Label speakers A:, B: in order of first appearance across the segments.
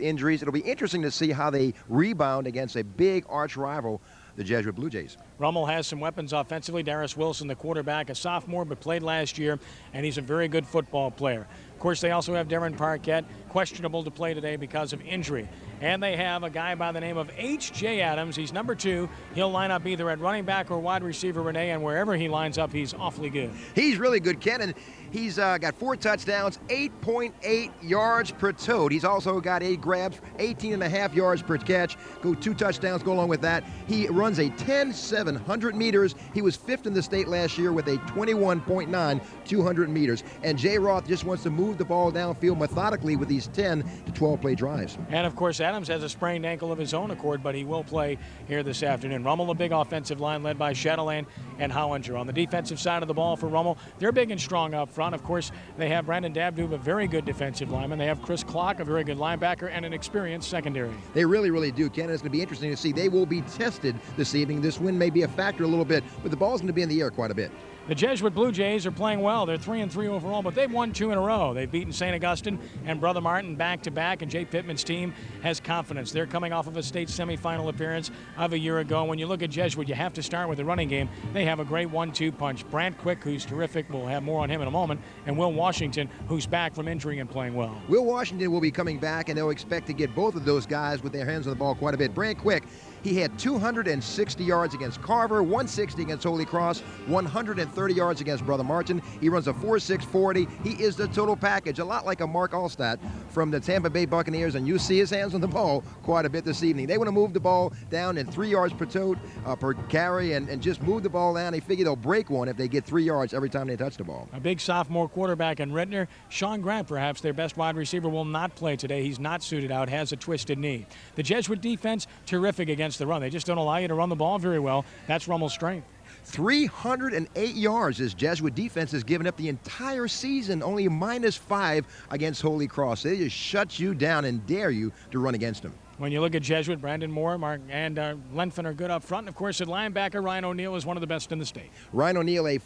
A: Injuries. It'll be interesting to see how they rebound against a big arch rival, the Jesuit Blue Jays.
B: Rummel has some weapons offensively. Darius Wilson, the quarterback, a sophomore, but played last year, and he's a very good football player. Of course, they also have Darren Parquette, questionable to play today because of injury. And they have a guy by the name of H.J. Adams. He's number 2. He'll line up either at running back or wide receiver, Renee, and wherever he lines up, he's awfully good.
A: He's really good, Ken, and he's got 4 touchdowns, 8.8 yards per tote. He's also got 8 grabs, 18.5 yards per catch. 2 touchdowns go along with that. He runs a 10.700 meters. He was 5th in the state last year with a 21.9 200 meters. And Jay Roth just wants to move the ball downfield methodically with these 10 to 12 play drives.
B: And of course, Adams has a sprained ankle of his own accord, but he will play here this afternoon. Rummel, a big offensive line led by Chatelain and Hollinger. On the defensive side of the ball for Rummel, they're big and strong up front. Of course, they have Brandon Dabdoob, a very good defensive lineman. They have Chris Clock, a very good linebacker, and an experienced secondary. They
A: really, really do, Ken. It's going to be interesting to see. They will be tested this evening. This win may be a factor a little bit, but the ball's going to be in the air quite a bit.
B: The Jesuit Blue Jays are playing well. They're 3-3 overall, but they've won 2 in a row. They've beaten St. Augustine and Brother Martin back-to-back, and Jay Pittman's team has confidence. They're coming off of a state semifinal appearance of a year ago. When you look at Jesuit, you have to start with the running game. They have a great 1-2 punch. Brant Quick, who's terrific, we'll have more on him in a moment, and Will Washington, who's back from injury and playing well.
A: Will Washington will be coming back, and they'll expect to get both of those guys with their hands on the ball quite a bit. Brant Quick, he had 260 yards against Carver, 160 against Holy Cross, 130 yards against Brother Martin. He runs a 4.6 40. He is the total package, a lot like a Mark Allstott from the Tampa Bay Buccaneers, and you see his hands on the ball quite a bit this evening. They want to move the ball down in 3 yards per tote, per carry, and just move the ball down. They figure they'll break one if they get 3 yards every time they touch the ball.
B: A big sophomore quarterback in Rittner. Sean Grant, perhaps their best wide receiver, will not play today. He's not suited out, has a twisted knee. The Jesuit defense, terrific against the run. They just don't allow you to run the ball very well. That's Rummel's strength.
A: 308 yards this Jesuit defense has given up the entire season, only -5 against Holy Cross. They just shut you down and dare you to run against them.
B: When you look at Jesuit, Brandon Moore, Mark, and Lenfin are good up front. And of course, at linebacker, Ryan O'Neal is one of the best in the state.
A: Ryan O'Neal, he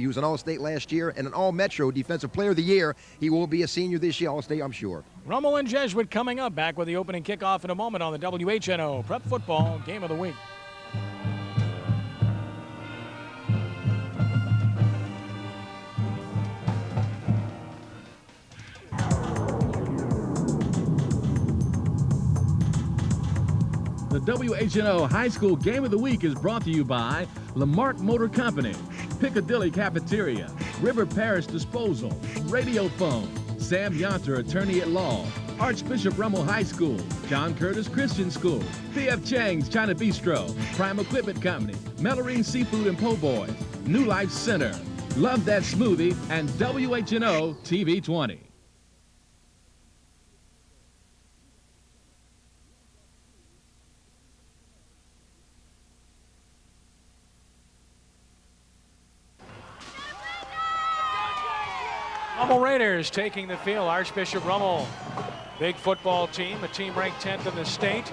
A: was an All-State last year and an All-Metro Defensive Player of the Year. He will be a senior this year, All-State, I'm sure.
B: Rummel and Jesuit coming up, back with the opening kickoff in a moment on the WHNO Prep Football Game of the Week.
C: The WHNO High School Game of the Week is brought to you by Lamarck Motor Company, Piccadilly Cafeteria, River Parish Disposal, Radiophone, Sam Yonter, Attorney at Law, Archbishop Rummel High School, John Curtis Christian School, P.F. Chang's China Bistro, Prime Equipment Company, Melorine Seafood and Po' Boys, New Life Center, Love That Smoothie, and WHNO-TV 20.
B: Rummel Raiders taking the field. Archbishop Rummel, big football team, a team ranked 10th in the state,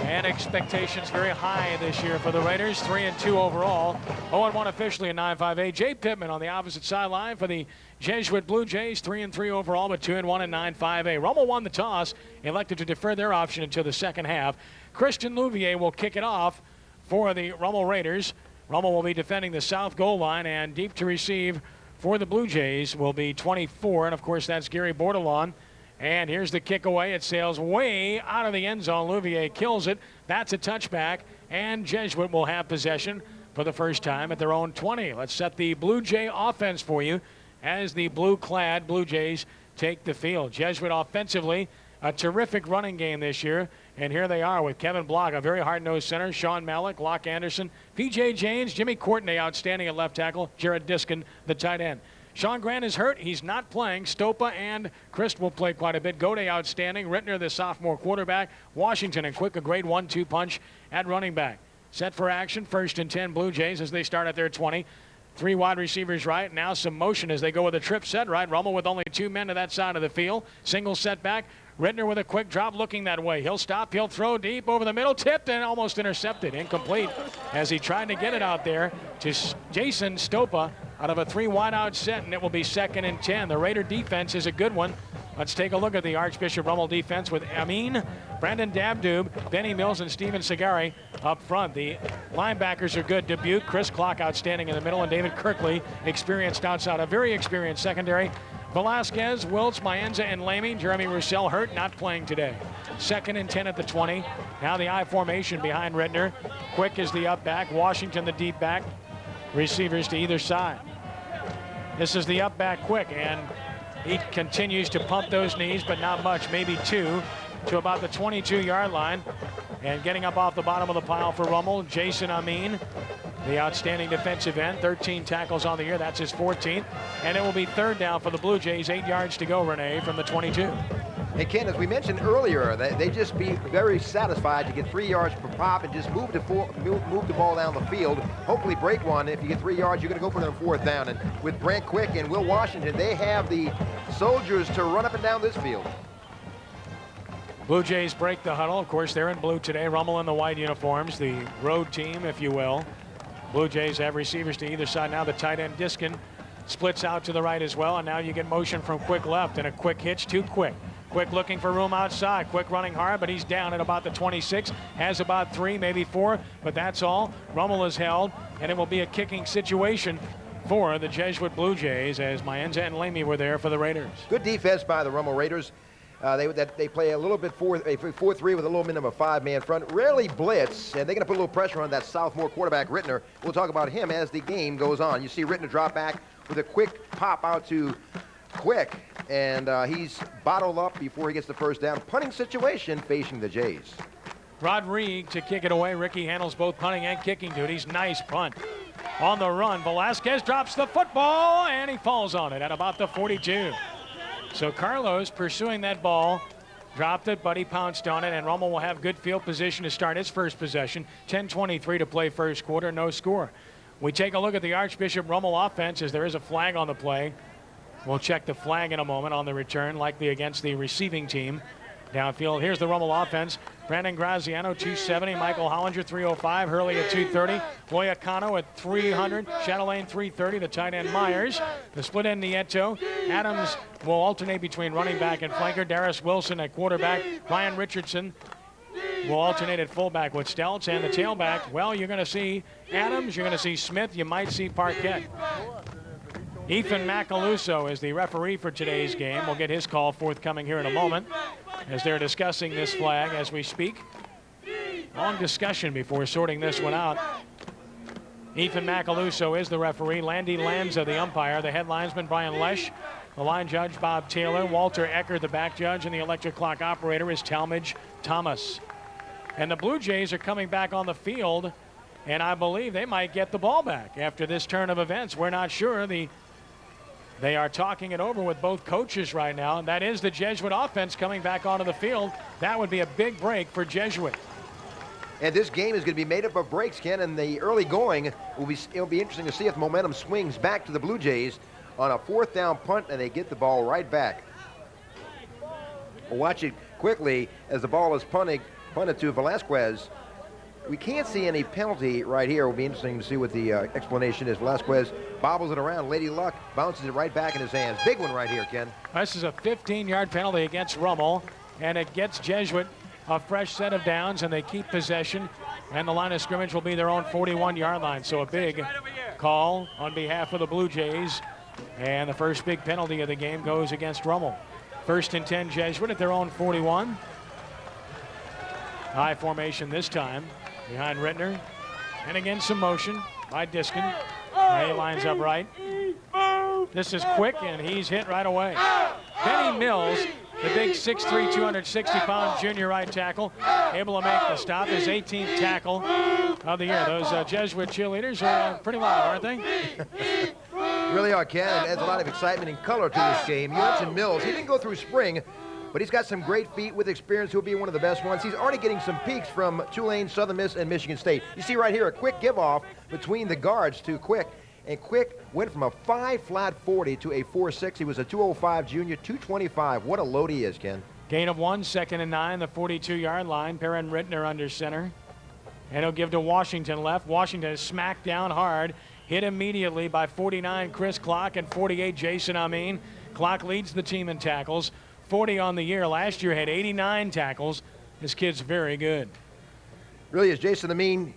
B: and expectations very high this year for the Raiders. 3-2 overall, 0-1 officially in 9-5A. Jay Pittman on the opposite sideline for the Jesuit Blue Jays, 3-3 overall, but 2-1 in 9-5A. Rummel won the toss, elected to defer their option until the second half. Christian Louvier will kick it off for the Rummel Raiders. Rummel will be defending the south goal line, and deep to receive for the Blue Jays will be 24, and of course that's Gary Bordelon. And here's the kick away. It sails way out of the end zone. Louvier kills it. That's a touchback, and Jesuit will have possession for the first time at their own 20. Let's set the Blue Jay offense for you as the blue-clad Blue Jays take the field. Jesuit offensively, a terrific running game this year. And here they are with Kevin Block, a very hard-nosed center, Sean Malik, Locke Anderson, P.J. James, Jimmy Courtney outstanding at left tackle, Jared Diskin, the tight end. Sean Grant is hurt. He's not playing. Stopa and Christ will play quite a bit. Gode outstanding. Rittner, the sophomore quarterback. Washington and Quick, a great 1-2 punch at running back. Set for action, 1st and 10 Blue Jays as they start at their 20. 3 wide receivers right. Now some motion as they go with a trip set right. Rummel with only 2 men to that side of the field. Single setback. Rittner with a quick drop looking that way. He'll stop. He'll throw deep over the middle. Tipped and almost intercepted. Incomplete as he tried to get it out there to Jason Stopa out of a 3 wide out set, and it will be 2nd and 10. The Raider defense is a good one. Let's take a look at the Archbishop Rummel defense with Amin, Brandon Dabdoob, Benny Mills, and Steven Segari up front. The linebackers are good. Dubuque, Chris Clark outstanding in the middle, and David Kirkley experienced outside. A very experienced secondary. Velasquez, Wiltz, Maenza, and Lamy. Jeremy Roussel hurt, not playing today. 2nd and 10 at the 20. Now the I formation behind Rittner. Quick is the up back. Washington the deep back. Receivers to either side. This is the up back Quick, and he continues to pump those knees, but not much, maybe 2, to about the 22-yard line. And getting up off the bottom of the pile for Rummel, Jason Amin, the outstanding defensive end, 13 tackles on the year. That's his 14th. And it will be 3rd down for the Blue Jays, 8 yards to go, Renee, from the 22.
A: Hey, Ken, as we mentioned earlier, they just be very satisfied to get 3 yards per pop and just move the ball down the field. Hopefully break one. If you get 3 yards, you're going to go for it on 4th down. And with Brant Quick and Will Washington, they have the soldiers to run up and down this field.
B: Blue Jays break the huddle. Of course, they're in blue today. Rummel in the white uniforms, the road team, if you will. Blue Jays have receivers to either side. Now the tight end Diskin splits out to the right as well. And now you get motion from Quick left and a quick hitch to Quick. Quick looking for room outside. Quick running hard, but he's down at about the 26. Has about 3, maybe 4, but that's all. Rummel is held, and it will be a kicking situation for the Jesuit Blue Jays as Maenza and Lamy were there for the Raiders.
A: Good defense by the Rummel Raiders. They play a little bit 4-3 with a little minimum of 5-man front. Rarely blitz, and they're going to put a little pressure on that sophomore quarterback, Rittner. We'll talk about him as the game goes on. You see Rittner drop back with a quick pop out to Quick, and he's bottled up before he gets the 1st down. Punting situation facing the Jays.
B: Rodrigue to kick it away. Ricky handles both punting and kicking duties. Nice punt. On the run, Velasquez drops the football, and he falls on it at about the 42. So Carlos pursuing that ball, dropped it, but he pounced on it, and Rummel will have good field position to start his first possession. 10:23 to play first quarter, no score. We take a look at the Archbishop Rummel offense as there is a flag on the play. We'll check the flag in a moment on the return, likely against the receiving team. Downfield, here's the Rummel offense. Brandon Graziano, 270. Michael Hollinger, 305. Hurley at 230. Boyacano at 300. Chatelaine, 330. The tight end Myers. The split end Nieto. Adams will alternate between running back and flanker. Darius Wilson at quarterback. Ryan Richardson will alternate at fullback with Stelz. And the tailback, well, you're going to see Adams. You're going to see Smith. You might see Parquette. Ethan Macaluso is the referee for today's game. We'll get his call forthcoming here in a moment as they're discussing this flag as we speak. Long discussion before sorting this one out. Ethan Macaluso is the referee. Landy Lanza, the umpire. The head linesman, Brian Lesh. The line judge, Bob Taylor. Walter Ecker, the back judge. And the electric clock operator is Talmadge Thomas. And the Blue Jays are coming back on the field, and I believe they might get the ball back after this turn of events. We're not sure. They are talking it over with both coaches right now, and that is the Jesuit offense coming back onto the field. That would be a big break for Jesuit.
A: And this game is going to be made up of breaks, Ken, and the early going it'll be interesting to see if momentum swings back to the Blue Jays on a 4th down punt, and they get the ball right back. We'll watch it quickly as the ball is punted to Velasquez. We can't see any penalty right here. It will be interesting to see what the explanation is. Velasquez bobbles it around. Lady Luck bounces it right back in his hands. Big one right here, Ken.
B: This is a 15-yard penalty against Rummel, and it gets Jesuit a fresh set of downs, and they keep possession, and the line of scrimmage will be their own 41-yard line. So a big call on behalf of the Blue Jays, and the first big penalty of the game goes against Rummel. 1st and 10 Jesuit at their own 41. High formation this time behind Rittner, and again some motion by Diskin. He lines up right. This is Quick, and he's hit right away. Benny Mills, the big 6'3", 260-pound junior right tackle, able to make the stop. His 18th tackle of the year. Those Jesuit cheerleaders are pretty loud, aren't they?
A: Really are, Ken. It adds a lot of excitement and color to this game. You mentioned Mills. He didn't go through spring, but he's got some great feet with experience. He'll be one of the best ones. He's already getting some peaks from Tulane, Southern Miss, and Michigan State. You see right here a quick give-off between the guards to Quick. And Quick went from a 5 40 to a 4.6. He was a 205 junior, 225. What a load he is, Ken.
B: Gain of 1, 2nd and 9, the 42-yard line. Perrin Rittner under center. And he'll give to Washington left. Washington is smacked down hard. Hit immediately by 49 Chris Clark and 48 Jason Amin. Clark leads the team in tackles. 40 on the year. Last year had 89 tackles. This kid's very good.
A: Really is. Jason Amin,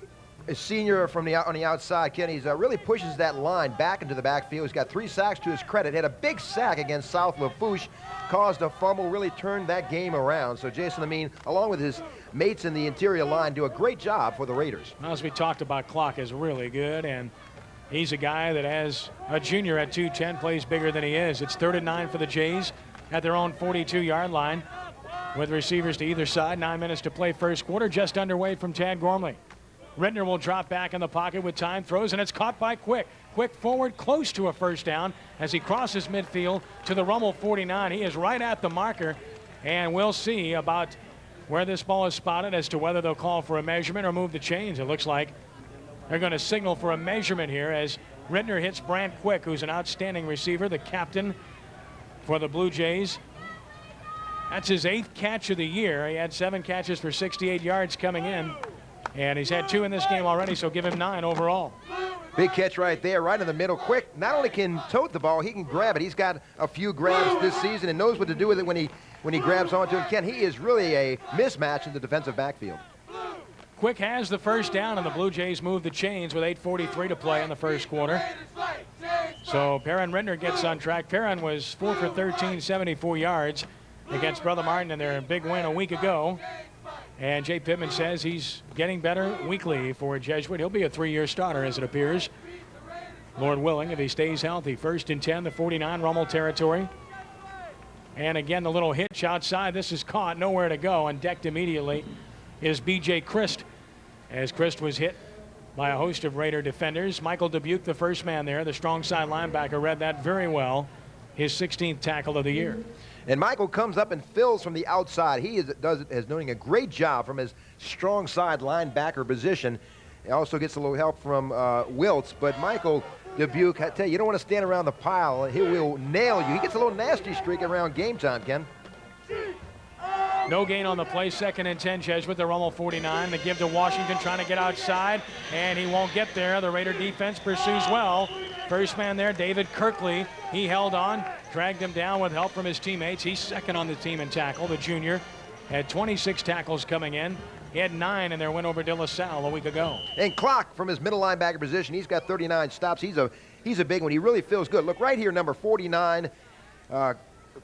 A: a senior from on the outside. Ken, he's really pushes that line back into the backfield. He's got 3 sacks to his credit. Had a big sack against South Lafourche, caused a fumble, really turned that game around. So Jason Amin, along with his mates in the interior line, do a great job for the Raiders.
B: As we talked about, Clock is really good, and he's a guy that, as a junior at 210, plays bigger than he is. It's 3rd and 9 for the Jays at their own 42-yard line with receivers to either side. 9 minutes to play first quarter, just underway from Tad Gormley. Rittner will drop back in the pocket with time, throws, and it's caught by Quick. Quick forward, close to a first down as he crosses midfield to the Rummel 49. He is right at the marker, and we'll see about where this ball is spotted as to whether they'll call for a measurement or move the chains. It looks like they're going to signal for a measurement here as Rittner hits Brant Quick, who's an outstanding receiver, the captain for the Blue Jays. That's his 8th catch of the year. He had 7 catches for 68 yards coming in, and he's had 2 in this game already, so give him 9 overall.
A: Big catch right there, right in the middle. Quick not only can tote the ball, he can grab it. He's got a few grabs this season and knows what to do with it when he grabs onto it. Ken, he is really a mismatch in the defensive backfield.
B: Quick has the first down, and the Blue Jays move the chains with 8:43 to play in the first quarter. So Perrin Rittner gets on track. Perrin was 4 for 13, 74 yards against Brother Martin in their big win a week ago. And Jay Pittman says he's getting better weekly for Jesuit. He'll be a 3-year starter, as it appears. Lord willing, if he stays healthy. 1st and 10, the 49 Rummel territory. And again, the little hitch outside. This is caught, nowhere to go, and decked immediately is B.J. Christ, as Christ was hit by a host of Raider defenders. Michael Dubuque, the first man there, the strong side linebacker, read that very well. His 16th tackle of the year.
A: And Michael comes up and fills from the outside. He is doing a great job from his strong side linebacker position. He also gets a little help from Wiltz. But Michael Dubuque, I tell you, you don't want to stand around the pile. He will nail you. He gets a little nasty streak around game time, Ken.
B: No gain on the play. 2nd and 10, Jesuit, the Rummel 49. The give to Washington, trying to get outside, and he won't get there. The Raider defense pursues well. First man there, David Kirkley. He held on, dragged him down with help from his teammates. He's 2nd on the team in tackle. The junior had 26 tackles coming in. He had 9 in their win over De La Salle a week ago.
A: And Clock from his middle linebacker position, he's got 39 stops. He's a big one. He really feels good. Look right here, number 49.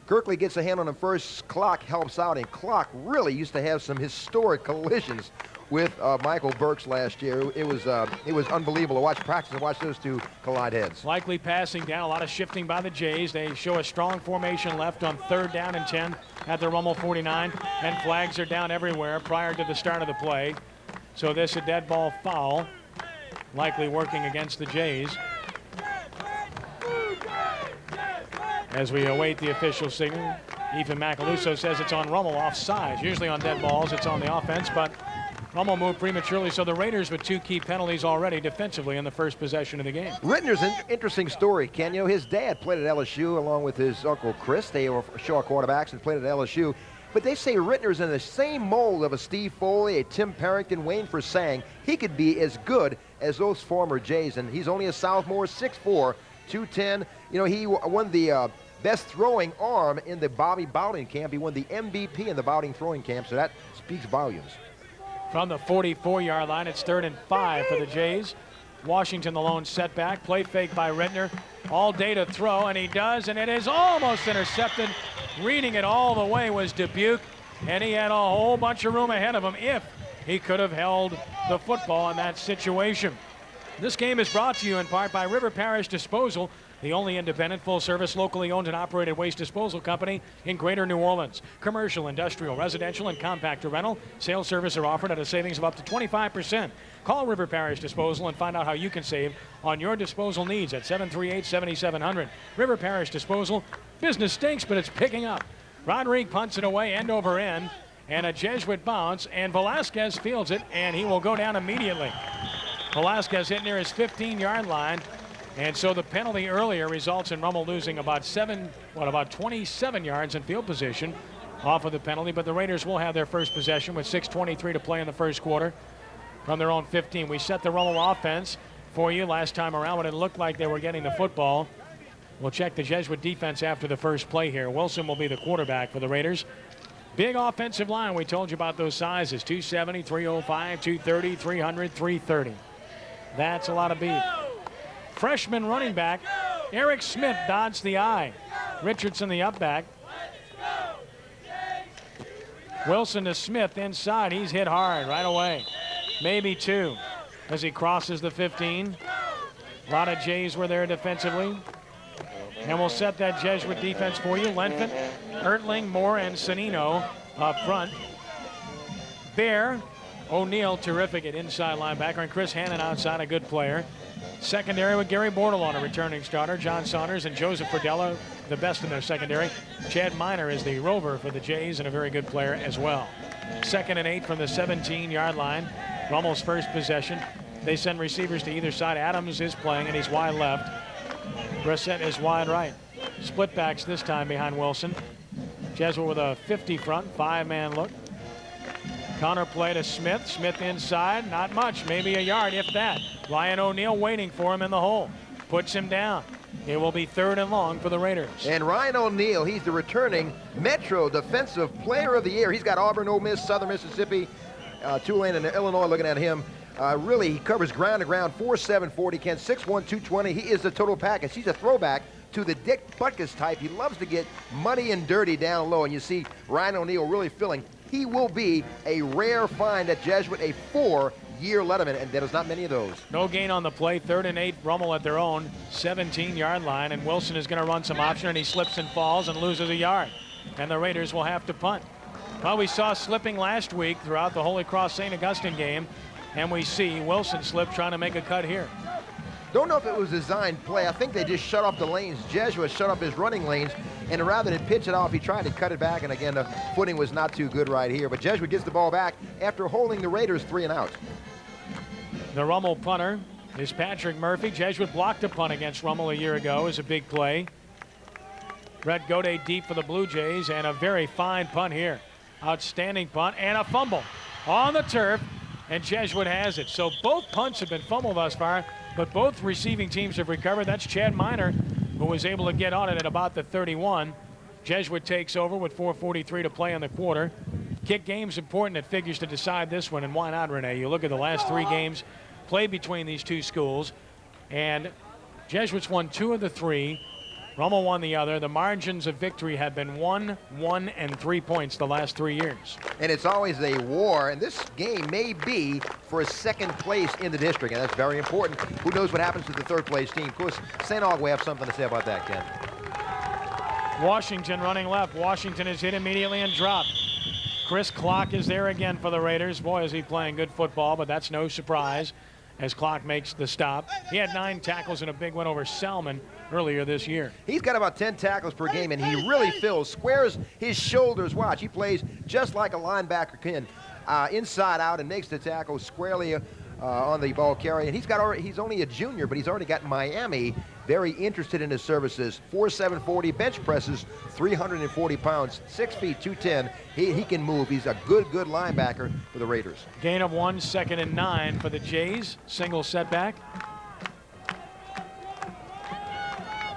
A: Kirkley gets a hand on him first. Clock helps out, and Clock really used to have some historic collisions with Michael Burks last year. It was unbelievable to watch practice and watch those two collide heads.
B: Likely passing down, a lot of shifting by the Jays. They show a strong formation left on 3rd down and 10 at the Rummel 49, and flags are down everywhere prior to the start of the play. So this a dead ball foul, likely working against the Jays. As we await the official signal, Ethan Macaluso says it's on Rummel offside. Usually on dead balls, it's on the offense, but Rummel moved prematurely, so the Raiders with 2 key penalties already defensively in the first possession of the game.
A: Rittner's an interesting story, Ken. You know, his dad played at LSU along with his uncle Chris. They were Shaw quarterbacks and played at LSU. But they say Rittner's in the same mold of a Steve Foley, a Tim Parrington, Wayne Forsang. He could be as good as those former Jays, and he's only a sophomore, 6'4", 210. You know, he won the best throwing arm in the Bobby Bowden camp. He won the MVP in the Bowden throwing camp, so that speaks volumes.
B: From the 44-yard line, it's 3rd and 5 for the Jays. Washington the lone setback. Play fake by Rittner. All day to throw, and he does, and it is almost intercepted. Reading it all the way was Dubuque, and he had a whole bunch of room ahead of him if he could have held the football in that situation. This game is brought to you in part by River Parish Disposal, the only independent, full-service, locally owned and operated waste disposal company in Greater New Orleans. Commercial, industrial, residential, and compactor rental. Sales service are offered at a savings of up to 25%. Call River Parish Disposal and find out how you can save on your disposal needs at 738-7700. River Parish Disposal. Business stinks, but it's picking up. Rodrigue punts it away end over end, and a Jesuit bounce, and Velasquez fields it, and he will go down immediately. Velasquez hit near his 15-yard line. And so the penalty earlier results in Rummel losing about 27 yards in field position off of the penalty. But the Raiders will have their first possession with 6:23 to play in the first quarter from their own 15. We set the Rummel offense for you last time around when it looked like they were getting the football. We'll check the Jesuit defense after the first play here. Wilson will be the quarterback for the Raiders. Big offensive line. We told you about those sizes. 270, 305, 230, 300, 330. That's a lot of beef. Freshman running back Eric Smith dodged the eye. Richardson the up back. Wilson to Smith inside. He's hit hard right away. Maybe two as he crosses the 15. A lot of Jays were there defensively. And we'll set that Jesuit defense for you. Lenfant, Ertling, Moore, and Sonino up front. Bear, O'Neal, terrific at inside linebacker, and Chris Hannon outside, a good player. Secondary with Gary Bordelon, a returning starter. John Saunders and Joseph Fردella, the best in their secondary. Chad Miner is the rover for the Jays and a very good player as well. 2nd and 8 from the 17-yard line. Rummel's first possession. They send receivers to either side. Adams is playing, and he's wide left. Brissett is wide right. Split backs this time behind Wilson. Jesuit with a 50 front, 5-man look. Counter play to Smith. Smith inside, not much, maybe a yard, if that. Ryan O'Neal waiting for him in the hole. Puts him down. It will be 3rd and long for the Raiders.
A: And Ryan O'Neal, he's the returning Metro Defensive Player of the Year. He's got Auburn, Ole Miss, Southern Mississippi, Tulane, and Illinois looking at him. Really, he covers ground to ground, 4'7", 40, can 6'1", 220. He is the total package. He's a throwback to the Dick Butkus type. He loves to get muddy and dirty down low, and you see Ryan O'Neal really filling. He will be a rare find at Jesuit, a 4-year letterman, and there's not many of those.
B: No gain on the play. 3rd and 8, Rummel at their own 17-yard line, and Wilson is going to run some option, and he slips and falls and loses a yard. And the Raiders will have to punt. Well, we saw slipping last week throughout the Holy Cross St. Augustine game, and we see Wilson slip trying to make a cut here.
A: Don't know if it was designed play. I think they just shut off the lanes. Jesuit shut up his running lanes, and rather than pitch it off, he tried to cut it back, and again, the footing was not too good right here. But Jesuit gets the ball back after holding the Raiders 3 and out.
B: The Rummel punter is Patrick Murphy. Jesuit blocked a punt against Rummel a year ago as a big play. Brett Gaudet deep for the Blue Jays, and a very fine punt here. Outstanding punt, and a fumble on the turf, and Jesuit has it. So both punts have been fumbled thus far, but both receiving teams have recovered. That's Chad Miner, who was able to get on it at about the 31. Jesuit takes over with 4:43 to play in the quarter. Kick game's important. It figures to decide this one, and why not, Renee? You look at the last 3 games played between these two schools, and Jesuits won 2 of the 3. Rummel won the other. The margins of victory have been 1, 1, and 3 points the last 3 years.
A: And it's always a war, and this game may be for a 2nd place in the district, and that's very important. Who knows what happens to the 3rd place team? Of course, St. Aug will have something to say about that, Ken.
B: Washington running left. Washington is hit immediately and dropped. Chris Clark is there again for the Raiders. Boy, is he playing good football, but that's no surprise as Clark makes the stop. He had 9 tackles in a big win over Salmon earlier this year.
A: He's got about 10 tackles per game, and he really squares his shoulders. Watch, he plays just like a linebacker can, inside out, and makes the tackle squarely on the ball carrier. And he's only a junior, but he's already got Miami very interested in his services. 4'7", 40, bench presses 340 pounds, 6 feet 210. He can move. He's a good linebacker for the Raiders.
B: Gain of 1, 2nd and 9 for the Jays. Single setback.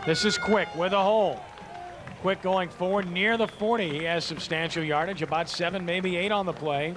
B: This is Quick with a hole. Quick going forward near the 40. He has substantial yardage, about 7, maybe 8 on the play.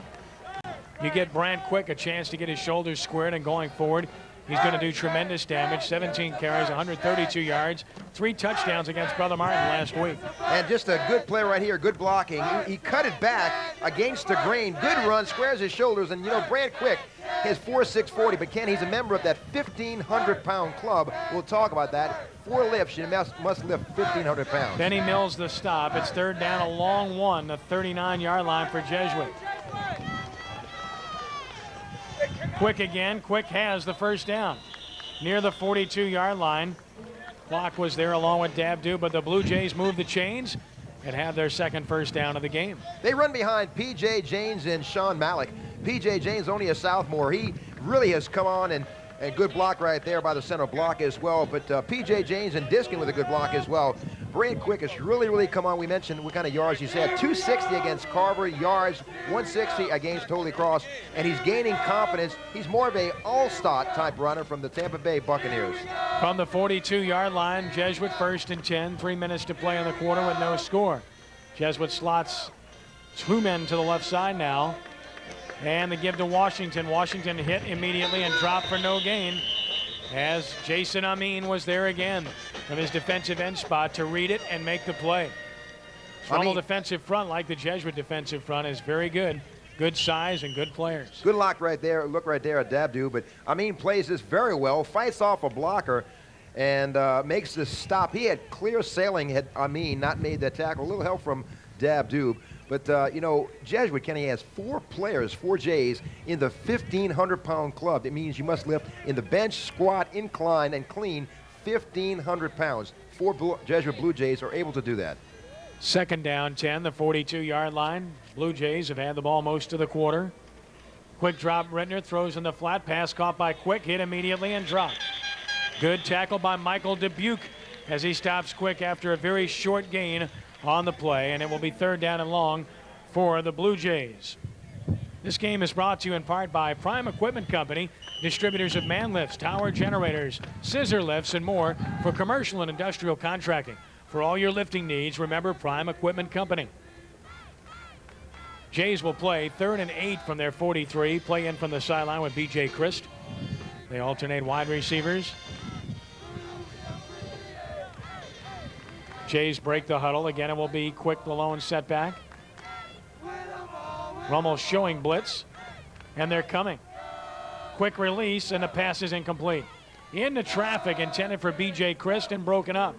B: You get Brant Quick a chance to get his shoulders squared, and going forward, he's going to do tremendous damage. 17 carries, 132 yards, 3 touchdowns against Brother Martin last week.
A: And just a good play right here, good blocking. He cut it back against the grain. Good run, squares his shoulders, and you know, Brant Quick has 4'6", 40, but Ken, he's a member of that 1,500-pound club. We'll talk about that. 4 lifts, you must lift 1,500 pounds.
B: Benny Mills the stop. It's 3rd down, a long one, the 39-yard line for Jesuit. Quick again. Quick has the 1st down near the 42-yard line. Clock was there along with Nadeau, but the Blue Jays moved the chains and have their 2nd 1st down of the game.
A: They run behind P.J. James and Sean Malik. P.J. James only a sophomore. He really has come on, and good block right there by the center block as well. But P.J. James and Diskin with a good block as well. Brain Quick has really come on. We mentioned what kind of yards he's had. 260 against Carver, yards, 160 against Holy Cross, and he's gaining confidence. He's more of a all-star type runner from the Tampa Bay Buccaneers.
B: From the 42-yard line, Jesuit 1st and 10, 3 minutes to play in the quarter with no score. Jesuit slots 2 men to the left side now, and the give to Washington. Washington hit immediately and dropped for no gain, as Jason Amin was there again from his defensive end spot to read it and make the play. Rummel defensive front, like the Jesuit defensive front, is very good. Good size and good players.
A: Good look right there at Nadeau, but Amin plays this very well, fights off a blocker, and makes this stop. He had clear sailing had Amin not made that tackle. A little help from Nadeau. But, you know, Jesuit, Kenny, has 4 players, 4 Jays, in the 1,500-pound club. It means you must lift in the bench, squat, incline, and clean 1,500 pounds. 4 Jesuit Blue Jays are able to do that.
B: 2nd down 10, the 42-yard line. Blue Jays have had the ball most of the quarter. Quick drop, Rittner throws in the flat, pass caught by Quick, hit immediately and dropped. Good tackle by Michael Dubuque as he stops Quick after a very short gain on the play, and it will be 3rd down and long for the Blue Jays. This game is brought to you in part by Prime Equipment Company, distributors of man lifts, tower generators, scissor lifts, and more for commercial and industrial contracting. For all your lifting needs, remember Prime Equipment Company. Jays will play 3rd and 8 from their 43, play in from the sideline with B.J. Christ. They alternate wide receivers. Jays break the huddle. Again, it will be Quick, the lone setback. Rummel showing blitz, and they're coming. Quick release, and the pass is incomplete. Into traffic, intended for B.J. Christ, and broken up.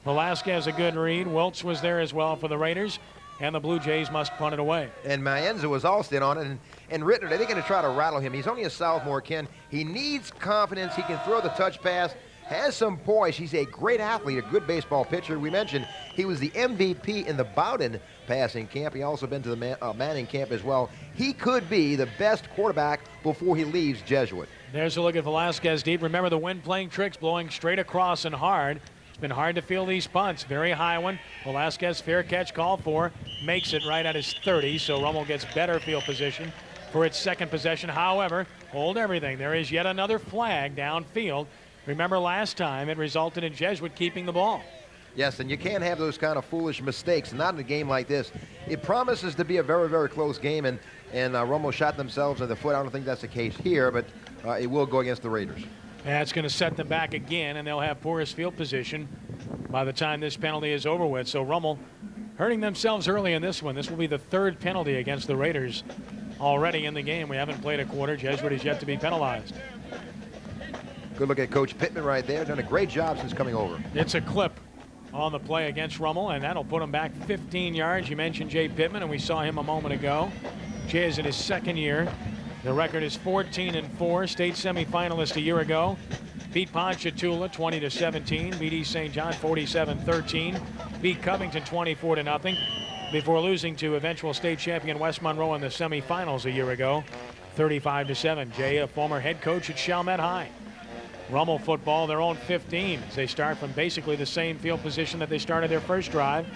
B: Velasquez a good read. Wiltz was there as well for the Raiders, and the Blue Jays must punt it away.
A: And Maenza was also in on it, and Rittner, they're going to try to rattle him. He's only a sophomore, Ken. He needs confidence. He can throw the touch pass. Has some poise. He's a great athlete, a good baseball pitcher. We mentioned he was the MVP in the Bowden passing camp. He also been to the Manning camp as well. He could be the best quarterback before he leaves Jesuit.
B: There's a look at Velasquez deep. Remember the wind playing tricks, blowing straight across and hard. It's been hard to field these punts. Very high one. Velasquez, fair catch called for. Makes it right at his 30, so Rummel gets better field position for its 2nd possession. However, hold everything. There is yet another flag downfield. Remember last time it resulted in Jesuit keeping the ball.
A: Yes, and you can't have those kind of foolish mistakes, not in a game like this. It promises to be a very close game, and Rummel shot themselves in the foot. I don't think that's the case here, but it will go against the Raiders.
B: That's going to set them back again, and they'll have poorest field position by the time this penalty is over with. So Rummel hurting themselves early in this one. This will be the 3rd penalty against the Raiders already in the game. We haven't played a quarter. Jesuit is yet to be penalized.
A: Good look at Coach Pittman right there. Done a great job since coming over.
B: It's a clip on the play against Rummel, and that'll put him back 15 yards. You mentioned Jay Pittman, and we saw him a moment ago. Jay is in his 2nd year. The record is 14-4. State semifinalist a year ago. Beat Ponchatoula 20-17. Beat East St. John 47-13. Beat Covington 24-0. Before losing to eventual state champion West Monroe in the semifinals a year ago, 35-7. Jay, a former head coach at Chalmette High. Rummel football, their own 15, as they start from basically the same field position that they started their first drive.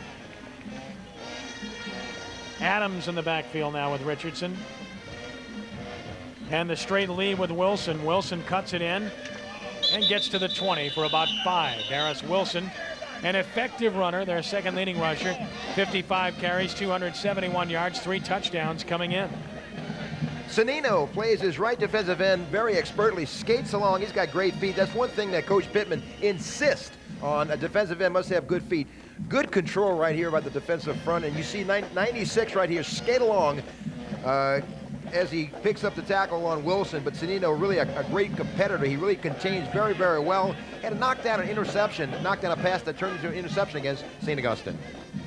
B: Adams in the backfield now with Richardson. And the straight lead with Wilson. Wilson cuts it in and gets to the 20 for about 5. Darius Wilson, an effective runner, their 2nd leading rusher. 55 carries, 271 yards, 3 touchdowns coming in.
A: Sonino plays his right defensive end very expertly, skates along. He's got great feet. That's one thing that Coach Pittman insists on. A defensive end must have good feet. Good control right here by the defensive front. And you see 96 right here skate along as he picks up the tackle on Wilson. But Sonino really a great competitor. He really contains very well. Had knocked down an interception, knocked down a pass that turned into an interception against St. Augustine.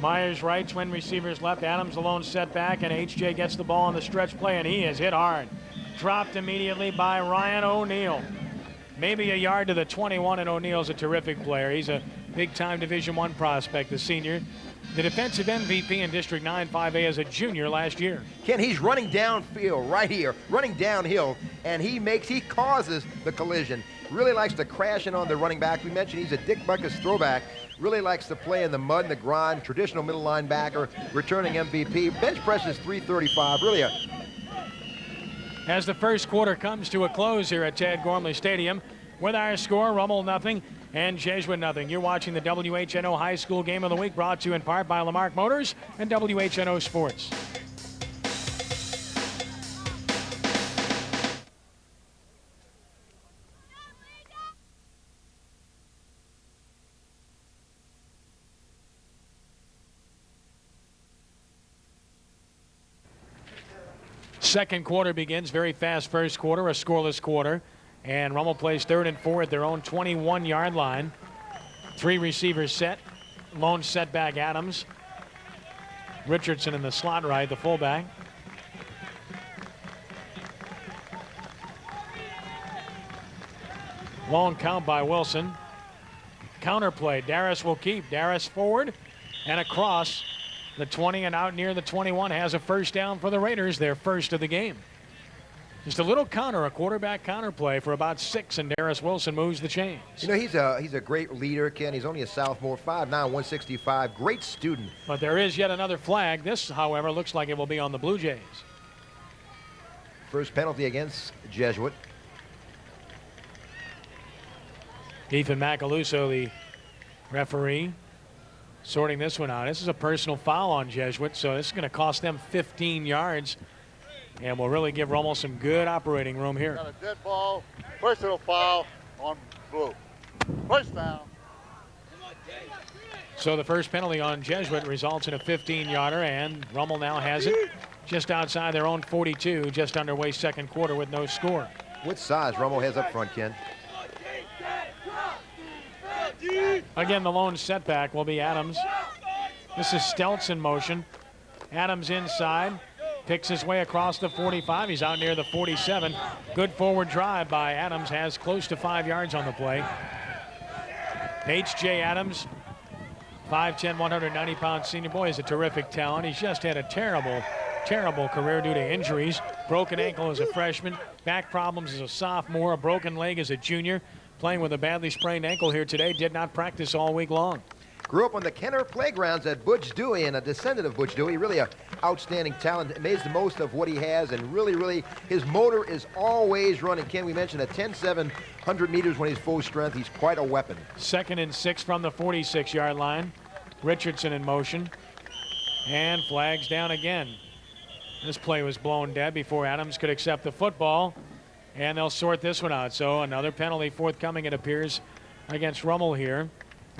B: Myers right, twin receivers left. Adams alone setback, and H.J. gets the ball on the stretch play, and he is hit hard. Dropped immediately by Ryan O'Neal. Maybe a yard to the 21, and O'Neal's a terrific player. He's a big-time Division I prospect, the senior. the defensive MVP in District 9 5A as a junior last year.
A: Ken, he's running downfield right here, running downhill, and he causes the collision. Really likes to crash in on the running back. We mentioned he's a Dick Buckus throwback. Really likes to play in the mud and the grind, traditional middle linebacker, returning MVP. Bench press is 335, really a...
B: As the first quarter comes to a close here at Tad Gormley Stadium, with our score, Rummel nothing and Jesuit nothing. You're watching the WHNO High School Game of the Week, brought to you in part by Lamarck Motors and WHNO Sports. Second quarter begins. Very fast first quarter, a scoreless quarter. And Rummel plays 3rd and 4 at their own 21-yard line. 3 receivers set. Lone setback Adams. Richardson in the slot right, the fullback. Long count by Wilson. Counter play. Darris will keep. Darris forward and across the 20 and out near the 21. Has a first down for the Raiders, their first of the game. Just a little counter, a quarterback counter play for about 6, and Darris Wilson moves the chains.
A: You know, he's a great leader, Ken. He's only a sophomore, 5'9", 165, great student.
B: But there is yet another flag. This, however, looks like it will be on the Blue Jays.
A: First penalty against Jesuit.
B: Ethan Macaluso, the referee, sorting this one out. This is a personal foul on Jesuit, so this is going to cost them 15 yards. And will really give Rummel some good operating room here.
D: Got a dead ball, personal foul on Blue. First down.
B: So the first penalty on Jesuit results in a 15-yarder, and Rummel now has it just outside their own 42, just underway second quarter with no score.
A: What size Rummel has up front, Ken?
B: Again, the lone setback will be Adams. This is Stelz in motion. Adams inside. Picks his way across the 45. He's out near the 47. Good forward drive by Adams. Has close to 5 yards on the play. H.J. Adams, 5'10", 190-pound senior. Boy, is a terrific talent. He's just had a terrible, terrible career due to injuries. Broken ankle as a freshman. Back problems as a sophomore. A broken leg as a junior. Playing with a badly sprained ankle here today. Did not practice all week long.
A: Grew up on the Kenner playgrounds at Butch Dewey, and a descendant of Butch Dewey. Really a outstanding talent. Made the most of what he has, and really, his motor is always running. Ken, we mentioned at 10-7, 100 meters when he's full strength. He's quite a weapon. 2nd and 6 from the 46-yard line. Richardson in motion. And flags down again. This play was blown dead before Adams could accept the football. And they'll sort this one out. So another penalty forthcoming, it appears, against Rummel here,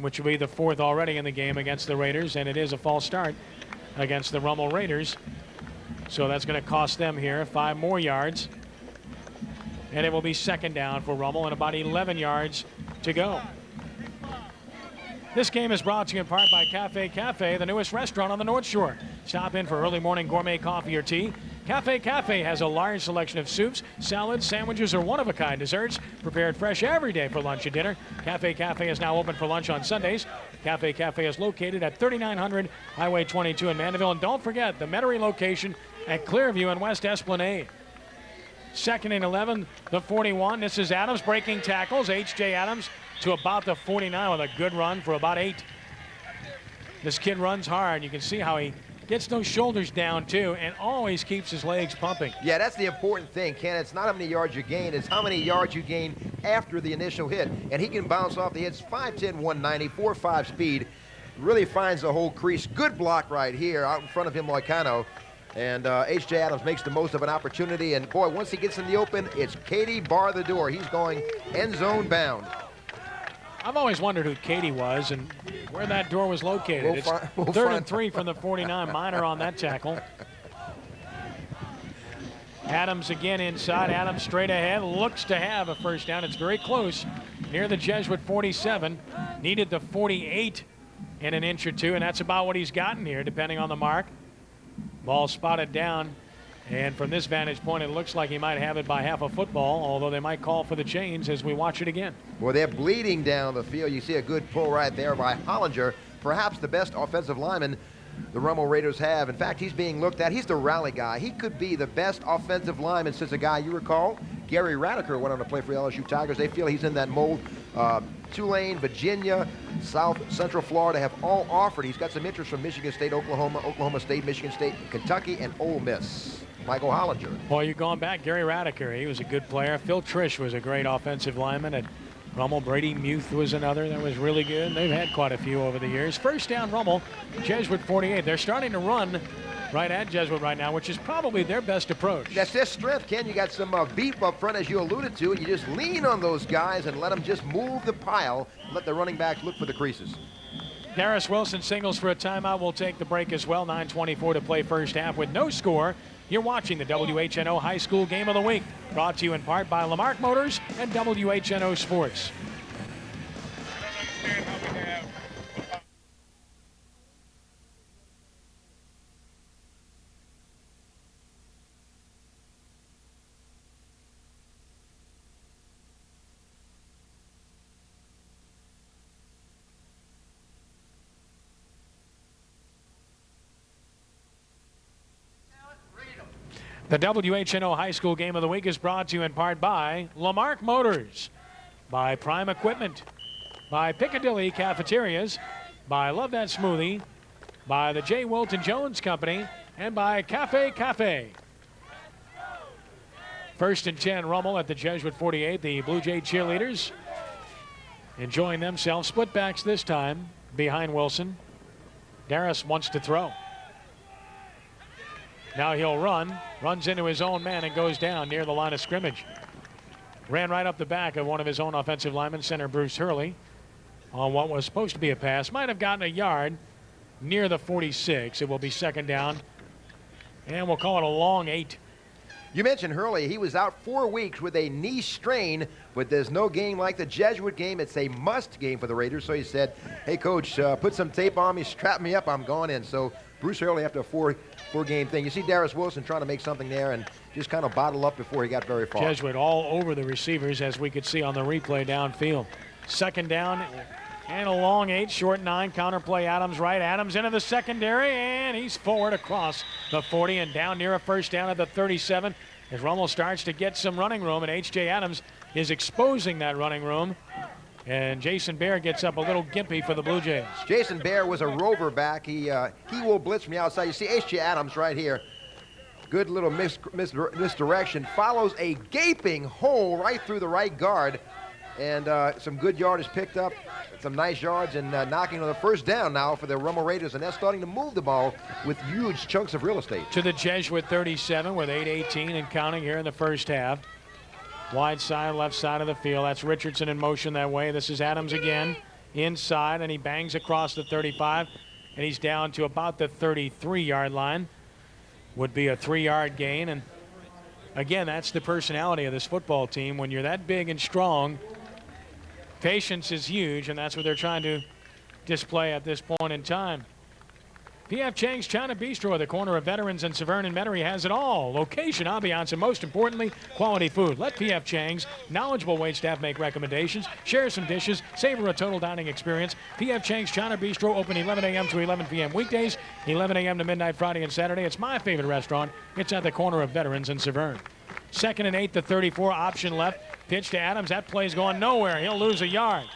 A: which will be the 4th already in the game against the Raiders, and it is a false start against the Rummel Raiders. So that's going to cost them here 5 more yards. And it will be 2nd down for Rummel and about 11 yards to go. This game is brought to you in part by Cafe Cafe, the newest restaurant on the North Shore. Stop in for early morning gourmet coffee or tea. Cafe Cafe has a large selection of soups, salads, sandwiches, or one-of-a-kind desserts prepared fresh every day for lunch and dinner. Cafe Cafe is now open for lunch on Sundays. Cafe Cafe is located at 3900 Highway 22 in Mandeville. And don't forget the Metairie location at Clearview and West Esplanade. 2nd and 11, the 41. This is Adams breaking tackles. H.J. Adams to about the 49 with a good run for about 8. This kid runs hard. You can see how he gets those shoulders down, too, and always keeps his legs pumping. Yeah, that's the important thing, Ken. It's not how many yards you gain, it's how many yards you gain after the initial hit. And he can bounce off the hits, 5'10", 190, 4.5 speed. Really finds the whole crease. Good block right here out in front of him, Moicano. And H.J. Adams makes the most of an opportunity. And, boy, once he gets in the open, it's Katie bar the door. He's going end zone bound.
B: I've always wondered who Katie was and where that door was located. It's 3rd and 3 from the 49. Minor on that tackle. Adams again inside. Adams straight ahead. Looks to have a first down. It's very close. Near the Jesuit 47. Needed the 48 in an inch or two, and that's about what he's gotten here, depending on the mark. Ball spotted down. And from this vantage point, it looks like he might have it by half a football, although they might call for the chains as we watch it again.
A: Well, they're bleeding down the field. You see a good pull right there by Hollinger. perhaps the best offensive lineman the Rummel Raiders have. In fact, he's being looked at. He's the rally guy. He could be the best offensive lineman since a guy you recall, Gary Radiker, went on to play for the LSU Tigers. They feel he's in that mold. Tulane, Virginia, South Central Florida have all offered. He's got some interest from Michigan State, Oklahoma State, Michigan State, Kentucky, and Ole Miss. Michael Hollinger.
B: Well, you're going back. Gary Radiker, he was a good player. Phil Trish was a great offensive lineman at Rummel. Brady Muth was another that was really good. They've had quite a few over the years. First down, Rummel, Jesuit 48. They're starting to run right at Jesuit right now, which is probably their best approach.
A: That's their strength, Ken. You got some beef up front, as you alluded to, and you just lean on those guys and let them just move the pile, let the running backs look for the creases.
B: Darius Wilson singles for a timeout. We'll take the break as well. 9:24 to play first half with no score. You're watching the WHNO High School Game of the Week, brought to you in part by Lamarck Motors and WHNO Sports. The WHNO High School Game of the Week is brought to you in part by Lamarck Motors, by Prime Equipment, by Piccadilly Cafeterias, by Love That Smoothie, by the J. Wilton Jones Company, and by Cafe Cafe. First and 10, Rummel at the Jesuit 48. The Blue Jay cheerleaders enjoying themselves. Split backs this time behind Wilson. Darius wants to throw. Now he'll run, runs into his own man and goes down near the line of scrimmage. Ran right up the back of one of his own offensive linemen, center Bruce Hurley, on what was supposed to be a pass. Might have gotten a yard near the 46. It will be second down, and we'll call it a long 8.
A: You mentioned Hurley. He was out 4 weeks with a knee strain, but there's no game like the Jesuit game. It's a must game for the Raiders. So he said, hey, Coach, put some tape on me, strap me up, I'm going in. So Bruce Hurley, after a four-game thing. You see Darius Wilson trying to make something there and just kind of bottle up before he got very far.
B: Jesuit all over the receivers, as we could see on the replay downfield. Second down and a long 8, short 9. Counterplay Adams right. Adams into the secondary, and he's forward across the 40 and down near a first down at the 37 as Rummel starts to get some running room, and H.J. Adams is exposing that running room. And Jason Bear gets up a little gimpy for the Blue Jays. Jason
A: Bear was a rover back. He will blitz from the outside. You see H.J. Adams right here. Good little misdirection. Follows a gaping hole right through the right guard. And some good yardage picked up. Some nice yards and knocking on the first down now for the Rummel Raiders. And they're starting to move the ball with huge chunks of real estate.
B: To the Jesuit 37 with 8:18 and counting here in the first half. Wide side, left side of the field. That's Richardson in motion that way. This is Adams again inside, and he bangs across the 35, and he's down to about the 33-yard line. Would be a 3-yard gain, and again, that's the personality of this football team. When you're that big and strong, patience is huge, and that's what they're trying to display at this point in time. P.F. Chang's China Bistro at the corner of Veterans and Severn and Metairie has it all. Location, ambiance, and most importantly, quality food. Let P.F. Chang's knowledgeable waitstaff make recommendations, share some dishes, savor a total dining experience. P.F. Chang's China Bistro open 11 a.m. to 11 p.m. weekdays, 11 a.m. to midnight Friday and Saturday. It's my favorite restaurant. It's at the corner of Veterans and Severn. Second and 8, the 34, option left. Pitch to Adams. That play's going nowhere. He'll lose a yard.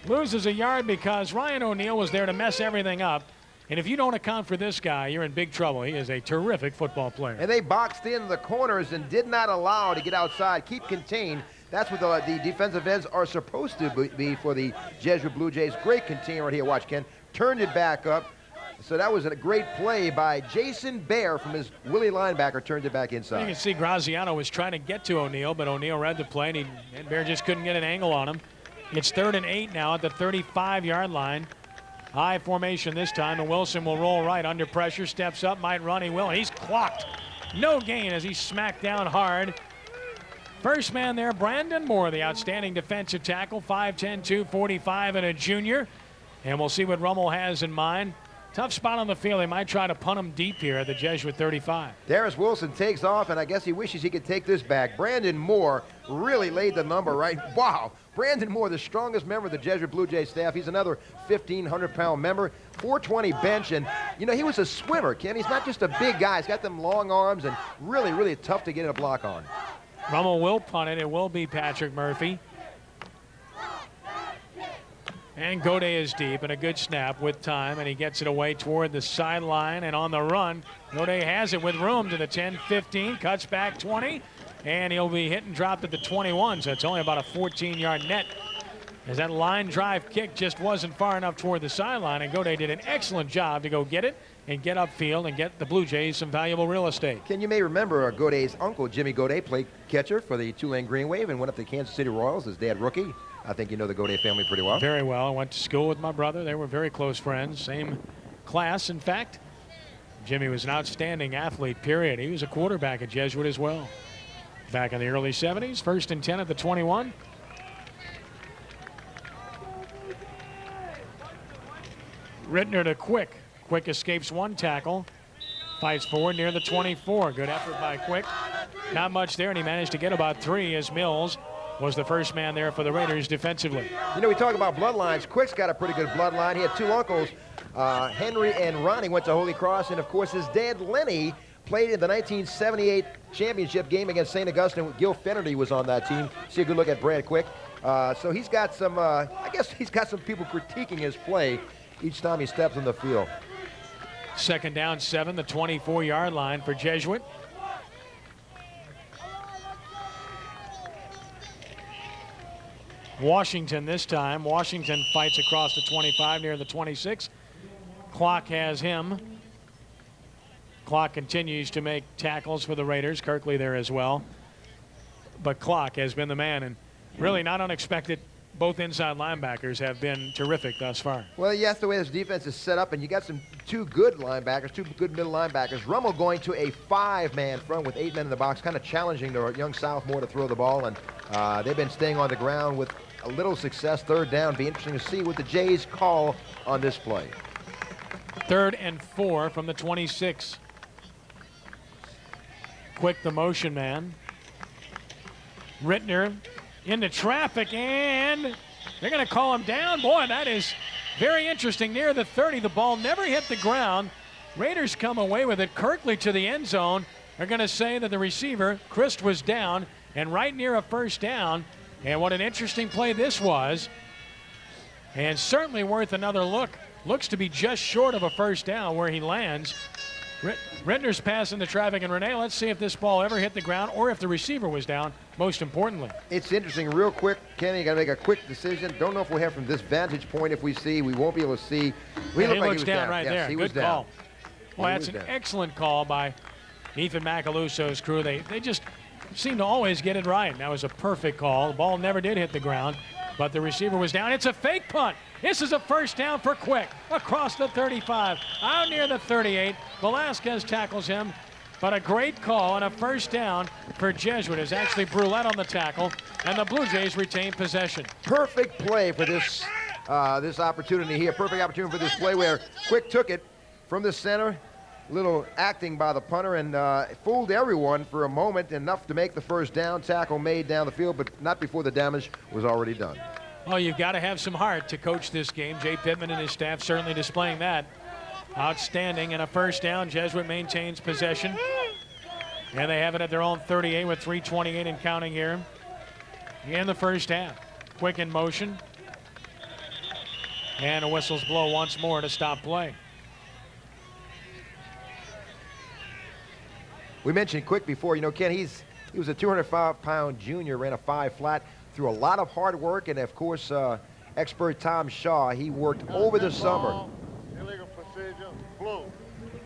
B: Loses a yard because Ryan O'Neal was there to mess everything up. And if you don't account for this guy, you're in big trouble. He is a terrific football player.
A: And they boxed in the corners and did not allow to get outside, keep contained. That's what the defensive ends are supposed to be for the Jesuit Blue Jays. Great contain right here. Watch, Ken. Turned it back up. So that was a great play by Jason Bear from his Willie linebacker, turned it back inside.
B: You can see Graziano was trying to get to O'Neal, but O'Neal read the play, and Bear just couldn't get an angle on him. It's 3rd and 8 now at the 35-yard line. High formation this time, and Wilson will roll right under pressure, steps up, might run, he will. He's clocked. No gain as he's smacked down hard. First man there, Brandon Moore, the outstanding defensive tackle, 5'10", 245, and a junior. And we'll see what Rummel has in mind. Tough spot on the field. They might try to punt him deep here at the Jesuit 35.
A: Darius Wilson takes off, and I guess he wishes he could take this back. Brandon Moore really laid the number right. Wow. Brandon Moore, the strongest member of the Jesuit Blue Jays staff. He's another 1,500-pound member, 420 bench, and, you know, he was a swimmer, Ken. He's not just a big guy. He's got them long arms and really, really tough to get a block on.
B: Rummel will punt it. It will be Patrick Murphy. And Godet is deep, and a good snap with time, and he gets it away toward the sideline and on the run. Godet has it with room to the 10-15, cuts back 20, and he'll be hit and dropped at the 21, so it's only about a 14-yard net, as that line drive kick just wasn't far enough toward the sideline, and Godet did an excellent job to go get it and get upfield and get the Blue Jays some valuable real estate.
A: Ken, you may remember Godet's uncle, Jimmy Godet, played catcher for the Tulane Green Wave and went up to Kansas City Royals. His dad, rookie. I think you know the Godet family pretty well.
B: Very well. I went to school with my brother. They were very close friends, same class, in fact. Jimmy was an outstanding athlete, period. He was a quarterback at Jesuit as well. Back in the early 70s, 1st and 10 at the 21. Rittner to Quick. Quick escapes one tackle. Fights forward near the 24. Good effort by Quick. Not much there, and he managed to get about 3 as Mills was the first man there for the Raiders defensively.
A: You know, we talk about bloodlines. Quick's got a pretty good bloodline. He had 2 uncles, Henry and Ronnie, went to Holy Cross, and of course his dad, Lenny, played in the 1978 championship game against St. Augustine. Gil Finnerty was on that team. See a good look at Brad Quick. So he's got some, I guess he's got some people critiquing his play each time he steps on the field.
B: 2nd down 7, the 24-yard line for Jesuit. Washington this time. Washington fights across the 25 near the 26. Clock has him. Clock continues to make tackles for the Raiders. Kirkley there as well. But Clock has been the man, and really not unexpected. Both inside linebackers have been terrific thus far.
A: Well, yes, the way this defense is set up, and you got 2 good linebackers, 2 good middle linebackers. Rummel going to a 5-man front with 8 men in the box, kind of challenging the young sophomore to throw the ball, and they've been staying on the ground with a little success. 3rd down. Be interesting to see what the Jays call on this play.
B: 3rd and 4 from the 26. Quick, the motion man. Rittner into traffic, and they're going to call him down. Boy, that is very interesting. Near the 30, the ball never hit the ground. Raiders come away with it. Kirkley to the end zone. They're going to say that the receiver, Christ, was down and right near a 1st down. And what an interesting play this was, and certainly worth another look. Looks to be just short of a 1st down where he lands. Rittner's passing the traffic, and Renee, let's see if this ball ever hit the ground or if the receiver was down, most importantly.
A: It's interesting, real quick, Kenny, you got to make a quick decision. Don't know if we'll have from this vantage point. If we see, we won't be able to see.
B: He looks down right there.
A: He
B: Good
A: was
B: call.
A: Down.
B: Well, that's an excellent call by Ethan Macaluso's crew. They just seem to always get it right. That was a perfect call. The ball never did hit the ground, but the receiver was down. It's a fake punt. This is a 1st down for Quick across the 35, out near the 38. Velasquez tackles him, but a great call and a 1st down for Jesuit. Is actually Brulette on the tackle, and the Blue Jays retain possession.
A: Perfect play for this this opportunity here. Perfect opportunity for this play where Quick took it from the center. Little acting by the punter, and fooled everyone for a moment, enough to make the 1st down. Tackle made down the field, but not before the damage was already done.
B: Well, you've got to have some heart to coach this game. Jay Pittman and his staff certainly displaying that. Outstanding, and a 1st down. Jesuit maintains possession, and they have it at their own 38 with 3:28 and counting here in the 1st half. Quick in motion, and a whistle's blow once more to stop play.
A: We mentioned Quick before. You know, Ken, he was a 205-pound junior, ran a 5 flat, through a lot of hard work, and of course, expert Tom Shaw, he worked over the summer.
D: Illegal procedure, blue.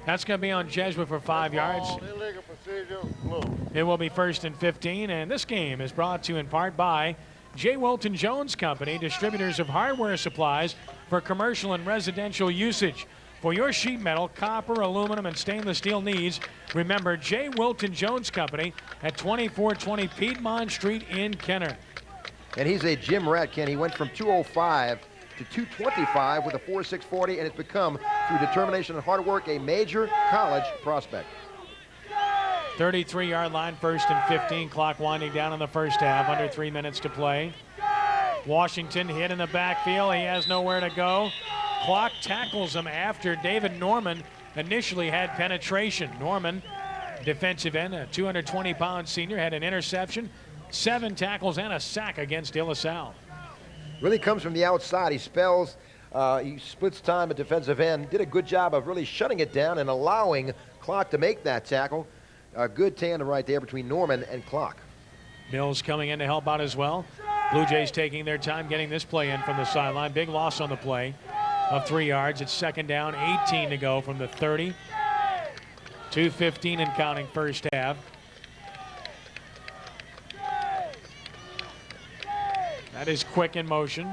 B: That's going to be on Jesuit for 5 yards.
D: Illegal procedure, blue.
B: It will be 1st and 15, and this game is brought to you in part by J. Wilton Jones Company, distributors of hardware supplies for commercial and residential usage. For your sheet metal, copper, aluminum, and stainless steel needs, remember J. Wilton Jones Company at 2420 Piedmont Street in Kenner.
A: And he's a gym rat, Ken. He went from 205 to 225 with a 4.640, and it's become through determination and hard work, a major college prospect.
B: 33-yard line, 1st and 15. Clock winding down in the first half. Under 3 minutes to play. Washington hit in the backfield. He has nowhere to go. Clock tackles him after David Norman initially had penetration. Norman, defensive end, a 220-pound senior, had an interception, 7 tackles, and a sack against De La Salle.
A: Really comes from the outside. He splits time at defensive end. Did a good job of really shutting it down and allowing Clock to make that tackle. A good tandem right there between Norman and Clock.
B: Mills coming in to help out as well. Blue Jays taking their time getting this play in from the sideline. Big loss on the play of 3 yards. It's 2nd down, 18 to go from the 30. 2:15 and counting first half. That is quick in motion.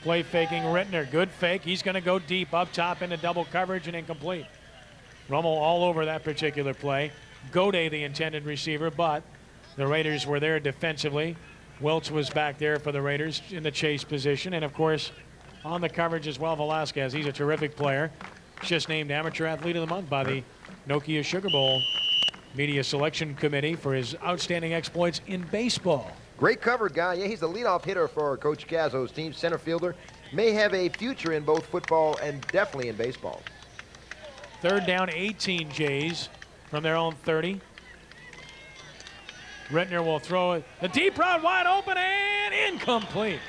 B: Play faking Rittner. Good fake. He's going to go deep up top into double coverage and incomplete. Rummel all over that particular play. Gode, the intended receiver, but the Raiders were there defensively. Wiltz was back there for the Raiders in the chase position. And, of course, on the coverage as well, Velasquez. He's a terrific player. Just named Amateur Athlete of the Month by the Nokia Sugar Bowl Media Selection Committee for his outstanding exploits in baseball.
A: Great cover guy. Yeah, he's the leadoff hitter for Coach Cazzo's team. Center fielder. May have a future in both football and definitely in baseball.
B: 3rd down, 18 Jays from their own 30. Rittner will throw it. The deep route wide open and incomplete.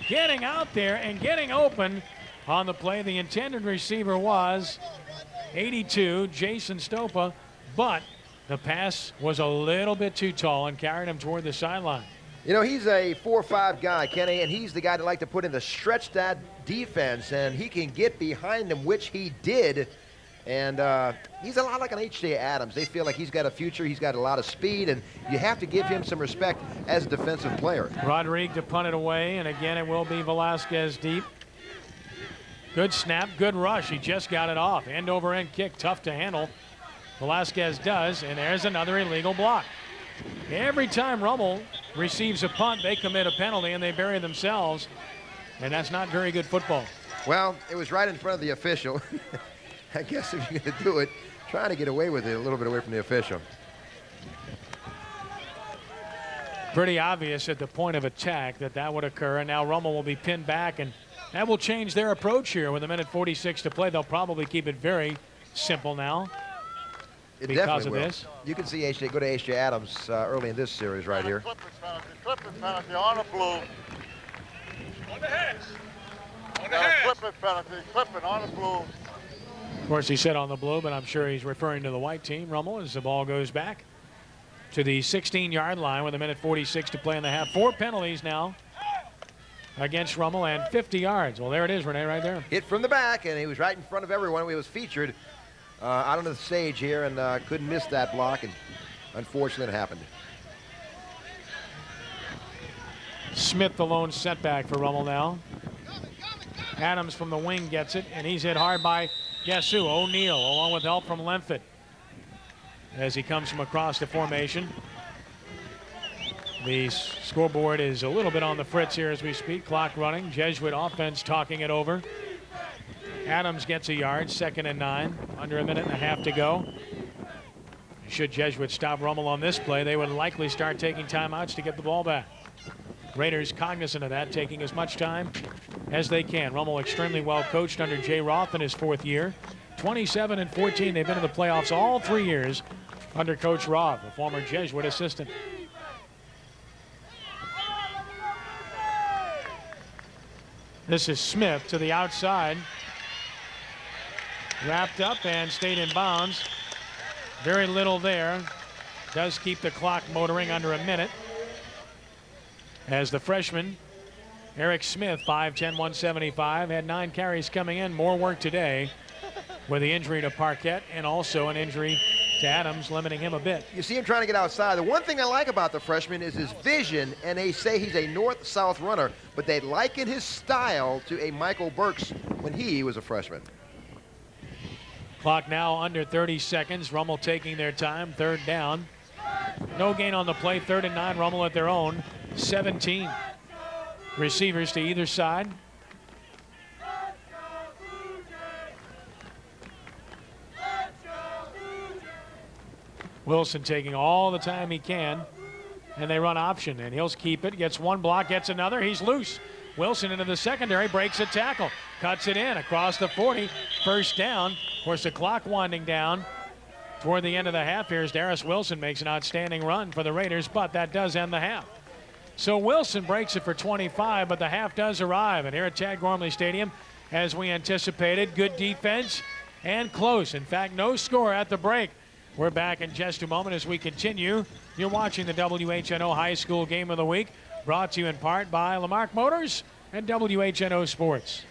B: Getting out there and getting open on the play. The intended receiver was 82, Jason Stopa, but the pass was a little bit too tall and carried him toward the sideline.
A: You know, he's a 4-5 guy, Kenny, and he's the guy that like to put in the stretch that defense, and he can get behind them, which he did. And he's a lot like an H.J. Adams. They feel like he's got a future. He's got a lot of speed, and you have to give him some respect as a defensive player.
B: Rodriguez to punt it away, and again it will be Velasquez deep. Good snap, good rush. He just got it off. End over end kick, tough to handle. Velasquez does, and there's another illegal block. Every time Rummel receives a punt, they commit a penalty and they bury themselves, and that's not very good football.
A: Well, it was right in front of the official. I guess if you're going to do it, trying to get away with it a little bit away from the official.
B: Pretty obvious at the point of attack that would occur, and now Rummel will be pinned back, and that will change their approach here with 1:46 to play. They'll probably keep it very simple now.
A: It
B: because
A: definitely
B: of
A: will.
B: this.
A: You can see H.J. go to H.J. Adams early in this series right here.
D: Clipping penalty on the blue.
E: On the head. On the
D: Got a
E: head.
D: clipping penalty, clipping on the blue.
B: Of course, he said on the blue, but I'm sure he's referring to the white team. Rummel, as the ball goes back to the 16-yard line with 1:46 to play in the half. 4 penalties now against Rummel and 50 yards. Well, there it is, Renee, right there.
A: Hit from the back, and he was right in front of everyone. He was featured out on the stage here and couldn't miss that block, and unfortunately it happened.
B: Smith, the lone setback for Rummel now. Adams from the wing gets it, and he's hit hard by, guess who? O'Neal, along with help from Lenford as he comes from across the formation. The scoreboard is a little bit on the fritz here as we speak. Clock running. Jesuit offense talking it over. Adams gets a yard, 2nd and 9. Under 1.5 minutes to go. Should Jesuit stop Rummel on this play, they would likely start taking timeouts to get the ball back. Raiders cognizant of that, taking as much time as they can. Rummel extremely well coached under Jay Roth in his 4th year. 27-14. They've been in the playoffs all 3 years under Coach Roth, a former Jesuit assistant. This is Smith to the outside. Wrapped up and stayed in bounds. Very little there. Does keep the clock motoring under 1 minute. As the freshman, Eric Smith, 5'10", 175, had 9 carries coming in. More work today with the injury to Parquette and also an injury to Adams, limiting him a bit.
A: You see him trying to get outside. The one thing I like about the freshman is his vision, and they say he's a north-south runner, but they liken his style to a Michael Burks when he was a freshman.
B: Clock now under 30 seconds. Rummel taking their time. 3rd down. No gain on the play. 3rd and 9. Rummel at their own 17. Receivers to either side. Wilson taking all the time he can, and they run option, and he'll keep it. Gets one block, gets another. He's loose. Wilson into the secondary, breaks a tackle, cuts it in across the 40. First down. Of course, the clock winding down toward the end of the half here as Darius Wilson makes an outstanding run for the Raiders, but that does end the half. So Wilson breaks it for 25, but the half does arrive. And here at Tad Gormley Stadium, as we anticipated, good defense and close. In fact, no score at the break. We're back in just a moment as we continue. You're watching the WHNO High School Game of the Week, brought to you in part by Lamarck Motors and WHNO Sports.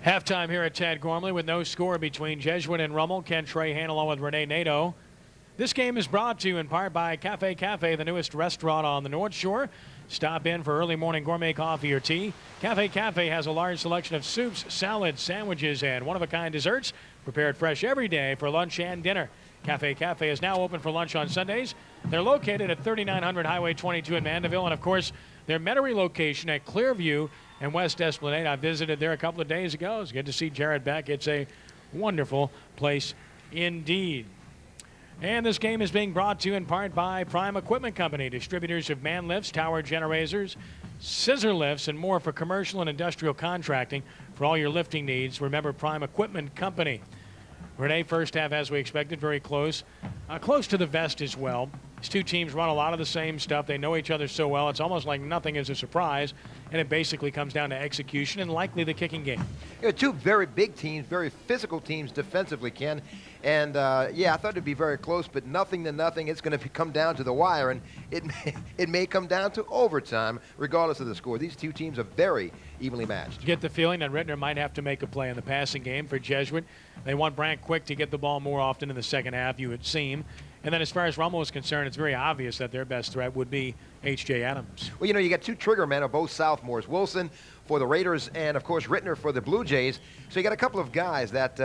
B: Halftime here at Tad Gormley with no score between Jesuit and Rummel. Ken Trahan along with Renee Nadeau. This game is brought to you in part by Cafe Cafe, the newest restaurant on the North Shore. Stop in for early morning gourmet coffee or tea. Cafe Cafe has a large selection of soups, salads, sandwiches, and one-of-a-kind desserts prepared fresh every day for lunch and dinner. Cafe Cafe is now open for lunch on Sundays. They're located at 3900 Highway 22 in Mandeville, and of course, their Metairie location at Clearview and West Esplanade. I visited there a couple of days ago. It's good to see Jared back. It's a wonderful place indeed. And this game is being brought to you in part by Prime Equipment Company, distributors of man lifts, tower generators, scissor lifts, and more for commercial and industrial contracting. For all your lifting needs, remember Prime Equipment Company. Renee, first half, as we expected, very close. Close to the vest as well. These two teams run a lot of the same stuff. They know each other so well. It's almost like nothing is a surprise. And it basically comes down to execution and likely the kicking game.
A: Two very big teams, very physical teams defensively, Ken. And, yeah, I thought it'd be very close, but nothing to nothing. It's going to come down to the wire, and it may come down to overtime, regardless of the score. These two teams are very evenly matched.
B: You get the feeling that Rittner might have to make a play in the passing game for Jesuit. They want Brant Quick to get the ball more often in the second half, you would seem. And then as far as Rummel is concerned, it's very obvious that their best threat would be H.J. Adams.
A: Well, you got two trigger men of both sophomores, Wilson for the Raiders and, of course, Rittner for the Blue Jays. So you got a couple of guys that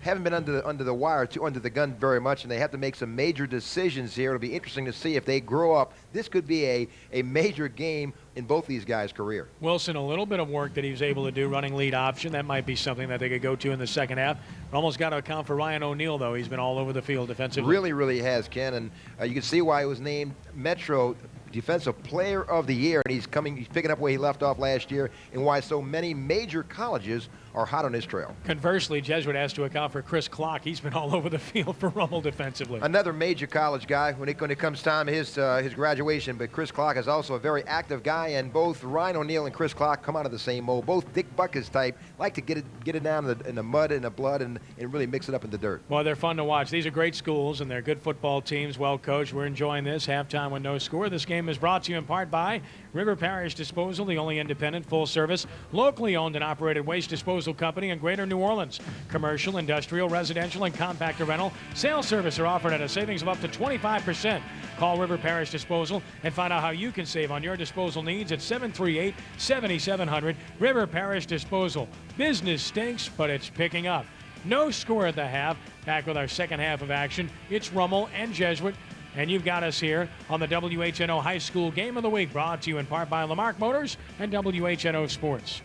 A: haven't been under the wire, under the gun very much, and they have to make some major decisions here. It'll be interesting to see if they grow up. This could be a major game in both these guys' career.
B: Wilson, a little bit of work that he was able to do running lead option. That might be something that they could go to in the second half. Almost got to account for Ryan O'Neal, though. He's been all over the field defensively.
A: Really, really has, Ken. And you can see why he was named Metro Defensive Player of the Year, and he's picking up where he left off last year, and why so many major colleges are hot on his trail.
B: Conversely, Jesuit has to account for Chris Clock. He's been all over the field for Rummel defensively.
A: Another major college guy when it comes time his graduation, but Chris Clock is also a very active guy, and both Ryan O'Neal and Chris Clock come out of the same mold. Both Dick Buckus type, like to get it down in the mud and the blood and really mix it up in the dirt.
B: Well, they're fun to watch. These are great schools, and they're good football teams, well coached. We're enjoying this. Halftime with no score. This game is brought to you in part by River Parish Disposal, the only independent, full-service, locally owned and operated waste disposal company in Greater New Orleans. Commercial, industrial, residential, and compactor rental. Sales service are offered at a savings of up to 25%. Call River Parish Disposal and find out how you can save on your disposal needs at 738-7700. River Parish Disposal. Business stinks, but it's picking up. No score at the half. Back with our second half of action. It's Rummel and Jesuit. And you've got us here on the WHNO High School Game of the Week, brought to you in part by Lamarck Motors and WHNO Sports.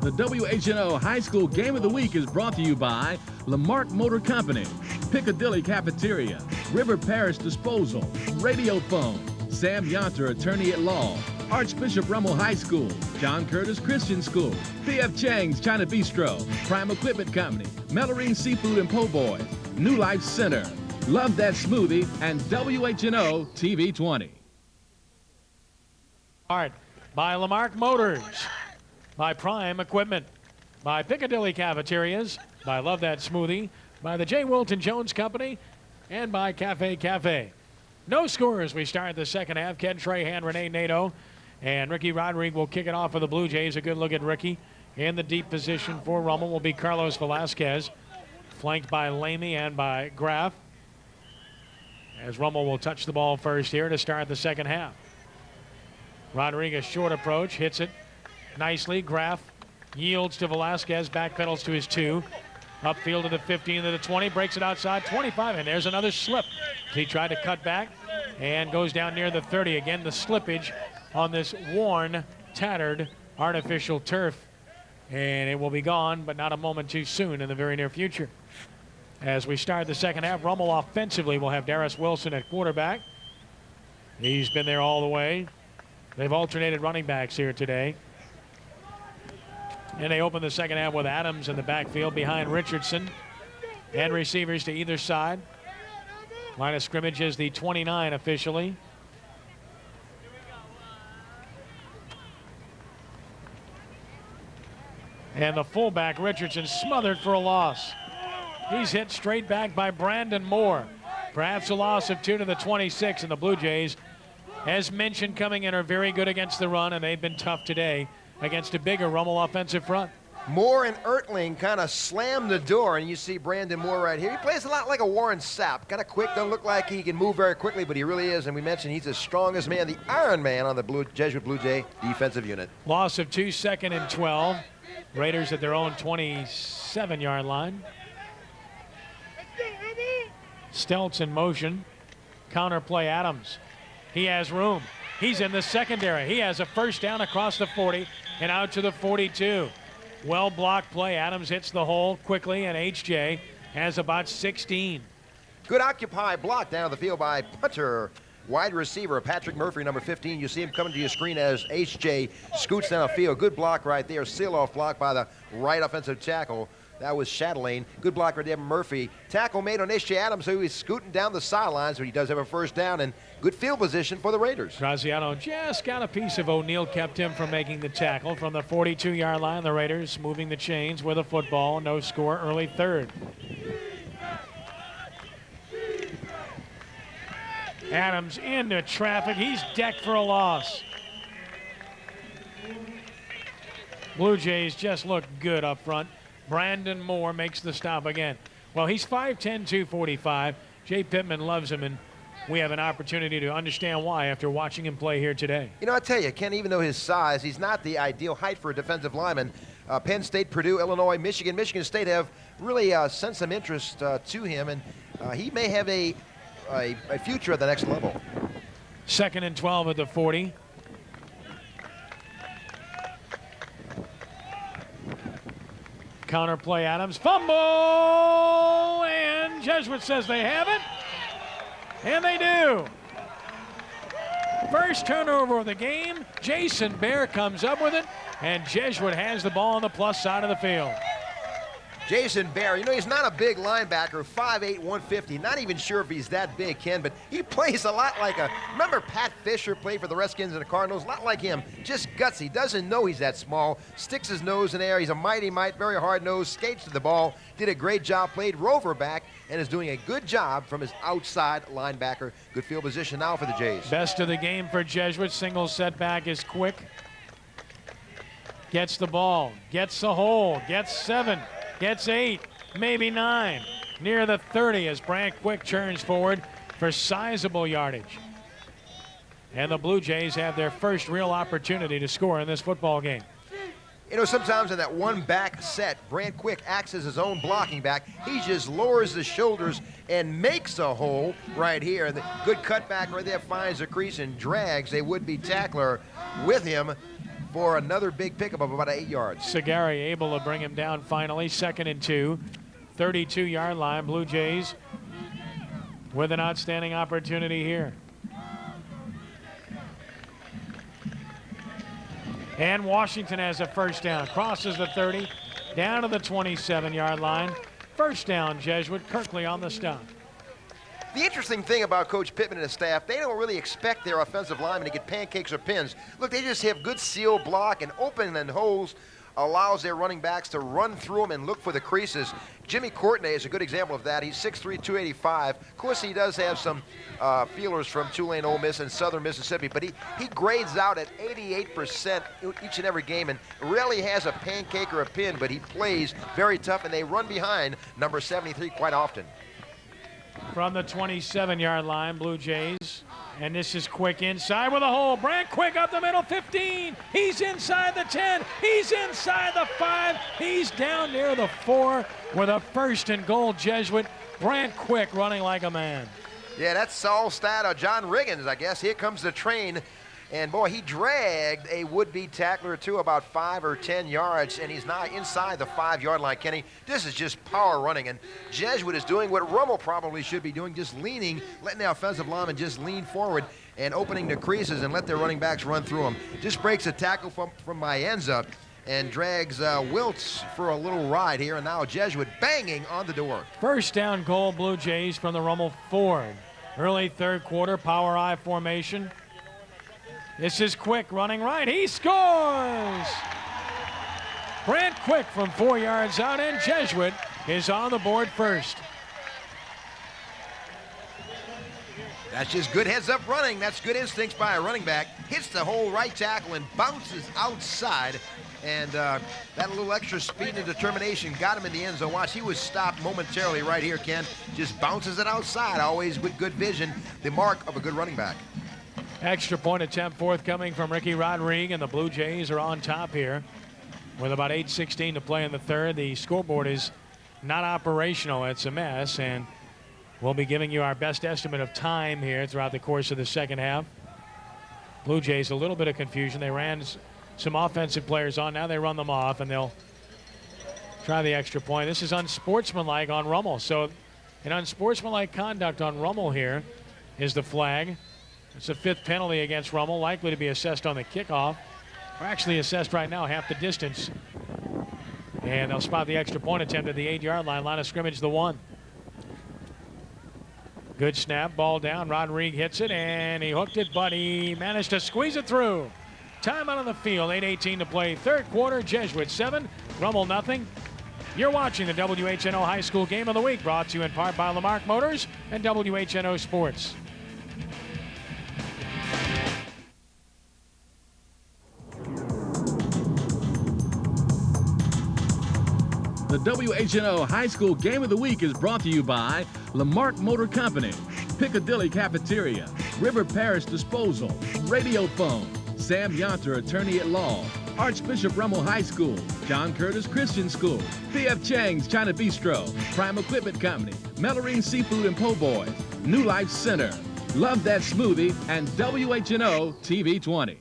C: The WHNO High School Game of the Week is brought to you by Lamarck Motor Company, Piccadilly Cafeteria, River Parish Disposal, Radiophone, Sam Yonter, Attorney at Law, Archbishop Rummel High School, John Curtis Christian School, P.F. Chang's China Bistro, Prime Equipment Company, Melorine Seafood and Po' Boys, New Life Center, Love That Smoothie, and WHNO-TV 20.
B: Art by Lamarck Motors, by Prime Equipment, by Piccadilly Cafeterias, by Love That Smoothie, by the J. Wilton Jones Company, and by Cafe Cafe. No score as we start the second half. Ken Trahan, Renee Nadeau, and Ricky Rodriguez will kick it off for the Blue Jays. A good look at Ricky. In the deep position for Rummel will be Carlos Velasquez, flanked by Lamy and by Graff, as Rummel will touch the ball first here to start the second half. Rodriguez short approach, hits it nicely. Graff yields to Velasquez, backpedals to his 2. Upfield to the 15 to the 20, breaks it outside 25, and there's another slip. He tried to cut back and goes down near the 30. Again, the slippage on this worn, tattered, artificial turf. And it will be gone, but not a moment too soon in the very near future. As we start the second half, Rummel offensively will have Darius Wilson at quarterback. He's been there all the way. They've alternated running backs here today. And they open the second half with Adams in the backfield behind Richardson. And receivers to either side. Line of scrimmage is the 29 officially. And the fullback, Richardson, smothered for a loss. He's hit straight back by Brandon Moore. Perhaps a loss of 2 to the 26, and the Blue Jays, as mentioned, coming in are very good against the run, and they've been tough today against a bigger Rummel offensive front.
A: Moore and Ertling kind of slammed the door, and you see Brandon Moore right here. He plays a lot like a Warren Sapp. Kind of quick, doesn't look like he can move very quickly, but he really is. And we mentioned he's the strongest man, the Iron Man on the Jesuit Blue Jay defensive unit.
B: Loss of 2, 2nd and 12. Raiders at their own 27-yard line. Stelz in motion. Counter play Adams. He has room. He's in the secondary. He has a first down across the 40 and out to the 42. Well blocked play. Adams hits the hole quickly, and HJ has about 16.
A: Good occupy block down the field by punter, wide receiver Patrick Murphy, number 15. You see him coming to your screen as HJ scoots down the field. Good block right there. Seal-off block by the right offensive tackle. That was Chatelaine. Good block right there, Murphy. Tackle made on H.J. Adams, who is scooting down the sidelines, but he does have a first down and good field position for the Raiders.
B: Graziano just got a piece of O'Neal, kept him from making the tackle from the 42-yard line. The Raiders moving the chains with a football. No score, early third. Adams into traffic. He's decked for a loss. Blue Jays just look good up front. Brandon Moore makes the stop again. Well, he's 5'10", 245. Jay Pittman loves him, and we have an opportunity to understand why after watching him play here today.
A: You know, I tell you, Ken, even though his size, he's not the ideal height for a defensive lineman. Penn State, Purdue, Illinois, Michigan State have really sent some interest to him, and he may have a future at the next level.
B: 2nd and 12 at the 40. Counter play Adams, fumble, and Jesuit says they have it, and they do. First turnover of the game. Jason Bear comes up with it, and Jesuit has the ball on the plus side of the field.
A: Jason Bear, you know, he's not a big linebacker, 5'8", 150. Not even sure if he's that big, Ken, but he plays a lot like remember Pat Fisher played for the Redskins and the Cardinals? A lot like him, just gutsy, doesn't know he's that small, sticks his nose in there. He's a mighty mite, very hard nose, skates to the ball, did a great job, played rover back, and is doing a good job from his outside linebacker. Good field position now for the Jays.
B: Best of the game for Jesuit. Single setback is quick. Gets the ball, gets the hole, gets 7. Gets 8, maybe 9, near the 30 as Brant Quick turns forward for sizable yardage. And the Blue Jays have their first real opportunity to score in this football game.
A: You know, sometimes in that one back set, Brant Quick acts as his own blocking back. He just lowers the shoulders and makes a hole right here. The good cutback right there finds the crease and drags a would-be tackler with him for another big pickup of about 8 yards.
B: Segari able to bring him down finally. 2nd and 2, 32-yard line. Blue Jays with an outstanding opportunity here. And Washington has a first down. Crosses the 30, down to the 27-yard line. First down, Jesuit. Kirkley on the stop.
A: The interesting thing about Coach Pittman and his staff, they don't really expect their offensive linemen to get pancakes or pins. Look, they just have good seal block, and open and holes allows their running backs to run through them and look for the creases. Jimmy Courtney is a good example of that. He's 6'3", 285. Of course, he does have some feelers from Tulane, Ole Miss, and Southern Mississippi, but he grades out at 88% each and every game and rarely has a pancake or a pin, but he plays very tough, and they run behind number 73 quite often.
B: From the 27-yard line, Blue Jays And this is Quick inside with a hole. Brant Quick up the middle, 15. He's inside the 10. He's inside the 5. He's down near the 4 with a 1st and goal, Jesuit. Brant Quick running like a man.
A: Yeah, that's all stat of John Riggins, I guess. Here comes the train. And, boy, he dragged a would-be tackler to about 5 or 10 yards, and he's now inside the 5-yard line, Kenny. This is just power running, and Jesuit is doing what Rummel probably should be doing, just leaning, letting the offensive lineman just lean forward and opening the creases and let their running backs run through them. Just breaks a tackle from Mayenza and drags Wiltz for a little ride here, and now Jesuit banging on the door.
B: 1st down goal, Blue Jays from the Rummel 4. Early 3rd quarter, power I formation. This is Quick running right. He scores! Brant Quick from 4 yards out, and Jesuit is on the board first.
A: That's just good heads-up running. That's good instincts by a running back. Hits the whole right tackle and bounces outside. And that little extra speed and determination got him in the end zone. Watch, he was stopped momentarily right here, Ken. Just bounces it outside, always with good vision. The mark of a good running back.
B: Extra point attempt forthcoming from Ricky Rodriguez, and the Blue Jays are on top here with about 8:16 to play in the 3rd. The scoreboard is not operational. It's a mess, and we'll be giving you our best estimate of time here throughout the course of the 2nd half. Blue Jays, a little bit of confusion. They ran some offensive players on. Now they run them off, and they'll try the extra point. This is unsportsmanlike on Rummel. So an unsportsmanlike conduct on Rummel here is the flag. It's the 5th penalty against Rummel, likely to be assessed on the kickoff. Or actually assessed right now, half the distance. And they'll spot the extra point attempt at the 8-yard line. Line of scrimmage, the 1. Good snap, ball down. Rodriguez hits it, and he hooked it, but he managed to squeeze it through. Time out on the field, 8:18 to play. 3rd quarter, Jesuit 7, Rummel nothing. You're watching the WHNO High School Game of the Week, brought to you in part by Lamarck Motors and WHNO Sports.
C: The WHNO High School Game of the Week is brought to you by Lamarck Motor Company, Piccadilly Cafeteria, River Parish Disposal, Radio Phone, Sam Yonter, Attorney at Law, Archbishop Rummel High School, John Curtis Christian School, P.F. Chang's China Bistro, Prime Equipment Company, Melorine Seafood and Po' Boys, New Life Center, Love That Smoothie, and WHNO-TV 20.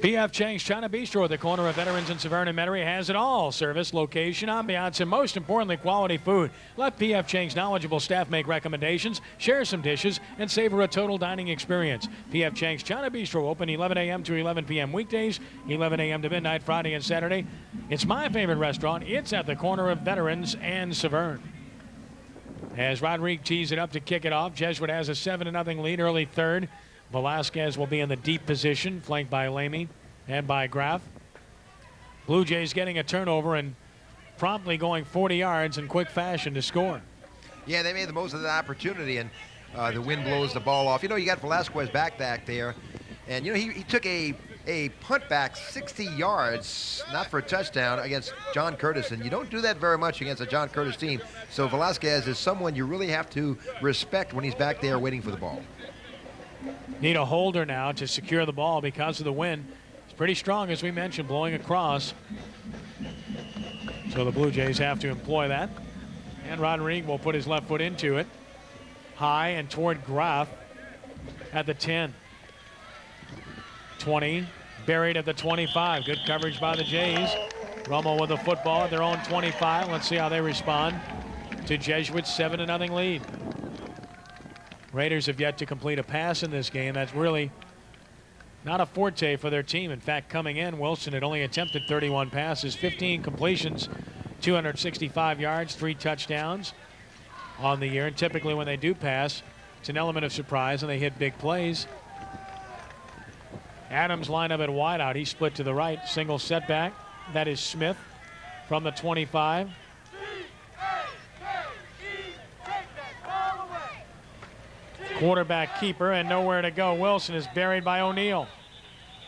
B: P.F. Chang's China Bistro at the corner of Veterans and Severn and Metairie has it all. Service, location, ambiance, and most importantly, quality food. Let P.F. Chang's knowledgeable staff make recommendations, share some dishes, and savor a total dining experience. P.F. Chang's China Bistro, open 11 a.m. to 11 p.m. weekdays, 11 a.m. to midnight Friday and Saturday. It's my favorite restaurant. It's at the corner of Veterans and Severn. As Rodriguez tees it up to kick it off, Jesuit has a 7-0 lead early 3rd. Velasquez will be in the deep position, flanked by Lamy and by Graff. Blue Jays getting a turnover and promptly going 40 yards in quick fashion to score.
A: Yeah, they made the most of that opportunity, and the wind blows the ball off. You know, you got Velasquez back there, and, you know, he took a punt back 60 yards, not for a touchdown, against John Curtis, and you don't do that very much against a John Curtis team. So Velasquez is someone you really have to respect when he's back there waiting for the ball.
B: Need a holder now to secure the ball because of the wind. It's pretty strong, as we mentioned, blowing across. So the Blue Jays have to employ that. And Rodriguez will put his left foot into it. High and toward Graff at the 10. 20, buried at the 25. Good coverage by the Jays. Rummel with the football at their own 25. Let's see how they respond to Jesuit's 7-0 lead. Raiders have yet to complete a pass in this game. That's really not a forte for their team. In fact, coming in, Wilson had only attempted 31 passes, 15 completions, 265 yards, 3 touchdowns on the year. And typically when they do pass, it's an element of surprise and they hit big plays. Adams lined up at wideout. He split to the right, single setback. That is Smith from the 25. Quarterback keeper and nowhere to go. Wilson is buried by O'Neal.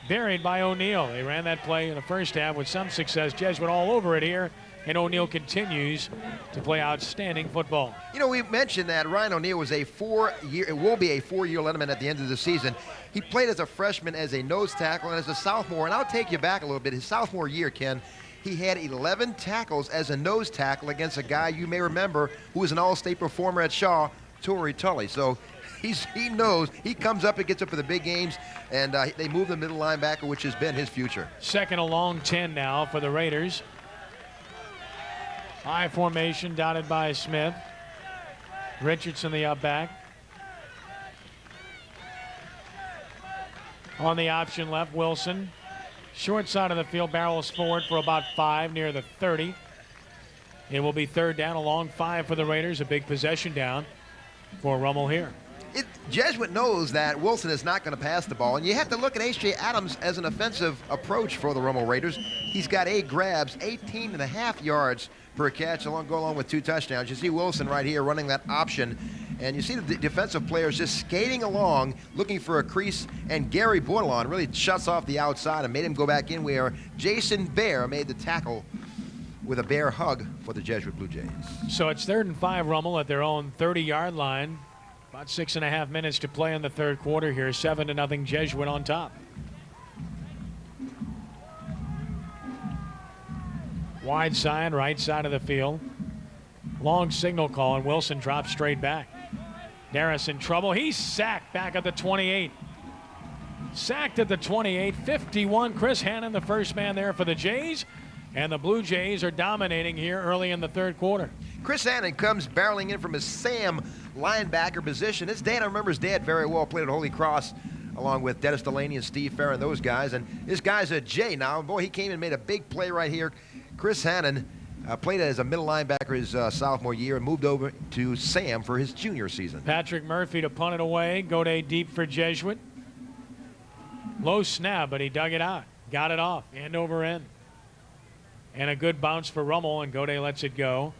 B: buried by O'Neal. They ran that play in the first half with some success. Jesuit all over it here, and O'Neal continues to play outstanding football.
A: You know, we mentioned that Ryan O'Neal was it will be a 4-year letterman at the end of the season. He played as a freshman as a nose tackle and as a sophomore, and I'll take you back a little bit. His sophomore year, Ken, he had 11 tackles as a nose tackle against a guy you may remember who was an all-state performer at Shaw, Torrey Tully. So he knows. He comes up and gets up for the big games, and they move the middle linebacker, which has been his future.
B: Second and long 10 now for the Raiders. High formation dotted by Smith. Richardson the up back. On the option left, Wilson. Short side of the field, barrels forward for about 5 near the 30. It will be third down, a long 5 for the Raiders. A big possession down for Rummel here.
A: Jesuit knows that Wilson is not going to pass the ball, and you have to look at H.J. Adams as an offensive approach for the Rummel Raiders. He's got 8 grabs, 18.5 yards per catch, go along with 2 touchdowns. You see Wilson right here running that option, and you see the defensive players just skating along, looking for a crease, and Gary Bordelon really shuts off the outside and made him go back in where Jason Bear made the tackle with a bear hug for the Jesuit Blue Jays.
B: So it's 3rd and 5, Rummel at their own 30-yard line. About 6.5 minutes to play in the third quarter here. 7-0 Jesuit on top. Wide side, right side of the field. Long signal call, and Wilson drops straight back. Darris in trouble. He's sacked back at the 28. Sacked at the 28. 51. Chris Hannon, the first man there for the Jays. And the Blue Jays are dominating here early in the third quarter.
A: Chris Hannon comes barreling in from his Sam linebacker position. His dad, I remember his dad very well, played at Holy Cross along with Dennis Delaney and Steve Farron, those guys. And this guy's a Jay now. Boy, he came and made a big play right here. Chris Hannon played as a middle linebacker his sophomore year and moved over to Sam for his junior season.
B: Patrick Murphy to punt it away. Gode deep for Jesuit. Low snap, but he dug it out. Got it off, end over end. And a good bounce for Rummel, and Gode lets it go.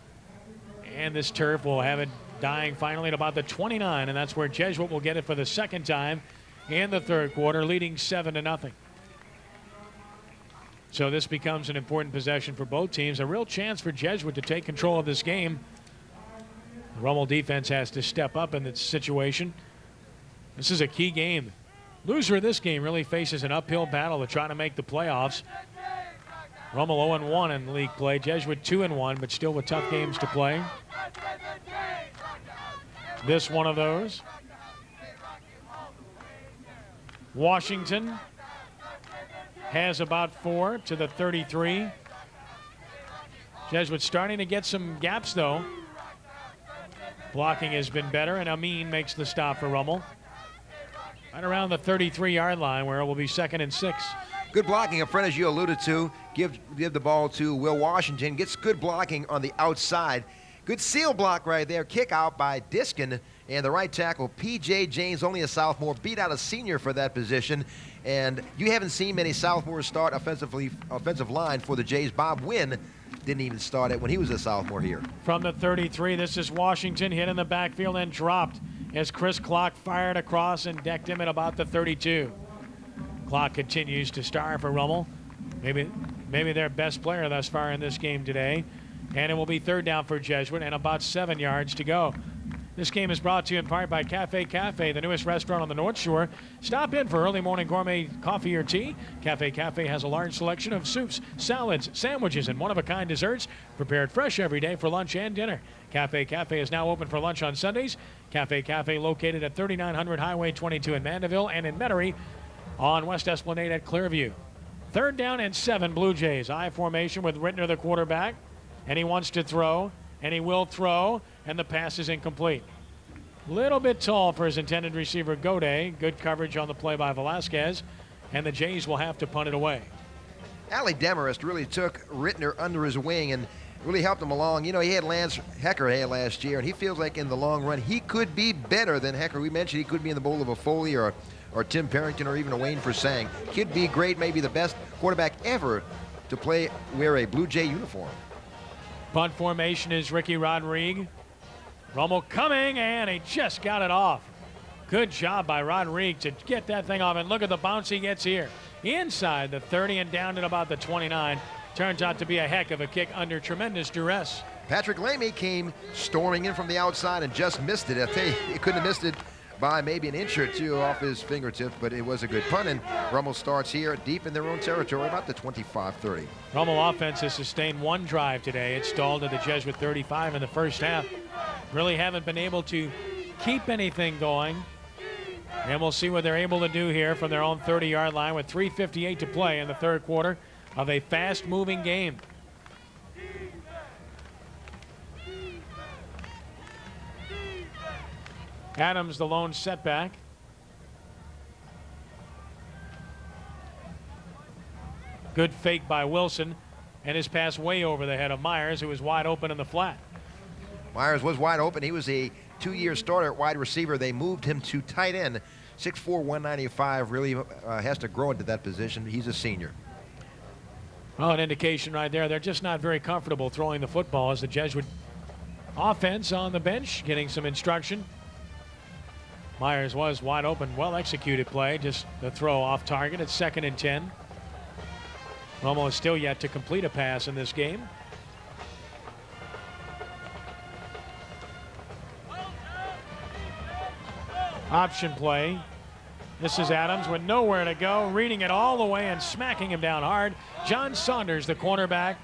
B: And this turf will have it dying finally at about the 29, and that's where Jesuit will get it for the second time in the third quarter, leading 7-0. So this becomes an important possession for both teams. A real chance for Jesuit to take control of this game. The Rummel defense has to step up in this situation. This is a key game. Loser of this game really faces an uphill battle to try to make the playoffs. Rummel 0-1 in league play. Jesuit 2-1, but still with tough games to play. This one of those. Washington has about 4 to the 33. Jesuit starting to get some gaps, though. Blocking has been better, and Amin makes the stop for Rummel. Right around the 33-yard line, where it will be 2nd and 6.
A: Good blocking up front, as you alluded to. Give the ball to Will Washington. Gets good blocking on the outside. Good seal block right there. Kick out by Diskin. And the right tackle, P.J. James, only a sophomore, beat out a senior for that position. And you haven't seen many sophomores start offensive line for the Jays. Bob Wynn didn't even start it when he was a sophomore here.
B: From the 33, this is Washington, hit in the backfield and dropped as Chris Clock fired across and decked him at about the 32. Clock continues to star for Rummel. Maybe their best player thus far in this game today. And it will be third down for Jesuit and about 7 yards to go. This game is brought to you in part by Cafe Cafe, the newest restaurant on the North Shore. Stop in for early morning gourmet coffee or tea. Cafe Cafe has a large selection of soups, salads, sandwiches, and one-of-a-kind desserts prepared fresh every day for lunch and dinner. Cafe Cafe is now open for lunch on Sundays. Cafe Cafe located at 3900 Highway 22 in Mandeville and in Metairie on West Esplanade at Clearview. Third down and 7 Blue Jays. I formation with Rittner the quarterback. And he wants to throw, and he will throw, and the pass is incomplete. Little bit tall for his intended receiver, Gode. Good coverage on the play by Velasquez, and the Jays will have to punt it away.
A: Ali Demarest really took Rittner under his wing and really helped him along. You know, he had Lance Hecker last year, and he feels like in the long run he could be better than Hecker. We mentioned he could be in the bowl of a Foley or Tim Parrington or even a Wayne Forsang. Could be great, maybe the best quarterback ever to wear a Blue Jay uniform.
B: Punt formation is Ricky Rodrigue. Rummel coming, and he just got it off. Good job by Rodrigue to get that thing off, and look at the bounce he gets here. inside the 30 and down at about the 29. Turns out to be a heck of a kick under tremendous duress.
A: Patrick Lamy came storming in from the outside and just missed it. I tell you, he couldn't have missed it by maybe an inch or two off his fingertips, but it was a good punt. And Rummel starts here deep in their own territory, about the 25-30.
B: Rummel offense has sustained one drive today. It stalled at the Jesuit 35 in the first half. Really haven't been able to keep anything going. And we'll see what they're able to do here from their own 30-yard line with 3:58 to play in the third quarter of a fast-moving game. Adams, the lone setback. Good fake by Wilson, and his pass way over the head of Myers, who was wide open in the flat.
A: Myers was wide open. He was a 2-year starter at wide receiver. They moved him to tight end. 6'4", 195, really has to grow into that position. He's a senior.
B: Well, an indication right there. They're just not very comfortable throwing the football as the Jesuit offense on the bench getting some instruction. Myers was wide open, well-executed play, just the throw off target. It's 2nd and 10. Rummel is still yet to complete a pass in this game. Option play. This is Adams with nowhere to go, reading it all the way and smacking him down hard. John Saunders, the cornerback.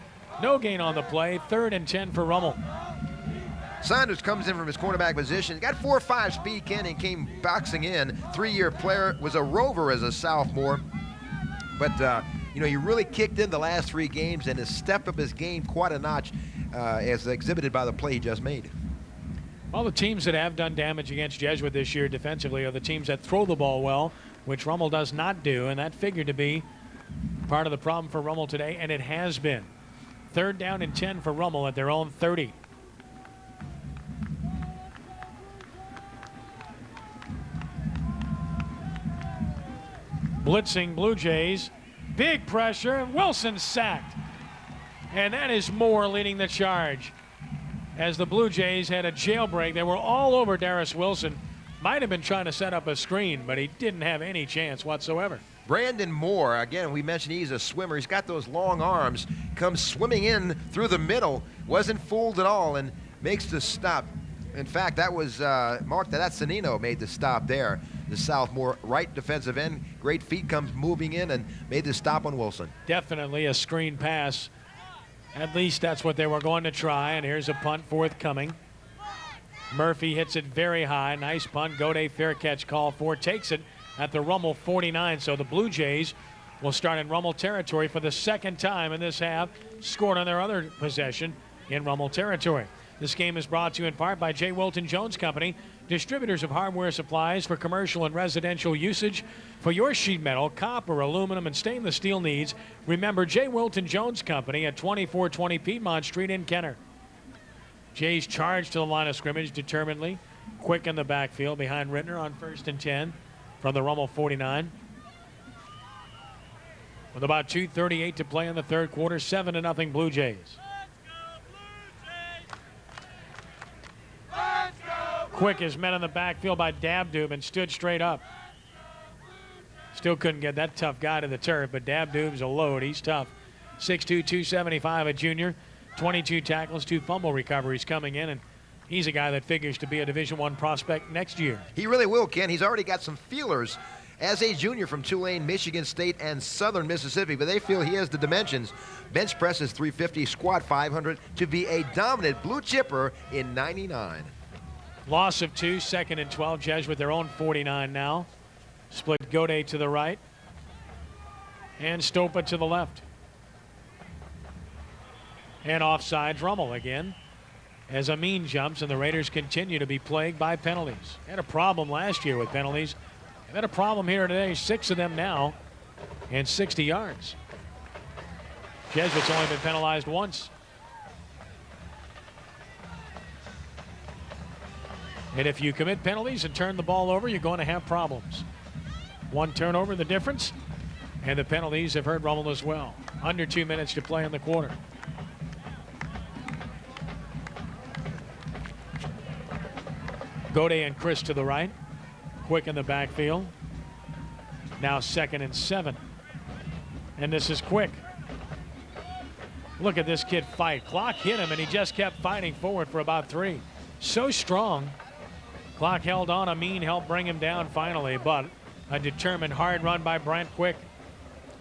B: No gain on the play. 3rd and 10 for Rummel.
A: Saunders comes in from his cornerback position. Got 4.5 speed, Ken, and came boxing in. 3-year player, was a rover as a sophomore. But, you know, he really kicked in the last 3 games and has stepped up his game quite a notch as exhibited by the play he just made.
B: Well, the teams that have done damage against Jesuit this year defensively are the teams that throw the ball well, which Rummel does not do, and that figured to be part of the problem for Rummel today, and it has been. 3rd down and 10 for Rummel at their own 30. Blitzing Blue Jays. Big pressure, and Wilson sacked. And that is Moore leading the charge. As the Blue Jays had a jailbreak, they were all over Darius Wilson. Might have been trying to set up a screen, but he didn't have any chance whatsoever.
A: Brandon Moore, again, we mentioned he's a swimmer. He's got those long arms, comes swimming in through the middle, wasn't fooled at all, and makes the stop. In fact, that was Mark Sanino made the stop there. The sophomore right defensive end, great feet, comes moving in and made the stop on Wilson.
B: Definitely a screen pass. At least that's what they were going to try, and here's a punt forthcoming. Murphy hits it very high. Nice punt. Gaudet fair catch call for. Takes it at the Rummel 49. So the Blue Jays will start in Rummel territory for the 2nd time in this half. Scored on their other possession in Rummel territory. This game is brought to you in part by J. Wilton Jones Company, distributors of hardware supplies for commercial and residential usage. For your sheet metal, copper, aluminum, and stainless steel needs, remember J. Wilton Jones Company at 2420 Piedmont Street in Kenner. Jays charge to the line of scrimmage determinedly. Quick in the backfield behind Rittner on 1st and 10 from the Rummel 49. With about 2:38 to play in the third quarter, 7-0 Blue Jays. Quick is met in the backfield by Dabdoob and stood straight up. Still couldn't get that tough guy to the turf, but Dabdoob's a load. He's tough. 6'2", 275, a junior. 22 tackles, 2 fumble recoveries coming in, and he's a guy that figures to be a Division I prospect next year.
A: He really will, Ken. He's already got some feelers as a junior from Tulane, Michigan State, and Southern Mississippi, but they feel he has the dimensions. Bench press is 350, squat 500 to be a dominant blue chipper in 99.
B: Loss of 2, 2nd and 12. Jesuit their own 49 now. Split Gaudet to the right and Stopa to the left. And offsides Rummel again as Amin jumps, and the Raiders continue to be plagued by penalties. Had a problem last year with penalties. They've had a problem here today. 6 of them now and 60 yards. Jesuits only been penalized once. And if you commit penalties and turn the ball over, you're going to have problems. 1 turnover, the difference. And the penalties have hurt Rummel as well. Under 2 minutes to play in the quarter. Gaudet and Chris to the right. Quick in the backfield. Now 2nd and 7. And this is Quick. Look at this kid fight. Clock hit him, and he just kept fighting forward for about 3. So strong. Clock held on. Amin helped bring him down finally, but a determined hard run by Brent Quick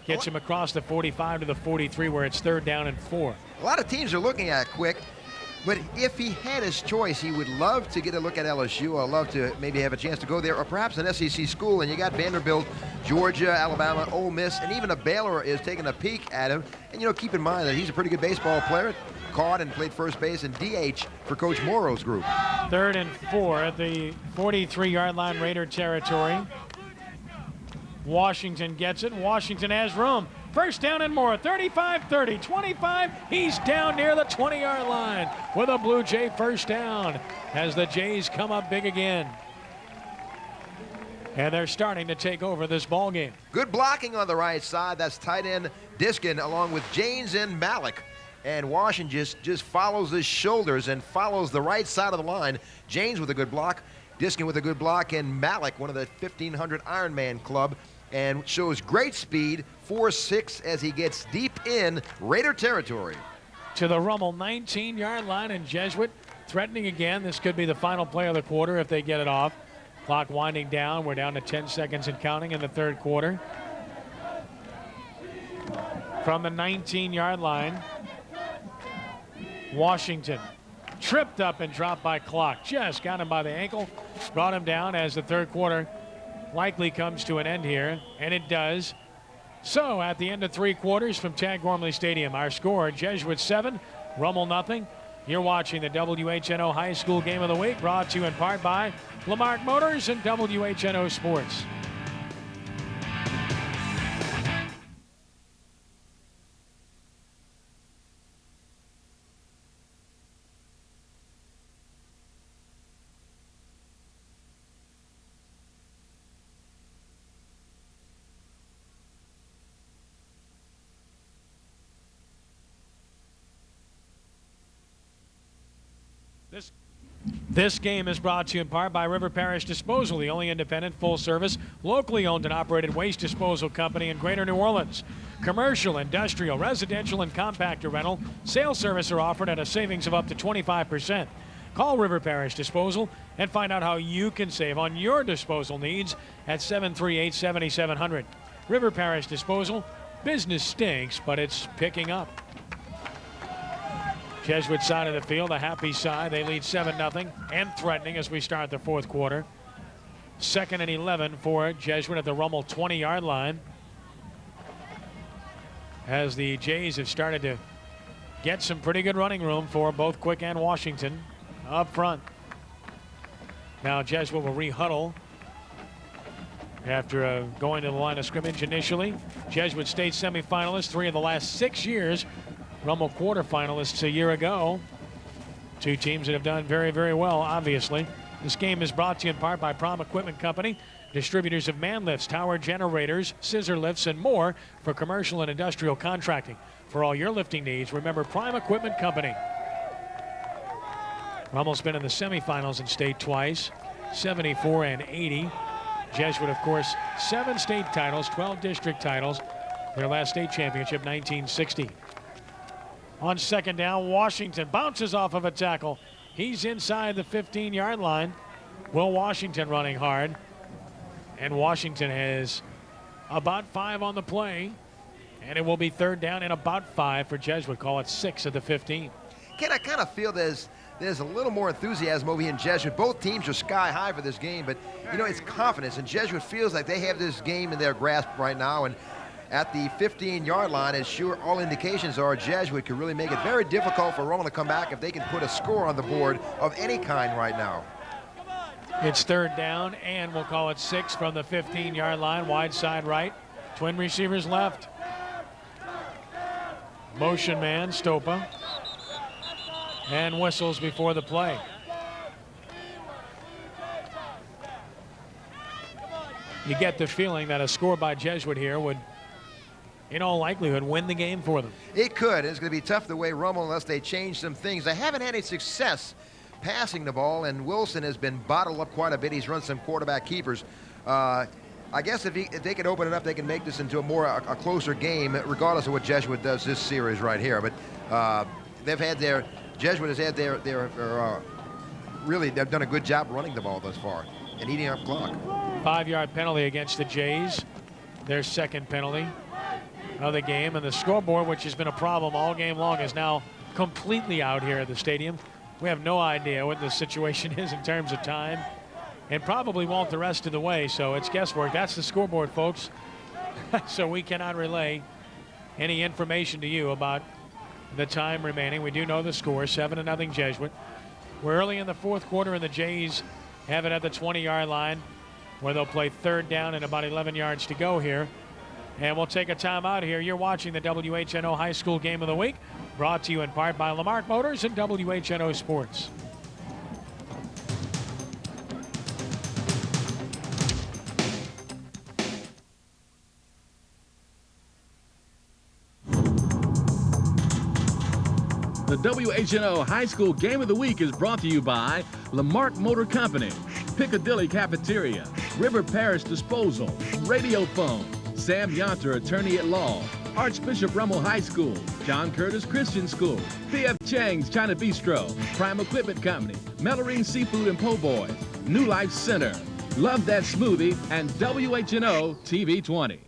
B: gets him across the 45 to the 43, where it's 3rd down and 4.
A: A lot of teams are looking at Quick, but if he had his choice, he would love to get a look at LSU, or love to maybe have a chance to go there, or perhaps an SEC school. And you got Vanderbilt, Georgia, Alabama, Ole Miss, and even a Baylor is taking a peek at him. And, you know, keep in mind that he's a pretty good baseball player. Caught and played first base and DH for Coach Morrow's group.
B: 3rd and 4 at the 43-yard line, Raider territory. Washington gets it. Washington has room. 1st down and more. 35, 30, 25. He's down near the 20-yard line with a Blue Jay 1st down as the Jays come up big again. And they're starting to take over this ball game.
A: Good blocking on the right side. That's tight end Diskin along with James and Malik. And Washington just follows his shoulders and follows the right side of the line. James with a good block, Diskin with a good block, and Malik, one of the 1,500 Ironman Club, and shows great speed, 4.6 as he gets deep in Raider territory.
B: To the Rummel 19-yard line, and Jesuit threatening again. This could be the final play of the quarter if they get it off. Clock winding down. We're down to 10 seconds and counting in the 3rd quarter. From the 19-yard line, Washington tripped up and dropped by Clock. Just got him by the ankle, brought him down as the 3rd quarter likely comes to an end here, and it does. So at the end of 3 quarters from Tad Gormley Stadium, our score, Jesuit 7, Rummel nothing. You're watching the WHNO High School Game of the Week, brought to you in part by Lamarck Motors and WHNO Sports. This game is brought to you in part by River Parish Disposal, the only independent, full-service, locally owned and operated waste disposal company in Greater New Orleans. Commercial, industrial, residential, and compactor rental. Sales service are offered at a savings of up to 25%. Call River Parish Disposal and find out how you can save on your disposal needs at 738-7700. River Parish Disposal. Business stinks, but it's picking up. Jesuit side of the field, a happy side. They lead 7-0 and threatening as we start the 4th quarter. 2nd and 11 for Jesuit at the Rummel 20-yard line, as the Jays have started to get some pretty good running room for both Quick and Washington up front. Now Jesuit will re-huddle after going to the line of scrimmage initially. Jesuit state semifinalists 3 of the last 6 years. Rummel quarterfinalists a year ago. 2 teams that have done very, very well, obviously. This game is brought to you in part by Prom Equipment Company, distributors of man lifts, tower generators, scissor lifts, and more for commercial and industrial contracting. For all your lifting needs, remember Prime Equipment Company. Rummel's been in the semifinals in state twice, 74 and 80. Jesuit, of course, 7 state titles, 12 district titles. Their last state championship, 1960. On 2nd down, Washington bounces off of a tackle. He's inside the 15-yard line. Will Washington running hard. And Washington has about 5 on the play. And it will be 3rd down and about 5 for Jesuit. Call it 6 at the 15.
A: Ken, I kind of feel there's a little more enthusiasm over here in Jesuit. Both teams are sky high for this game, but, you know, it's confidence. And Jesuit feels like they have this game in their grasp right now. And at the 15-yard line, as sure all indications are, Jesuit could really make it very difficult for Rummel to come back if they can put a score on the board of any kind right now.
B: It's 3rd down, and we'll call it 6 from the 15-yard line, wide side right. Twin receivers left. Motion man, Stopa. And whistles before the play. You get the feeling that a score by Jesuit here would, in all likelihood, win the game for them.
A: It could. It's going to be tough the way Rummel unless they change some things. They haven't had any success passing the ball, and Wilson has been bottled up quite a bit. He's run some quarterback keepers. I guess if they can open it up, they can make this into a closer game, regardless of what Jesuit does this series right here. But Jesuit has had really, they've done a good job running the ball thus far and eating up clock.
B: 5-yard penalty against the Jays, their second penalty of the game, and the scoreboard, which has been a problem all game long, is now completely out here at the stadium. We have no idea what the situation is in terms of time, and probably won't the rest of the way, so it's guesswork. That's the scoreboard, folks. So we cannot relay any information to you about the time remaining. We do know the score, 7-0 Jesuit. We're early in the fourth quarter, and the Jays have it at the 20-yard line, where they'll play third down and about 11 yards to go here. And we'll take a timeout here. You're watching the WHNO High School Game of the Week, brought to you in part by Lamarck Motors and WHNO Sports.
C: The WHNO High School Game of the Week is brought to you by Lamarck Motor Company, Piccadilly Cafeteria, River Parish Disposal, Radio Phone, Sam Yonter, Attorney at Law, Archbishop Rummel High School, John Curtis Christian School, P.F. Chang's China Bistro, Prime Equipment Company, Melorine Seafood and Po' Boys, New Life Center, Love That Smoothie, and WHNO-TV 20.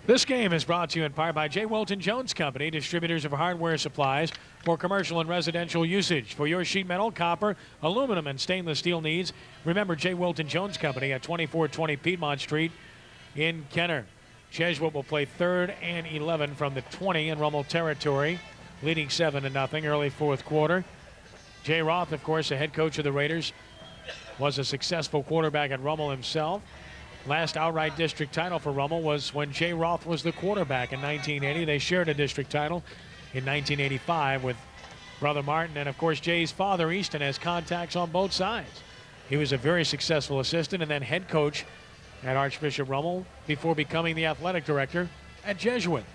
B: This game is brought to you in part by J. Wilton Jones Company, distributors of hardware supplies for commercial and residential usage. For your sheet metal, copper, aluminum, and stainless steel needs, remember J. Wilton Jones Company at 2420 Piedmont Street in Kenner. Jesuit will play 3rd and 11 from the 20 in Rummel territory, leading 7-0 early fourth quarter. Jay Roth, of course, the head coach of the Raiders, was a successful quarterback at Rummel himself. Last outright district title for Rummel was when Jay Roth was the quarterback in 1980. They shared a district title in 1985 with Brother Martin. And, of course, Jay's father, Easton, has contacts on both sides. He was a very successful assistant and then head coach at Archbishop Rummel before becoming the athletic director at Jesuit.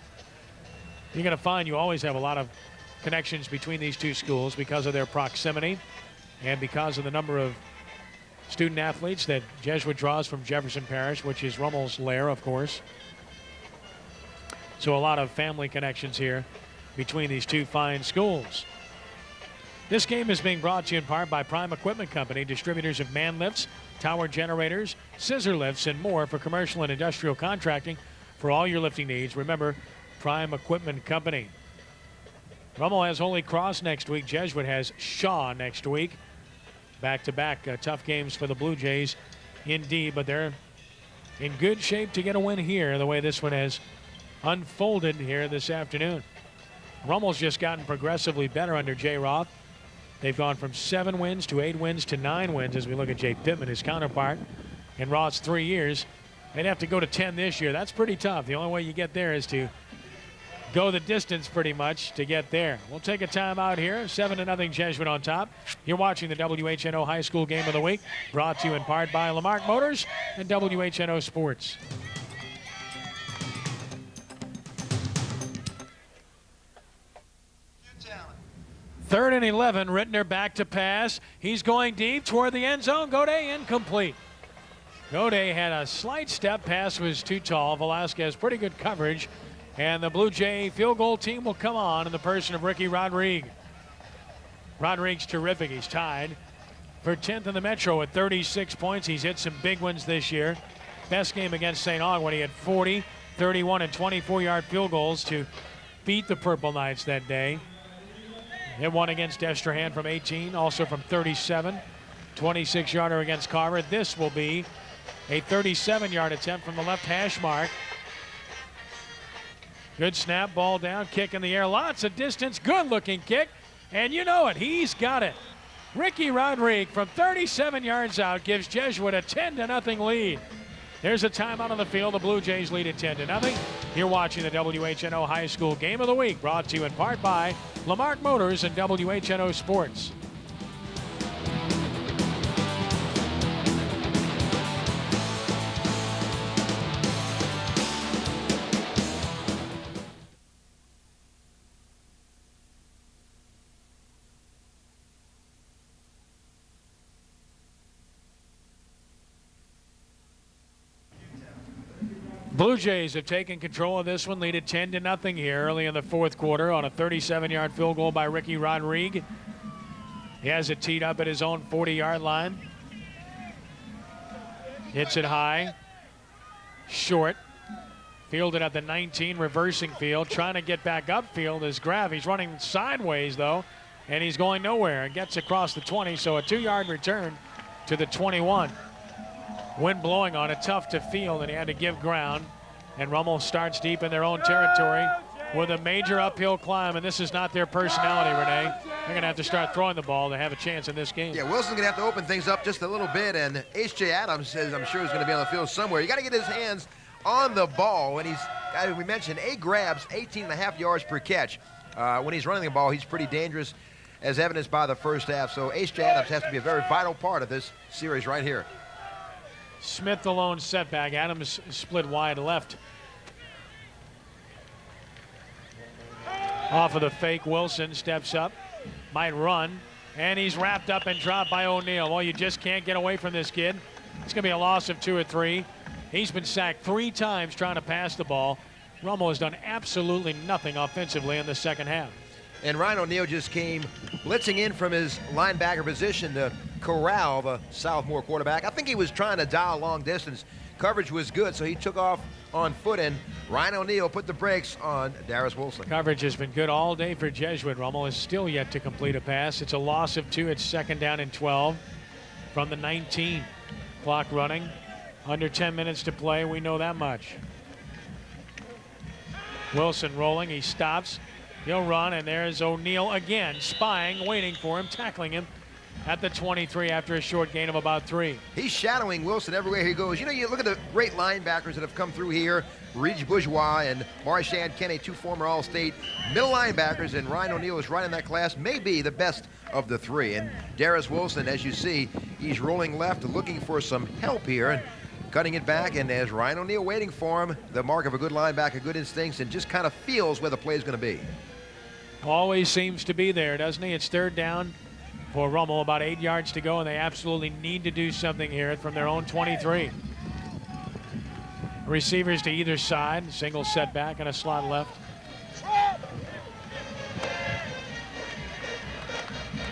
B: You're going to find you always have a lot of connections between these two schools because of their proximity and because of the number of student athletes that Jesuit draws from Jefferson Parish, which is Rummel's lair, of course. So a lot of family connections here between these two fine schools. This game is being brought to you in part by Prime Equipment Company, distributors of man lifts, tower generators, scissor lifts, and more for commercial and industrial contracting. For all your lifting needs, remember Prime Equipment Company. Rummel has Holy Cross next week. Jesuit has Shaw next week. Back-to-back tough games for the Blue Jays indeed, but they're in good shape to get a win here the way this one has unfolded here this afternoon. Rummel's just gotten progressively better under Jay Roth. They've gone from 7 wins to 8 wins to 9 wins as we look at Jay Pittman, his counterpart. In Roth's 3 years, they'd have to go to 10 this year. That's pretty tough. The only way you get there is to go the distance pretty much to get there. We'll take a timeout here. 7-0 Jesuit on top. You're watching the WHNO High School Game of the Week, brought to you in part by Lamarck Motors and WHNO Sports. Third and 11, Rittner back to pass. He's going deep toward the end zone. Godet incomplete. Godet had a slight step. Pass was too tall. Velasquez pretty good coverage. And the Blue Jay field goal team will come on in the person of Ricky Rodriguez. Rodriguez terrific. He's tied for 10th in the Metro at 36 points. He's hit some big ones this year. Best game against St. Aug when he had 40, 31, and 24-yard field goals to beat the Purple Knights that day. Hit one against Trahan from 18, also from 37. 26-yarder against Carver. This will be a 37-yard attempt from the left hash mark. Good snap, ball down, kick in the air, lots of distance, good looking kick, and you know it, he's got it. Ricky Rodriguez from 37 yards out gives Jesuit a 10-0 lead. There's a timeout on the field. The Blue Jays lead at 10-0. You're watching the WHNO High School Game of the Week, brought to you in part by Lamarck Motors and WHNO Sports. Blue Jays have taken control of this one, lead it 10-0 here early in the fourth quarter on a 37-yard field goal by Ricky Rodriguez. He has it teed up at his own 40-yard line. Hits it high, short, fielded at the 19, reversing field, trying to get back upfield is Graff. He's running sideways though, and he's going nowhere and gets across the 20, so a 2-yard return to the 21. Wind blowing on it, tough to field, and he had to give ground. And Rummel starts deep in their own territory with a major uphill climb, and this is not their personality, Renee. They're going to have to start throwing the ball to have a chance in this game.
A: Yeah, Wilson's going to have to open things up just a little bit, and H.J. Adams says, I'm sure, he's going to be on the field somewhere. You got to get his hands on the ball, and he's, as we mentioned, 8 grabs, 18.5 yards per catch. When he's running the ball, he's pretty dangerous, as evidenced by the first half. So H.J. Adams has to be a very vital part of this series right here.
B: Smith the lone setback. Adams split wide left. Off of the fake, Wilson steps up, might run, and he's wrapped up and dropped by O'Neal. Well, you just can't get away from this kid. It's going to be a loss of 2 or 3. He's been sacked 3 times trying to pass the ball. Rummel has done absolutely nothing offensively in the second half.
A: And Ryan O'Neal just came blitzing in from his linebacker position to corral the sophomore quarterback. I think he was trying to dial long distance. Coverage was good, so he took off on foot, and Ryan O'Neal put the brakes on Darius Wilson.
B: Coverage has been good all day for Jesuit. Rummel is still yet to complete a pass. It's a loss of 2. It's 2nd down and 12 from the 19. Clock running. Under 10 minutes to play. We know that much. Wilson rolling. He stops. He'll run, and there's O'Neal again, spying, waiting for him, tackling him at the 23 after a short gain of about 3.
A: He's shadowing Wilson everywhere he goes. You know, you look at the great linebackers that have come through here, Regis Bourgeois and Marshawn Kenny, 2 former All-State middle linebackers, and Ryan O'Neal is right in that class, maybe the best of the 3. And Darius Wilson, as you see, he's rolling left, looking for some help here, and cutting it back, and as Ryan O'Neal waiting for him, the mark of a good linebacker, good instincts, and just kind of feels where the play is going to be.
B: Always seems to be there, doesn't he? It's 3rd down for Rummel, about 8 yards to go, and they absolutely need to do something here from their own 23. Receivers to either side, single setback and a slot left.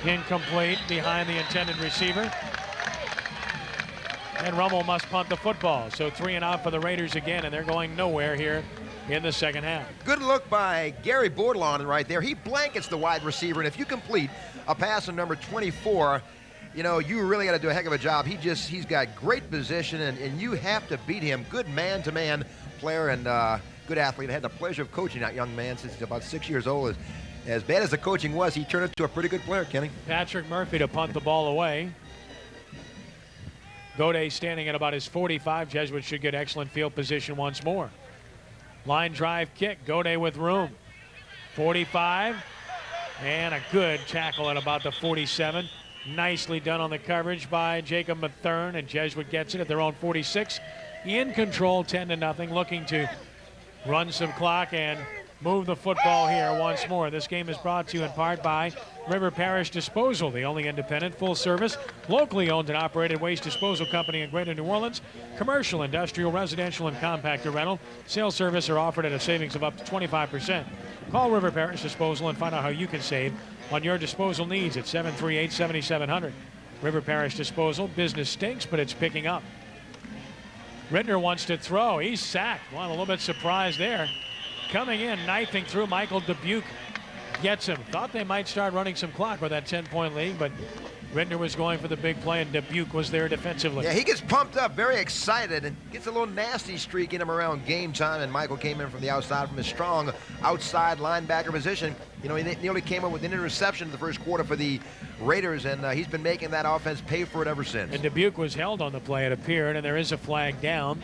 B: Incomplete behind the intended receiver. And Rummel must punt the football. So 3 and out for the Raiders again, and they're going nowhere here in the second half.
A: Good look by Gary Bordelon right there. He blankets the wide receiver, and if you complete a pass on number 24, you know, you really got to do a heck of a job. He's got great position, and you have to beat him. Good man-to-man player and good athlete. I had the pleasure of coaching that young man since he's about 6 years old. As bad as the coaching was, he turned into a pretty good player, Kenny.
B: Patrick Murphy to punt the ball away. Gode standing at about his 45. Jesuit should get excellent field position once more. Line drive kick, Gode with room. 45, and a good tackle at about the 47. Nicely done on the coverage by Jacob Mathern, and Jesuit gets it at their own 46. In control, 10-0, looking to run some clock and move the football here once more. This game is brought to you in part by River Parish Disposal, the only independent, full-service, locally owned and operated waste disposal company in Greater New Orleans. Commercial, industrial, residential, and compactor rental. Sales service are offered at a savings of up to 25%. Call River Parish Disposal and find out how you can save on your disposal needs at 738-7700. River Parish Disposal, business stinks, but it's picking up. Rittner wants to throw. He's sacked. Well, a little bit surprised there. Coming in, knifing through, Michael Dubuque gets him. Thought they might start running some clock with that 10-point lead, but Rittner was going for the big play, and Dubuque was there defensively.
A: Yeah, he gets pumped up, very excited, and gets a little nasty streak in him around game time, and Michael came in from the outside from his strong outside linebacker position. You know, he nearly came up with an interception in the first quarter for the Raiders, and he's been making that offense pay for it ever since.
B: And Dubuque was held on the play, it appeared, and there is a flag down.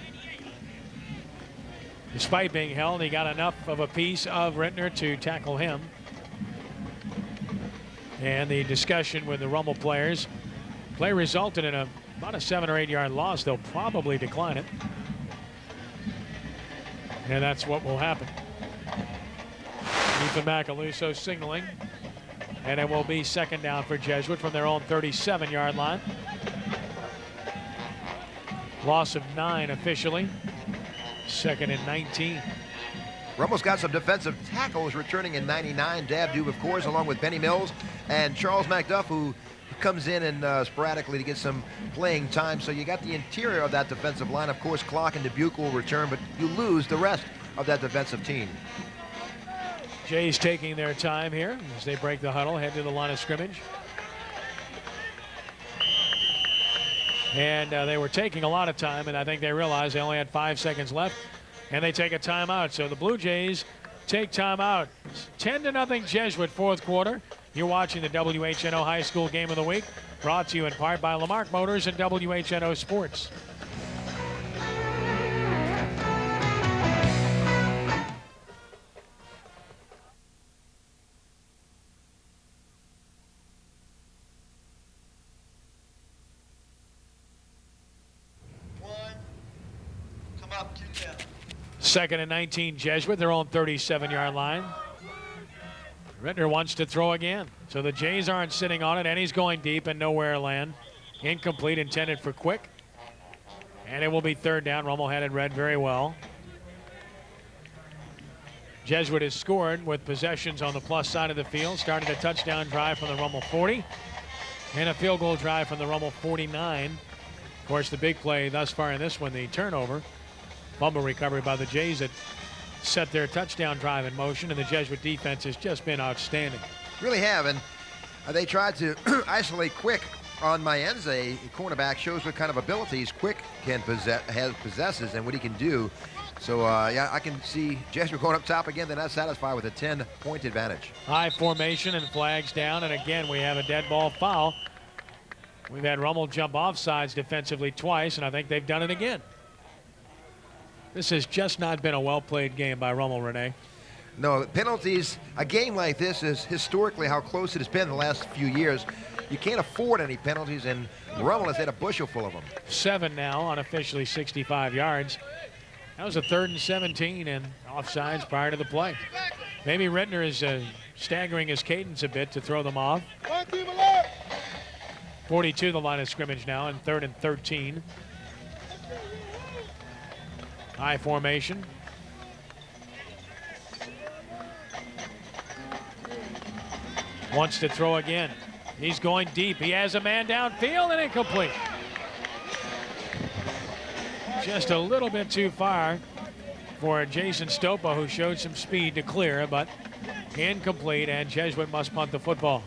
B: Despite being held, he got enough of a piece of Rittner to tackle him. And the discussion with the Rummel players. Play resulted in about a 7 or 8 yard loss. They'll probably decline it. And that's what will happen. Ethan Macaluso signaling. And it will be second down for Jesuit from their own 37-yard line. Loss of 9 officially. Second and 19.
A: Rummel's got some defensive tackles returning in 99. Nadeau, of course, along with Benny Mills and Charles McDuff, who comes in and sporadically to get some playing time. So you got the interior of that defensive line. Of course, Clark and Dubuque will return, but you lose the rest of that defensive team.
B: Jays taking their time here as they break the huddle, head to the line of scrimmage. And they were taking a lot of time, and I think they realized they only had 5 seconds left, and they take a timeout. So the Blue Jays take timeout. 10-0 Jesuit fourth quarter. You're watching the WHNO High School Game of the Week, brought to you in part by Lamarck Motors and WHNO Sports. Second and 19 Jesuit, their own 37-yard line. Rittner wants to throw again. So the Jays aren't sitting on it, and he's going deep and nowhere to land. Incomplete, intended for Quick. And it will be third down. Rummel had it read very well. Jesuit has scored with possessions on the plus side of the field. Started a touchdown drive from the Rummel 40 and a field goal drive from the Rummel 49. Of course, the big play thus far in this one, the turnover. Fumble recovery by the Jays that set their touchdown drive in motion, and the Jesuit defense has just been outstanding.
A: Really have, and they tried to isolate Quick on Mayenza, a cornerback. Shows what kind of abilities Quick can possesses and what he can do. So, yeah, I can see Jesuit going up top again. They're not satisfied with a 10-point advantage.
B: High formation and flags down, and again we have a dead ball foul. We've had Rummel jump off sides defensively twice, and I think they've done it again. This has just not been a well-played game by Rummel, Renee.
A: No, penalties, a game like this is historically how close it has been the last few years. You can't afford any penalties, and Rummel has had a bushel full of them. 7
B: now, unofficially 65 yards. That was a 3rd and 17 and offsides prior to the play. Maybe Rittner is staggering his cadence a bit to throw them off. 42 the line of scrimmage now, and 3rd and 13. High formation. Wants to throw again. He's going deep. He has a man downfield and incomplete. Just a little bit too far for Jason Stopa, who showed some speed to clear, but incomplete, and Jesuit must punt the football.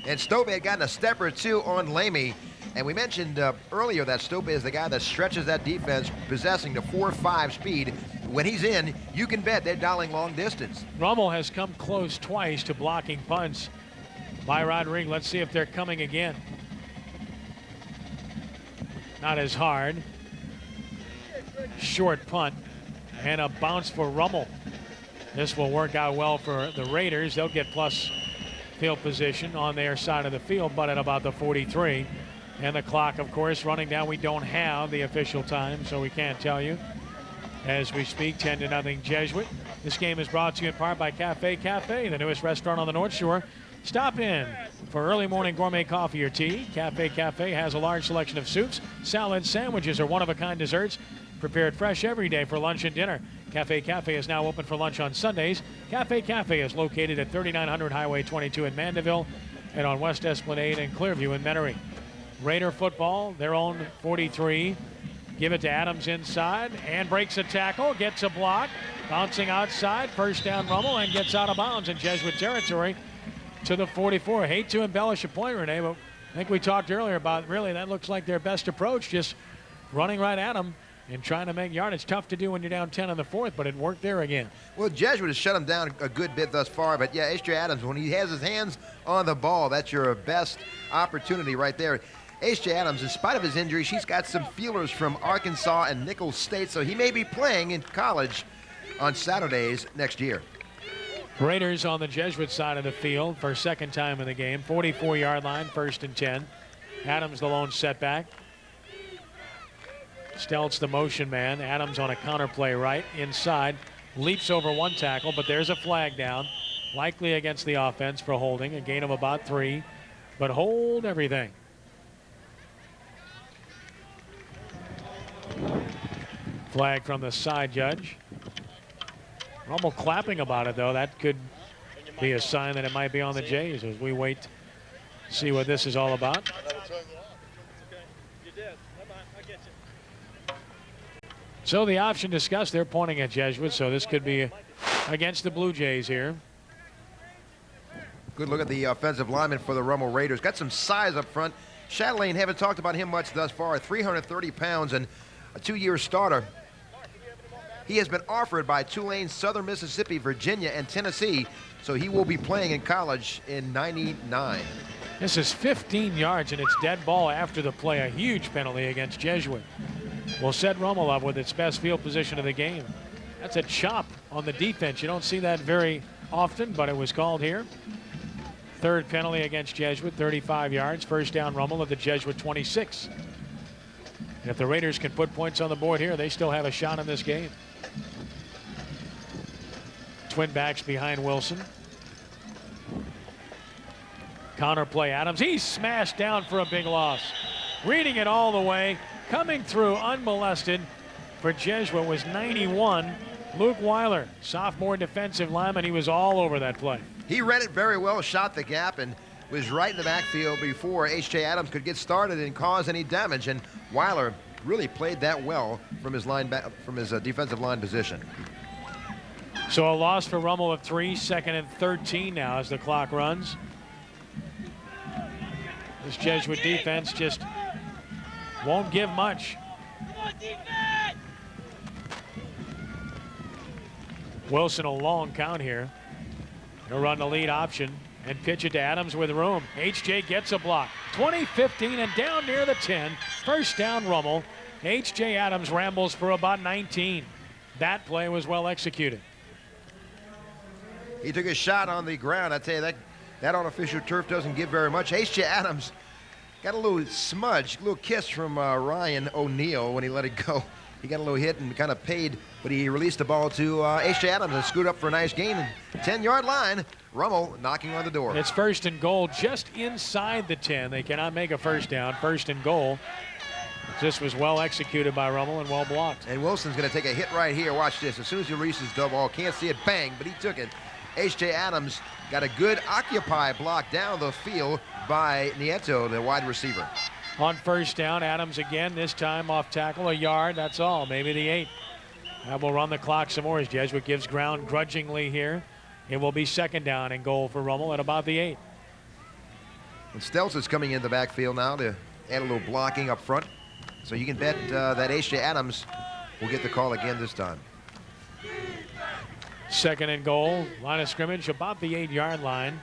A: And Stopa had gotten a step or two on Lamy. And we mentioned earlier that Stopa is the guy that stretches that defense, possessing the 4.5 speed. When he's in, you can bet they're dialing long distance.
B: Rummel has come close twice to blocking punts by Rodriguez. Let's see if they're coming again. Not as hard. Short punt and a bounce for Rummel. This will work out well for the Raiders. They'll get plus field position on their side of the field, but at about the 43. And the clock, of course, running down. We don't have the official time, so we can't tell you. As we speak, 10-0 Jesuit. This game is brought to you in part by Cafe Cafe, the newest restaurant on the North Shore. Stop in for early morning gourmet coffee or tea. Cafe Cafe has a large selection of soups, salads, sandwiches, or one-of-a-kind desserts prepared fresh every day for lunch and dinner. Cafe Cafe is now open for lunch on Sundays. Cafe Cafe is located at 3900 Highway 22 in Mandeville and on West Esplanade and Clearview in Metairie. Raider football, their own 43. Give it to Adams inside and breaks a tackle, gets a block, bouncing outside, first down Rummel, and gets out of bounds in Jesuit territory to the 44. I hate to embellish a point, Renee, but I think we talked earlier about really that looks like their best approach, just running right at them and trying to make yardage. It's tough to do when you're down 10 in the fourth, but it worked there again.
A: Well, Jesuit has shut him down a good bit thus far, but yeah, H.J. Adams, when he has his hands on the ball, that's your best opportunity right there. H.J. Adams, in spite of his injury, she's got some feelers from Arkansas and Nicholls State, so he may be playing in college on Saturdays next year.
B: Raiders on the Jesuit side of the field for second time in the game. 44-yard line, 1st and 10. Adams the lone setback. Stelz the motion man. Adams on a counter play right inside. Leaps over one tackle, but there's a flag down. Likely against the offense for holding. A gain of about 3. But hold everything. Flag from the side judge. Rummel clapping about it, though. That could be a sign that it might be on the Jays as we wait to see what this is all about. So the option discussed, they're pointing at Jesuit, so this could be against the Blue Jays here.
A: Good look at the offensive lineman for the Rummel Raiders. Got some size up front. Chatelaine, haven't talked about him much thus far. 330 pounds and a 2-year starter. He has been offered by Tulane, Southern Mississippi, Virginia, and Tennessee, so he will be playing in college in '99.
B: This is 15 yards, and it's dead ball after the play. A huge penalty against Jesuit. Will set Rummel up with its best field position of the game. That's a chop on the defense. You don't see that very often, but it was called here. 3rd penalty against Jesuit, 35 yards. 1st down Rummel at the Jesuit 26. And if the Raiders can put points on the board here, they still have a shot in this game. Twin backs behind Wilson. Counter play Adams. He's smashed down for a big loss. Reading it all the way. Coming through unmolested for Jesuit was 91. Luke Weiler, sophomore defensive lineman. He was all over that play.
A: He read it very well, shot the gap, and was right in the backfield before H.J. Adams could get started and cause any damage. And Weiler really played that well from his defensive line position.
B: So a loss for Rummel of 3, 2nd and 13 now as the clock runs. This Jesuit defense just won't give much. Wilson a long count here. He'll run the lead option and pitch it to Adams with room. H.J. gets a block. 20-15 and down near the 10. 1st down Rummel. H.J. Adams rambles for about 19. That play was well executed.
A: He took a shot on the ground. I tell you, that artificial turf doesn't give very much. H.J. Adams got a little smudge, a little kiss from Ryan O'Neal when he let it go. He got a little hit and kind of paid, but he released the ball to H.J. Adams and scoot up for a nice gain. 10-yard line, Rummel knocking on the door.
B: It's 1st and goal just inside the 10. They cannot make a 1st down. 1st and goal. This was well executed by Rummel and well blocked.
A: And Wilson's going to take a hit right here. Watch this. As soon as he releases the ball, can't see it, bang, but he took it. H.J. Adams got a good occupy block down the field by Nieto, the wide receiver.
B: On 1st down, Adams again, this time off tackle, a yard, that's all, maybe the 8. That will run the clock some more as Jesuit gives ground grudgingly here. It will be 2nd down and goal for Rummel at about the 8.
A: And Stelz is coming in the backfield now to add a little blocking up front. So you can bet that H.J. Adams will get the call again this time.
B: 2nd and goal, line of scrimmage about the 8-yard line.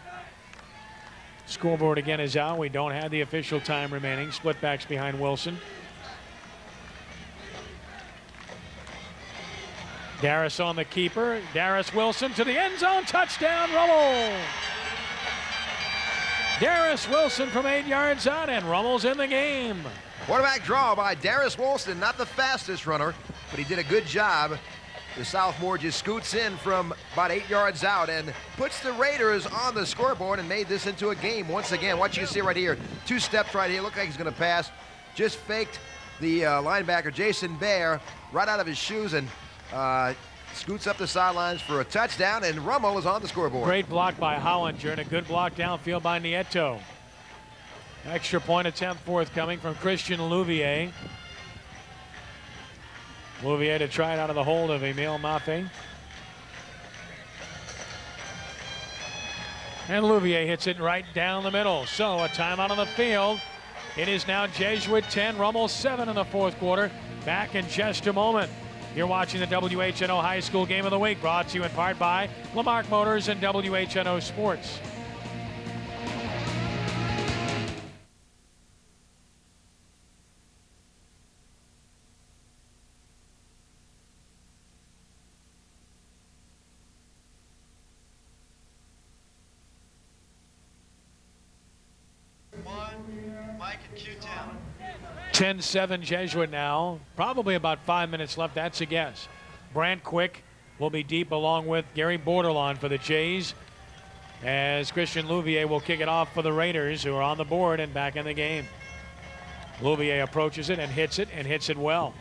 B: Scoreboard again is out. We don't have the official time remaining. Split backs behind Wilson. Darris on the keeper. Darris Wilson to the end zone. Touchdown, Rummel. Darris Wilson from 8 yards out, and Rummel's in the game.
A: Quarterback draw by Darris Wilson, not the fastest runner, but he did a good job. The sophomore just scoots in from about 8 yards out and puts the Raiders on the scoreboard and made this into a game once again. What you see right here, 2 steps right here, look like he's going to pass. Just faked the linebacker, Jason Bear, right out of his shoes and scoots up the sidelines for a touchdown, and Rummel is on the scoreboard.
B: Great block by Hollinger and a good block downfield by Nieto. Extra point attempt forthcoming from Christian Louvier. Louvier to try it out of the hold of Emile Maffei. And Louvier hits it right down the middle. So a timeout on the field. It is now Jesuit 10, Rummel 7 in the 4th quarter. Back in just a moment. You're watching the WHNO High School Game of the Week, brought to you in part by Lamarck Motors and WHNO Sports. 10-7 Jesuit now. Probably about 5 minutes left. That's a guess. Brant Quick will be deep along with Gary Bordelon for the Jays, as Christian Louvier will kick it off for the Raiders, who are on the board and back in the game. Louvier approaches it and hits it well.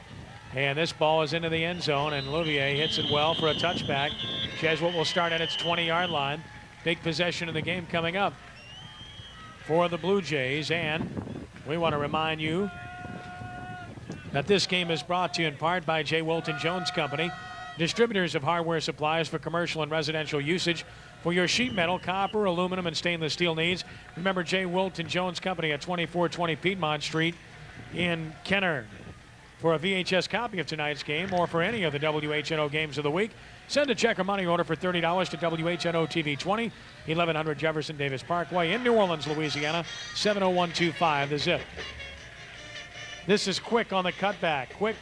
B: And this ball is into the end zone, and Louvier hits it well for a touchback. Jesuit will start at its 20-yard line. Big possession of the game coming up for the Blue Jays. And we want to remind you that this game is brought to you in part by J. Wilton Jones Company, distributors of hardware supplies for commercial and residential usage. For your sheet metal, copper, aluminum, and stainless steel needs, remember J. Wilton Jones Company at 2420 Piedmont Street in Kenner. For a VHS copy of tonight's game or for any of the WHNO games of the week, send a check or money order for $30 to WHNO-TV 20, 1100 Jefferson Davis Parkway in New Orleans, Louisiana, 70125, the zip. This is Quick on the cutback. Quick,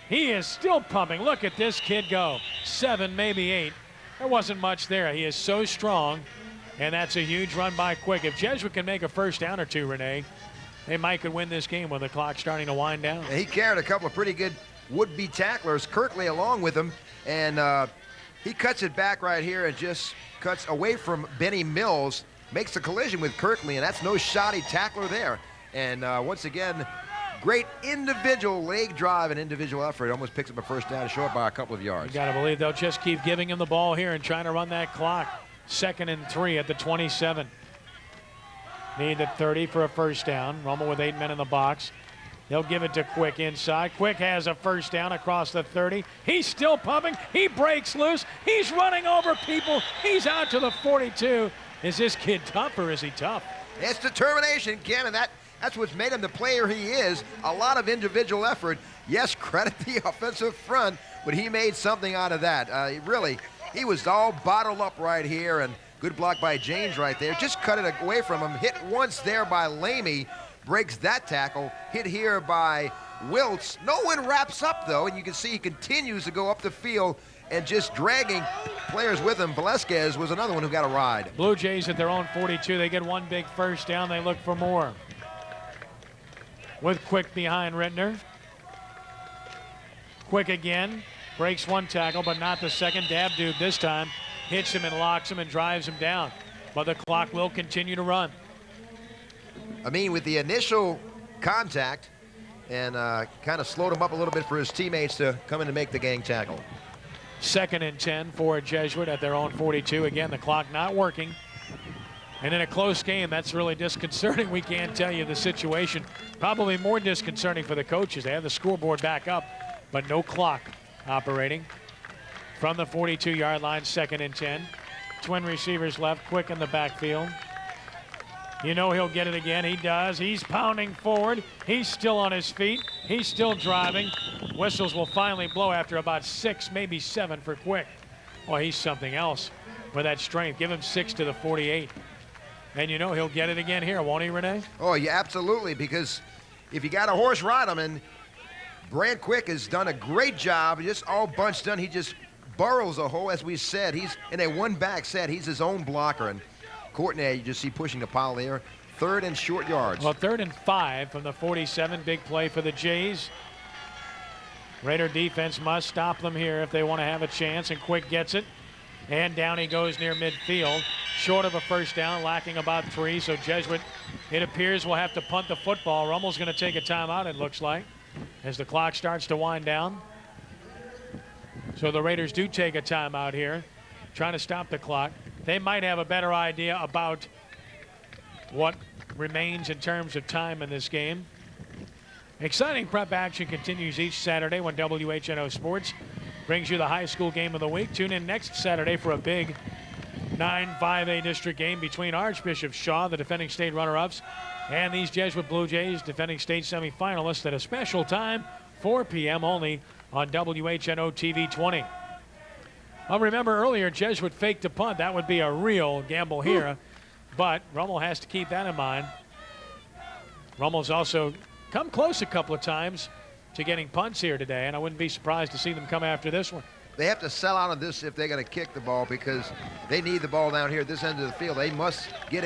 B: he is still pumping. Look at this kid go. 7, maybe 8. There wasn't much there. He is so strong, and that's a huge run by Quick. If Jesuit can make a first down or two, Renee, they might could win this game with the clock starting to wind down.
A: He carried a couple of pretty good would-be tacklers, Kirkley along with him, and he cuts it back right here and just cuts away from Benny Mills, makes the collision with Kirkley, and that's no shoddy tackler there. And once again, great individual leg drive and individual effort. Almost picks up a first down, short by a couple of yards.
B: You got to believe they'll just keep giving him the ball here and trying to run that clock. 2nd and 3 at the 27. Need the 30 for a first down. Rummel with 8 men in the box. They'll give it to Quick inside. Quick has a first down across the 30. He's still pumping. He breaks loose. He's running over people. He's out to the 42. Is this kid tough or is he tough?
A: It's determination, Ken, and that's what's made him the player he is. A lot of individual effort. Yes, credit the offensive front, but he made something out of that. He was all bottled up right here, and good block by James right there. Just cut it away from him. Hit once there by Lamy. Breaks that tackle. Hit here by Wiltz. No one wraps up, though, and you can see he continues to go up the field and just dragging players with him. Velasquez was another one who got a ride.
B: Blue Jays at their own 42. They get one big first down. They look for more. With Quick behind Rittner. Quick again. Breaks one tackle, but not the second. Dabdoob this time hits him and locks him and drives him down. But the clock will continue to run.
A: I mean, with the initial contact and kind of slowed him up a little bit for his teammates to come in and make the gang tackle.
B: 2nd and 10 for Jesuit at their own 42. Again, the clock not working. And in a close game, that's really disconcerting. We can't tell you the situation. Probably more disconcerting for the coaches. They have the scoreboard back up, but no clock operating. From the 42-yard line, 2nd and 10. Twin receivers left, Quick in the backfield. You know he'll get it again. He does. He's pounding forward. He's still on his feet. He's still driving. Whistles will finally blow after about 6, maybe 7 for Quick. Well, he's something else with that strength. Give him 6 to the 48. And you know he'll get it again here, won't he, Renee?
A: Oh, yeah, absolutely, because if you got a horse, ride him, and Brant Quick has done a great job. Just all bunched done. He just burrows a hole, as we said. He's in a one-back set. He's his own blocker, and Courtney, you just see pushing the pile there. 3rd and short yards.
B: Well, 3rd and 5 from the 47. Big play for the Jays. Raider defense must stop them here if they want to have a chance, and Quick gets it. And down he goes near midfield. Short of a first down, lacking about 3. So Jesuit, it appears, will have to punt the football. Rummel's going to take a timeout, it looks like, as the clock starts to wind down. So the Raiders do take a timeout here, trying to stop the clock. They might have a better idea about what remains in terms of time in this game. Exciting prep action continues each Saturday when WHNO Sports brings you the high school game of the week. Tune in next Saturday for a big 9-5A district game between Archbishop Shaw, the defending state runner-ups, and these Jesuit Blue Jays, defending state semifinalists, at a special time, 4 p.m. only on WHNO-TV 20. Well, remember earlier, Jesuit faked a punt. That would be a real gamble here, but Rummel has to keep that in mind. Rummel's also come close a couple of times to getting punts here today, and I wouldn't be surprised to see them come after this one.
A: They have to sell out of this if they're going to kick the ball, because they need the ball down here at this end of the field. They must get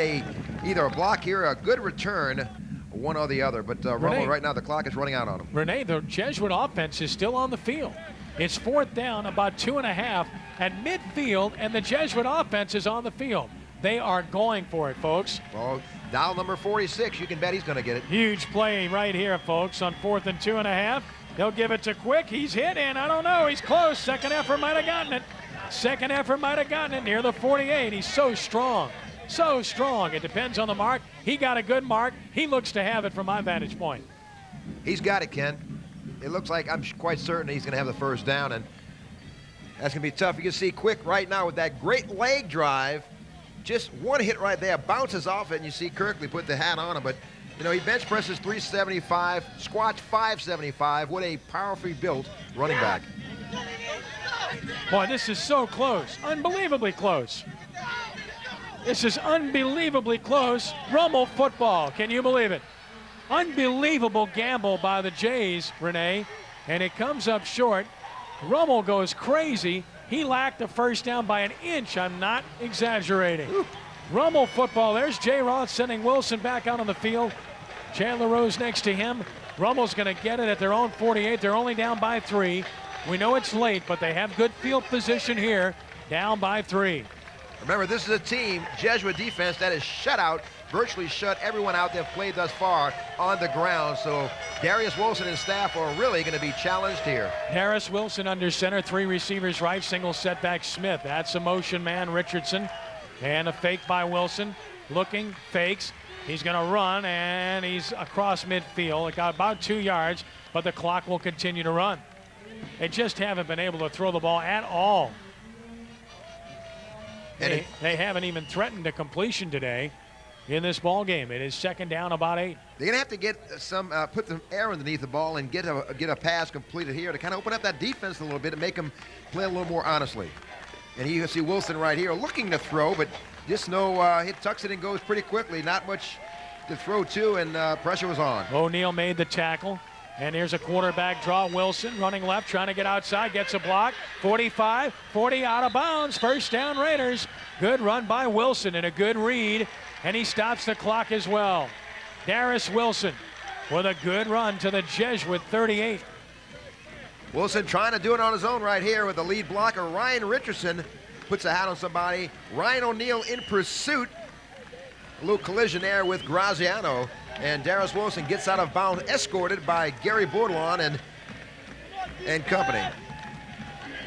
A: either a block here, a good return, one or the other. But Rummel, right now, the clock is running out on him.
B: Renee, the Jesuit offense is still on the field. It's 4th down, about 2.5 at midfield, and the Jesuit offense is on the field. They are going for it, folks.
A: Well, dial number 46, you can bet he's going to get it.
B: Huge play right here, folks, on 4th and 2.5. They'll give it to Quick. He's hit, and I don't know. He's close. Second effort might have gotten it. Second effort might have gotten it near the 48. He's so strong. So strong. It depends on the mark. He got a good mark. He looks to have it from my vantage point.
A: He's got it, Ken. It looks like I'm quite certain he's going to have the first down, and that's going to be tough. You can see Quick right now with that great leg drive. Just one hit right there, bounces off it, and you see Kirkley put the hat on him. But, you know, he bench presses 375, squats 575. What a powerfully built running back.
B: Boy, this is so close. Unbelievably close. This is unbelievably close. Rummel football. Can you believe it? Unbelievable gamble by the Jays, Renee, and it comes up short. Rummel goes crazy. He lacked the first down by an inch. I'm not exaggerating. Ooh. Rummel football. There's J. Roth sending Wilson back out on the field. Chandler Rose next to him. Rummel's going to get it at their own 48. They're only down by 3. We know it's late, but they have good field position here. Down by 3.
A: Remember, this is a team, Jesuit defense, that is shut out, virtually shut everyone out they've played thus far on the ground. So Darius Wilson and staff are really going to be challenged here.
B: Harris Wilson under center, 3 receivers right, single setback Smith. That's a motion man, Richardson. And a fake by Wilson. Looking, fakes. He's going to run, and he's across midfield. It got about 2 yards, but the clock will continue to run. They just haven't been able to throw the ball at all. They haven't even threatened a completion today in this ball game. It is 2nd down, about 8.
A: They're going to have to get some, put some air underneath the ball and get a pass completed here to kind of open up that defense a little bit and make them play a little more honestly. And you can see Wilson right here looking to throw, but just it tucks it and goes pretty quickly. Not much to throw to, and pressure was on.
B: O'Neal made the tackle. And here's a quarterback draw. Wilson running left, trying to get outside, gets a block. 45, 40 out of bounds. First down Raiders. Good run by Wilson and a good read. And he stops the clock as well. Darius Wilson with a good run to the Jesuit 38.
A: Wilson trying to do it on his own right here with the lead blocker. Ryan Richardson puts a hat on somebody. Ryan O'Neal in pursuit. A little collision there with Graziano. And Darius Wilson gets out of bounds, escorted by Gary Bordelon and company.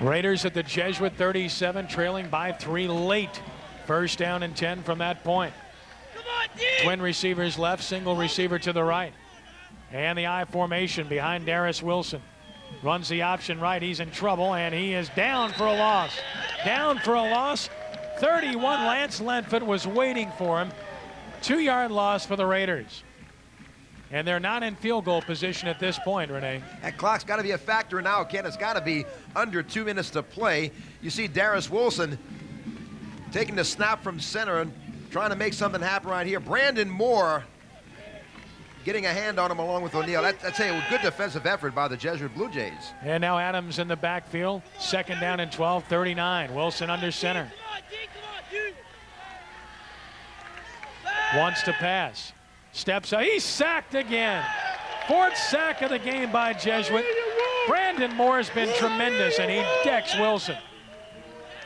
B: Raiders at the Jesuit 37, trailing by 3 late. First down and 10 from that point. Twin receivers left, single receiver to the right. And the I formation behind Darius Wilson. Runs the option right, he's in trouble, and he is down for a loss. Down for a loss. 31, Lance Lenford was waiting for him. 2-yard loss for the Raiders. And they're not in field goal position at this point, Renee.
A: That clock's got to be a factor now, Ken. It's got to be under 2 minutes to play. You see Darius Wilson taking the snap from center and trying to make something happen right here. Brandon Moore getting a hand on him along with O'Neal. That's a good defensive effort by the Jesuit Blue Jays.
B: And now Adams in the backfield. 2nd down and 12, 39. Wilson under center. Wants to pass. Steps out. He's sacked again. 4th sack of the game by Jesuit. Brandon Moore has been tremendous, and he decks Wilson.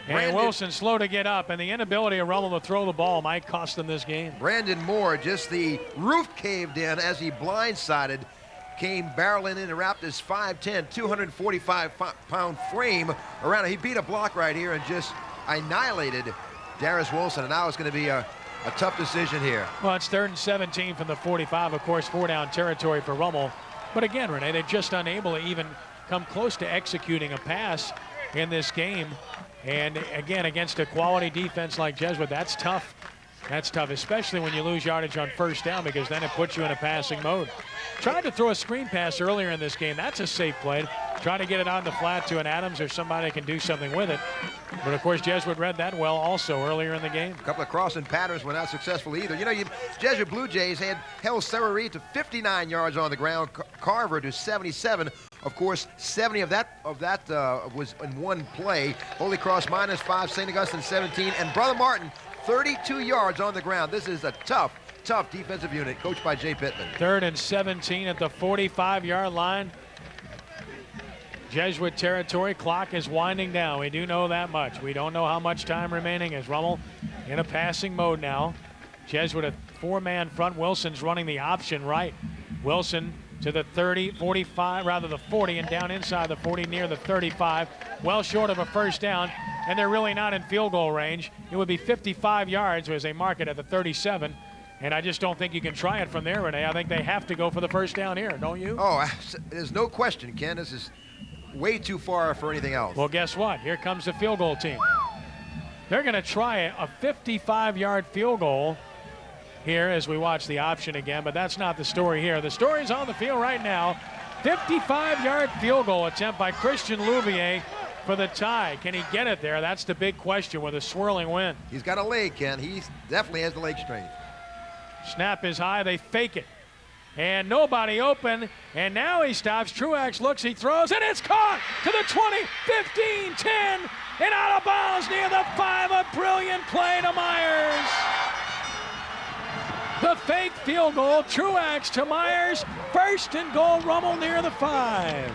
B: And Wilson slow to get up, and the inability of Rummel to throw the ball might cost them this game.
A: Brandon Moore, just the roof caved in as he blindsided, came barreling in and wrapped his 5'10", 245-pound frame around it. He beat a block right here and just annihilated Darius Wilson, and now it's going to be a tough decision here.
B: Well, it's 3rd and 17 from the 45. Of course, 4-down territory for Rummel. But again, Renee, they're just unable to even come close to executing a pass in this game. And again, against a quality defense like Jesuit, that's tough. That's tough, especially when you lose yardage on first down, because then it puts you in a passing mode. Tried to throw a screen pass earlier in this game. That's a safe play. Try to get it on the flat to an Adams or somebody that can do something with it. But of course, Jesuit read that well also earlier in the game.
A: A couple of crossing patterns were not successful either. You know, Jesuit Blue Jays had held Serrari to 59 yards on the ground, Carver to 77. Of course, 70 of that was in one play. Holy Cross -5, St. Augustine 17, and Brother Martin 32 yards on the ground. This is a tough tough defensive unit coached by Jay Pittman.
B: 3rd and 17 at the 45-yard line. Jesuit territory. Clock is winding down. We do know that much. We don't know how much time remaining as Rummel in a passing mode now. Jesuit a 4-man front. Wilson's running the option right. Wilson to the 30, 45, rather the 40, and down inside the 40 near the 35. Well short of a first down, and they're really not in field goal range. It would be 55 yards as they mark it at the 37. And I just don't think you can try it from there, Renee. I think they have to go for the first down here, don't you?
A: Oh, there's no question, Ken. This is way too far for anything else.
B: Well, guess what? Here comes the field goal team. They're going to try a 55-yard field goal here as we watch the option again, but that's not the story here. The story's on the field right now. 55-yard field goal attempt by Christian Louvier for the tie. Can he get it there? That's the big question with a swirling wind.
A: He's got a leg, Ken. He definitely has the leg strength.
B: Snap is high. They fake it. And nobody open. And now he stops. Truax looks. He throws. And it's caught to the 20, 15, 10. And out of bounds near the 5. A brilliant play to Myers. The fake field goal. Truax to Myers. 1st and goal. Rummel near the 5.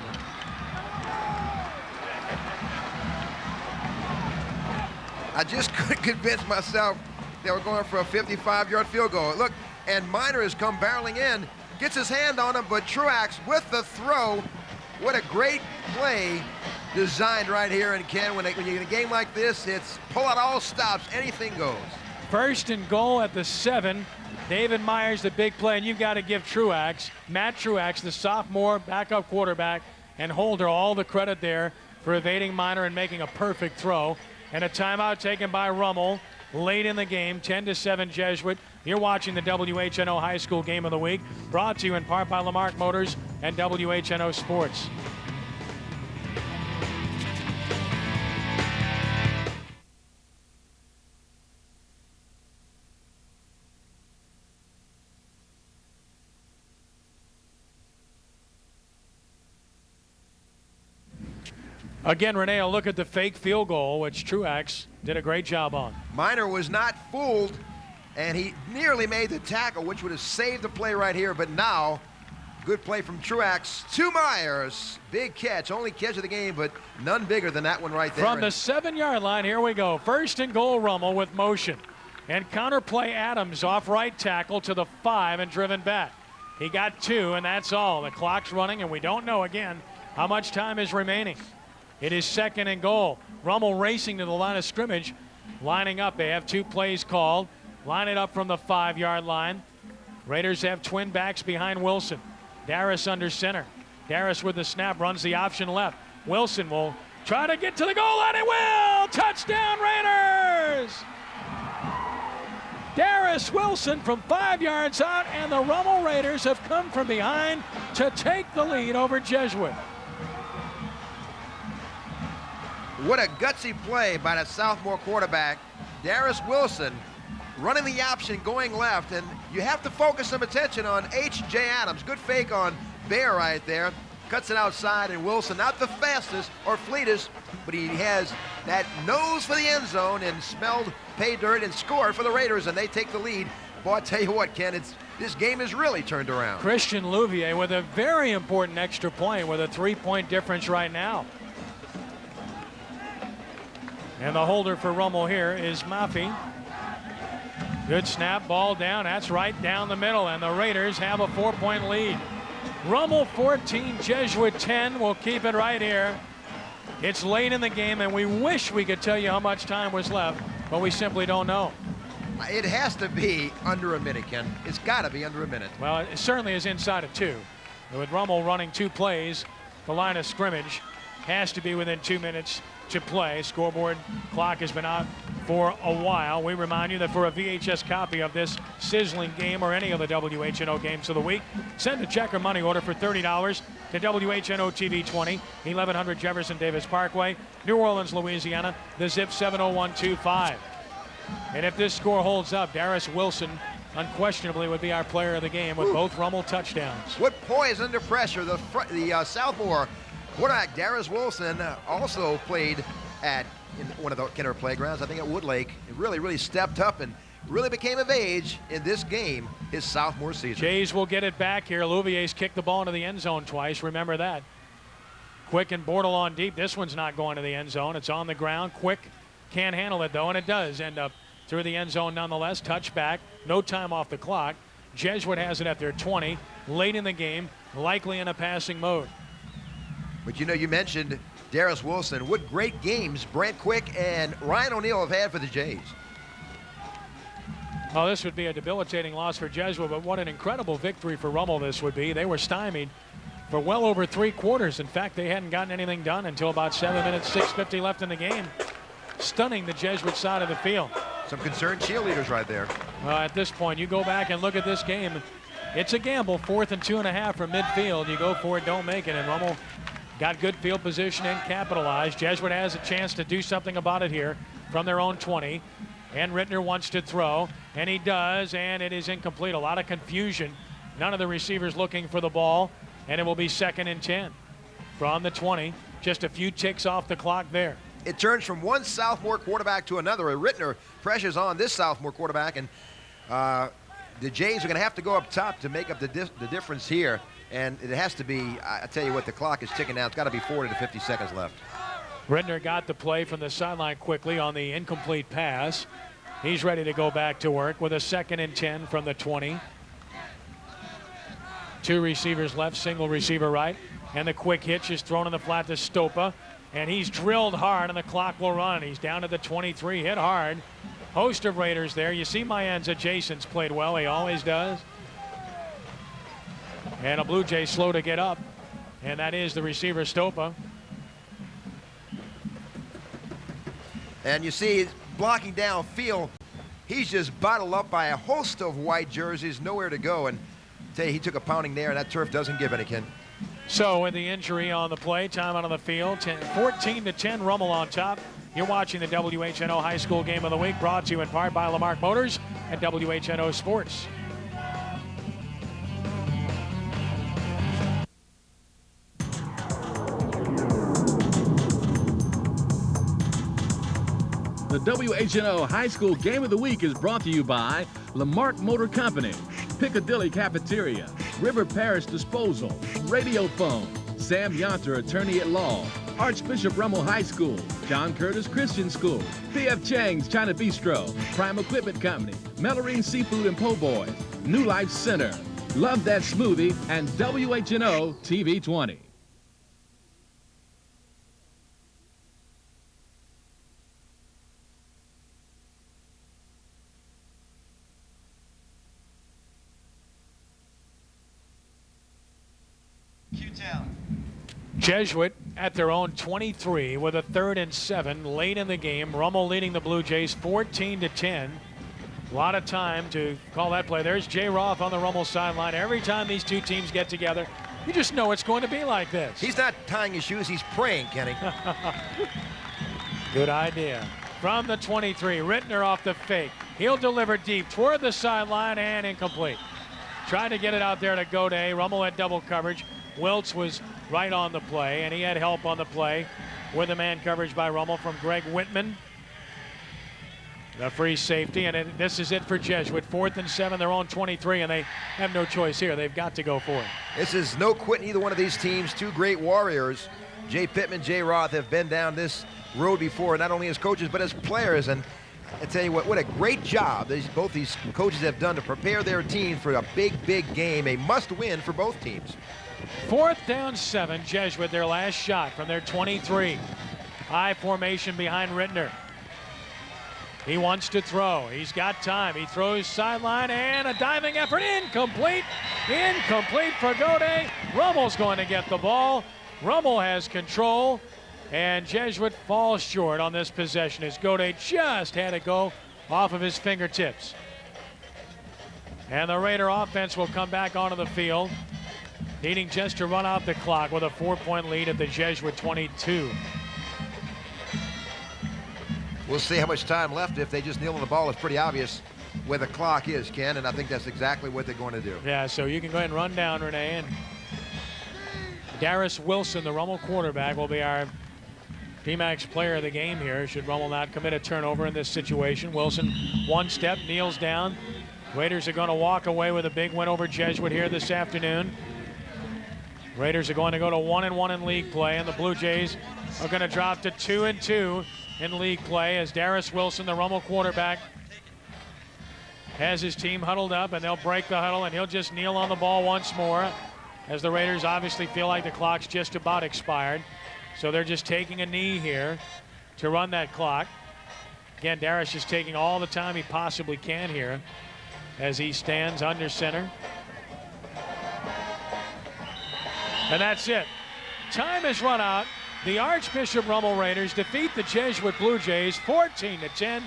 A: I just couldn't convince myself they were going for a 55-yard field goal. Look, and Miner has come barreling in, gets his hand on him, but Truax with the throw. What a great play designed right here. And Ken, when you're in a game like this, it's pull out all stops, anything goes.
B: 1st and goal at the 7. David Myers, the big play, and you've got to give Truax, Matt Truax, the sophomore backup quarterback, and Holder all the credit there for evading Miner and making a perfect throw. And a timeout taken by Rummel late in the game, 10-7 Jesuit. You're watching the WHNO High School Game of the Week, brought to you in part by Lamarck Motors and WHNO Sports. Again, Renee, a look at the fake field goal, which Truax did a great job on.
A: Miner was not fooled, and he nearly made the tackle, which would have saved the play right here. But now, good play from Truax to Myers. Big catch, only catch of the game, but none bigger than that one right there.
B: From the 7-yard line, here we go. 1st and goal, Rummel with motion. And counterplay Adams off right tackle to the 5 and driven back. He got 2, and that's all. The clock's running, and we don't know, again, how much time is remaining. It is 2nd and goal. Rummel racing to the line of scrimmage, lining up. They have 2 plays called. Line it up from the 5-yard line. Raiders have twin backs behind Wilson. Darris under center. Darris with the snap, runs the option left. Wilson will try to get to the goal line. It will! Touchdown Raiders! Darris Wilson from 5 yards out, and the Rummel Raiders have come from behind to take the lead over Jesuit.
A: What a gutsy play by the sophomore quarterback, Darris Wilson, running the option, going left, and you have to focus some attention on H.J. Adams. Good fake on Bear right there. Cuts it outside, and Wilson, not the fastest or fleetest, but he has that nose for the end zone and smelled pay dirt and scored for the Raiders, and they take the lead. Boy, I tell you what, Ken, this game is really turned around.
B: Christian Louvier with a very important extra point with a 3-point difference right now. And the holder for Rummel here is Maffey. Good snap, ball down. That's right down the middle, and the Raiders have a 4-point lead. Rummel 14, Jesuit 10. We'll keep it right here. It's late in the game, and we wish we could tell you how much time was left, but we simply don't know.
A: It has to be under a minute, Ken. It's got to be under a minute.
B: Well, it certainly is inside of 2. With Rummel running 2 plays, the line of scrimmage has to be within 2 minutes to play. Scoreboard clock has been out for a while. We remind you that for a VHS copy of this sizzling game or any of the WHNO games of the week, send a check or money order for $30 to WHNO-TV 20, 1100 Jefferson Davis Parkway, New Orleans, Louisiana, the zip 70125. And if this score holds up, Darris Wilson unquestionably would be our player of the game with both Rummel touchdowns.
A: What poise under pressure. The sophomore quarterback, Darris Wilson, also played in one of the Kenner playgrounds, I think at Woodlake. He really stepped up and really became of age in this game his sophomore season.
B: Jays will get it back here. Louvier's kicked the ball into the end zone twice. Remember that. Quick and Bortle on deep. This one's not going to the end zone. It's on the ground. Quick can't handle it, though, and it does end up through the end zone nonetheless. Touchback. No time off the clock. Jesuit has it at their 20. Late in the game, likely in a passing mode.
A: But you know, you mentioned Darius Wilson. What great games Brant Quick and Ryan O'Neal have had for the Jays.
B: Well, this would be a debilitating loss for Jesuit, but what an incredible victory for Rummel this would be. They were stymied for well over 3 quarters. In fact, they hadn't gotten anything done until about 7 minutes, 6:50 left in the game. Stunning the Jesuit side of the field.
A: Some concerned cheerleaders right there.
B: At this point, you go back and look at this game. It's a gamble. 4th and 2.5 from midfield. You go for it, don't make it, and Rummel got good field position and capitalized. Jesuit has a chance to do something about it here from their own 20. And Rittner wants to throw, and he does, and it is incomplete. A lot of confusion. None of the receivers looking for the ball, and it will be 2nd and 10 from the 20. Just a few ticks off the clock there.
A: It turns from one sophomore quarterback to another. Rittner pressures on this sophomore quarterback, and the Jays are going to have to go up top to make up the difference here. And it has to be, I tell you what, the clock is ticking down. It's got to be 40 to 50 seconds left.
B: Rittner got the play from the sideline quickly on the incomplete pass. He's ready to go back to work with a 2nd and 10 from the 20. 2 receivers left, single receiver right. And the quick hitch is thrown in the flat to Stopa. And he's drilled hard, and the clock will run. He's down to the 23, hit hard. Host of Raiders there. You see Mayenza Jason's played well. He always does. And a Blue Jay slow to get up. And that is the receiver, Stopa.
A: And you see he's blocking downfield. He's just bottled up by a host of white jerseys, nowhere to go. And I tell you, he took a pounding there, and that turf doesn't give any, Ken.
B: So with the injury on the play, time out on the field, 14 to 10, Rummel on top. You're watching the WHNO High School Game of the Week, brought to you in part by Lamarck Motors and WHNO Sports.
C: The WHNO High School Game of the Week is brought to you by Lamarck Motor Company, Piccadilly Cafeteria, River Parish Disposal, Radiophone, Sam Yonter, Attorney at Law, Archbishop Rummel High School, John Curtis Christian School, P.F. Chang's China Bistro, Prime Equipment Company, Melorine Seafood and Po' Boys, New Life Center, Love That Smoothie, and WHNO-TV 20.
B: Jesuit at their own 23 with a 3rd and 7 late in the game. Rummel leading the Blue Jays 14 to 10. A lot of time to call that play. There's Jay Roth on the Rummel sideline. Every time these two teams get together, you just know it's going to be like this.
A: He's not tying his shoes, he's praying, Kenny.
B: Good idea. From the 23, Rittner off the fake. He'll deliver deep toward the sideline and incomplete. Trying to get it out there to Goday. Rummel had double coverage. Wiltz was right on the play, and he had help on the play with the man coverage by Rummel from Greg Whitman. The free safety, and this is it for Jesuit. 4th and 7, their own 23, and they have no choice here. They've got to go for it.
A: This is no quitting either one of these teams. Two great warriors. Jay Pittman, Jay Roth have been down this road before, not only as coaches but as players. And I tell you what a great job both these coaches have done to prepare their team for a big, big game, a must-win for both teams.
B: 4th down 7, Jesuit, their last shot from their 23. High formation behind Rittner. He wants to throw. He's got time. He throws sideline and a diving effort. Incomplete. Incomplete for Goday. Rummel's going to get the ball. Rummel has control, and Jesuit falls short on this possession as Goday just had to go off of his fingertips. And the Raider offense will come back onto the field, needing just to run out the clock with a 4-point lead at the Jesuit 22.
A: We'll see how much time left. If they just kneel on the ball, it's pretty obvious where the clock is, Ken, and I think that's exactly what they're going to do.
B: Yeah, so you can go ahead and run down, Renee, and Darius Wilson, the Rummel quarterback, will be our D-Max player of the game here, should Rummel not commit a turnover in this situation. Wilson, one step, kneels down. Raiders are going to walk away with a big win over Jesuit here this afternoon. Raiders are going to go to 1-1 in league play, and the Blue Jays are going to drop to 2-2 in league play as Darius Wilson, the Rummel quarterback, has his team huddled up, and they'll break the huddle, and he'll just kneel on the ball once more as the Raiders obviously feel like the clock's just about expired. So they're just taking a knee here to run that clock. Again, Darius is taking all the time he possibly can here as he stands under center. And that's it. Time has run out. The Archbishop Rummel Raiders defeat the Jesuit Blue Jays 14-10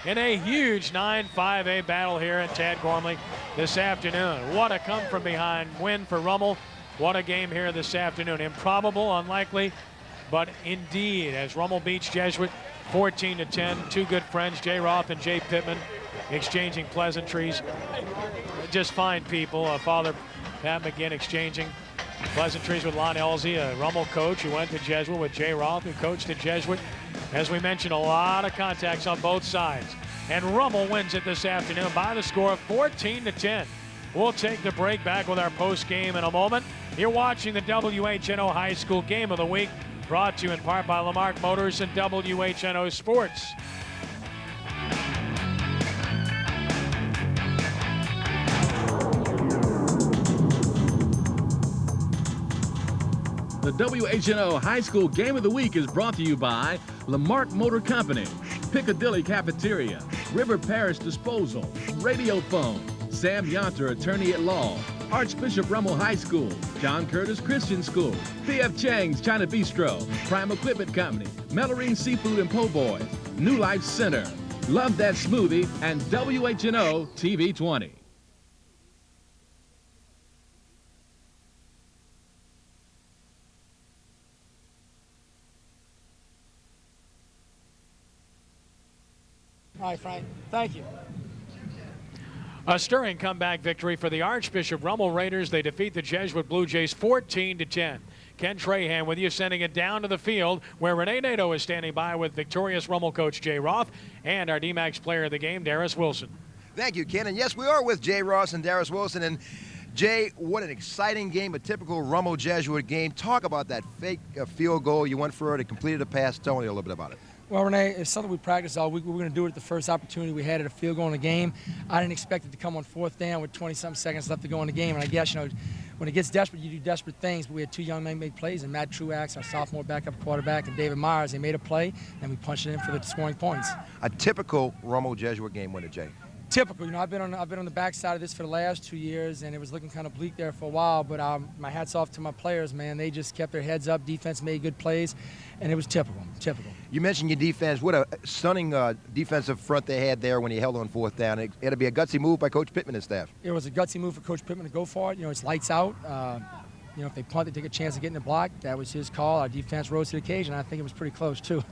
B: in a huge 9-5A battle here at Tad Gormley this afternoon. What a come-from-behind win for Rummel. What a game here this afternoon. Improbable, unlikely, but indeed, as Rummel beats Jesuit 14-10, two good friends, Jay Roth and Jay Pittman, exchanging pleasantries. Just fine people. Father Pat McGinn exchanging pleasantries with Lon Elsie, a Rummel coach who went to Jesuit, with Jay Roth, who coached at Jesuit. As we mentioned, a lot of contacts on both sides. And Rummel wins it this afternoon by the score of 14-10. We'll take the break, back with our post game in a moment. You're watching the WHNO High School Game of the Week, brought to you in part by Lamarck Motors and WHNO Sports.
C: The WHNO High School Game of the Week is brought to you by Lamarck Motor Company, Piccadilly Cafeteria, River Parish Disposal, Radiophone, Sam Yonter, Attorney at Law, Archbishop Rummel High School, John Curtis Christian School, P.F. Chang's China Bistro, Prime Equipment Company, Melorine Seafood and Po' Boys, New Life Center, Love That Smoothie, and WHNO-TV 20.
F: All right, Frank. Thank you.
B: A stirring comeback victory for the Archbishop Rummel Raiders. They defeat the Jesuit Blue Jays 14-10. Ken Trahan with you, sending it down to the field where Renee Nadeau is standing by with victorious Rummel coach Jay Roth and our D-Max player of the game, Darius Wilson.
A: Thank you, Ken. And yes, we are with Jay Ross and Darius Wilson. And Jay, what an exciting game, a typical Rummel Jesuit game. Talk about that fake field goal you went for it, completed a pass. Tell me a little bit about it.
F: Well, Renee, it's something we practiced all week. We were going to do it at the first opportunity we had at a field goal in the game. I didn't expect it to come on fourth down with 20-something seconds left to go in the game. And I guess, when it gets desperate, you do desperate things. But we had two young men make plays, and Matt Truax, our sophomore backup quarterback, and David Myers. They made a play, and we punched it in for the scoring points.
A: A typical Rummel Jesuit game winner, Jay.
F: Typical. I've been on the backside of this for the last 2 years, and it was looking kind of bleak there for a while. But my hats off to my players, man. They just kept their heads up. Defense made good plays, and it was typical.
A: You mentioned your defense. What a stunning defensive front they had there when you held on fourth down. It had to be a gutsy move by Coach Pittman and staff.
F: It was a gutsy move for Coach Pittman to go for it. It's lights out. If they punt, they take a chance of getting the block. That was his call. Our defense rose to the occasion. I think it was pretty close, too.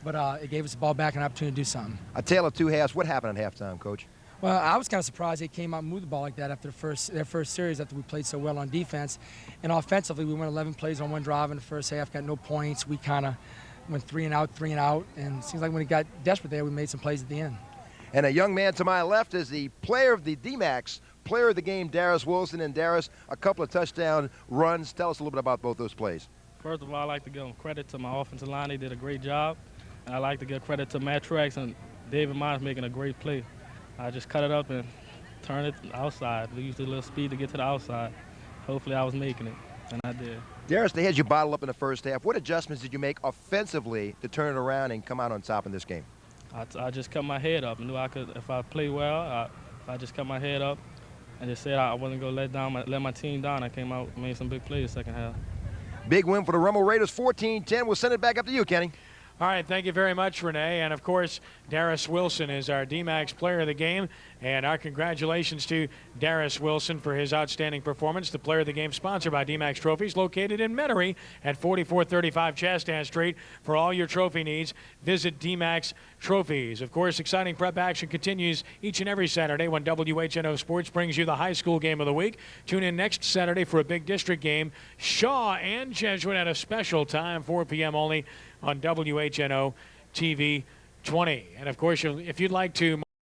F: But it gave us the ball back and an opportunity to do something.
A: A tale of two halves. What happened at halftime, Coach?
F: Well, I was kind of surprised they came out and moved the ball like that after their first series, after we played so well on defense. And offensively, we went 11 plays on one drive in the first half, got no points. We kind of went 3 and out. And it seems like when it got desperate there, we made some plays at the end.
A: And a young man to my left is the player of the D-Max, player of the game, Darius Wilson. And Darius, a couple of touchdown runs. Tell us a little bit about both those plays.
G: First of all, I'd like to give credit to my offensive line. They did a great job. And I'd like to give credit to Matt Truax and David Myers making a great play. I just cut it up and turned it outside. We used a little speed to get to the outside. Hopefully I was making it, and I did.
A: Darius, they had you bottled up in the first half. What adjustments did you make offensively to turn it around and come out on top in this game?
G: I just cut my head up. I knew I could, if I play well, I just cut my head up and just said I wasn't going to let my team down. I came out and made some big plays second half.
A: Big win for the Rummel Raiders, 14-10. We'll send it back up to you, Kenny.
B: All right, thank you very much, Renee. And, of course, Darius Wilson is our D-Max player of the game. And our congratulations to Darius Wilson for his outstanding performance. The player of the game sponsored by D-Max Trophies, located in Metairie at 4435 Chastain Street. For all your trophy needs, visit D-Max Trophies. Of course, exciting prep action continues each and every Saturday when WHNO Sports brings you the high school game of the week. Tune in next Saturday for a big district game. Shaw and Jesuit at a special time, 4 p.m. only, on WHNO-TV 20. And, of course, if you'd like to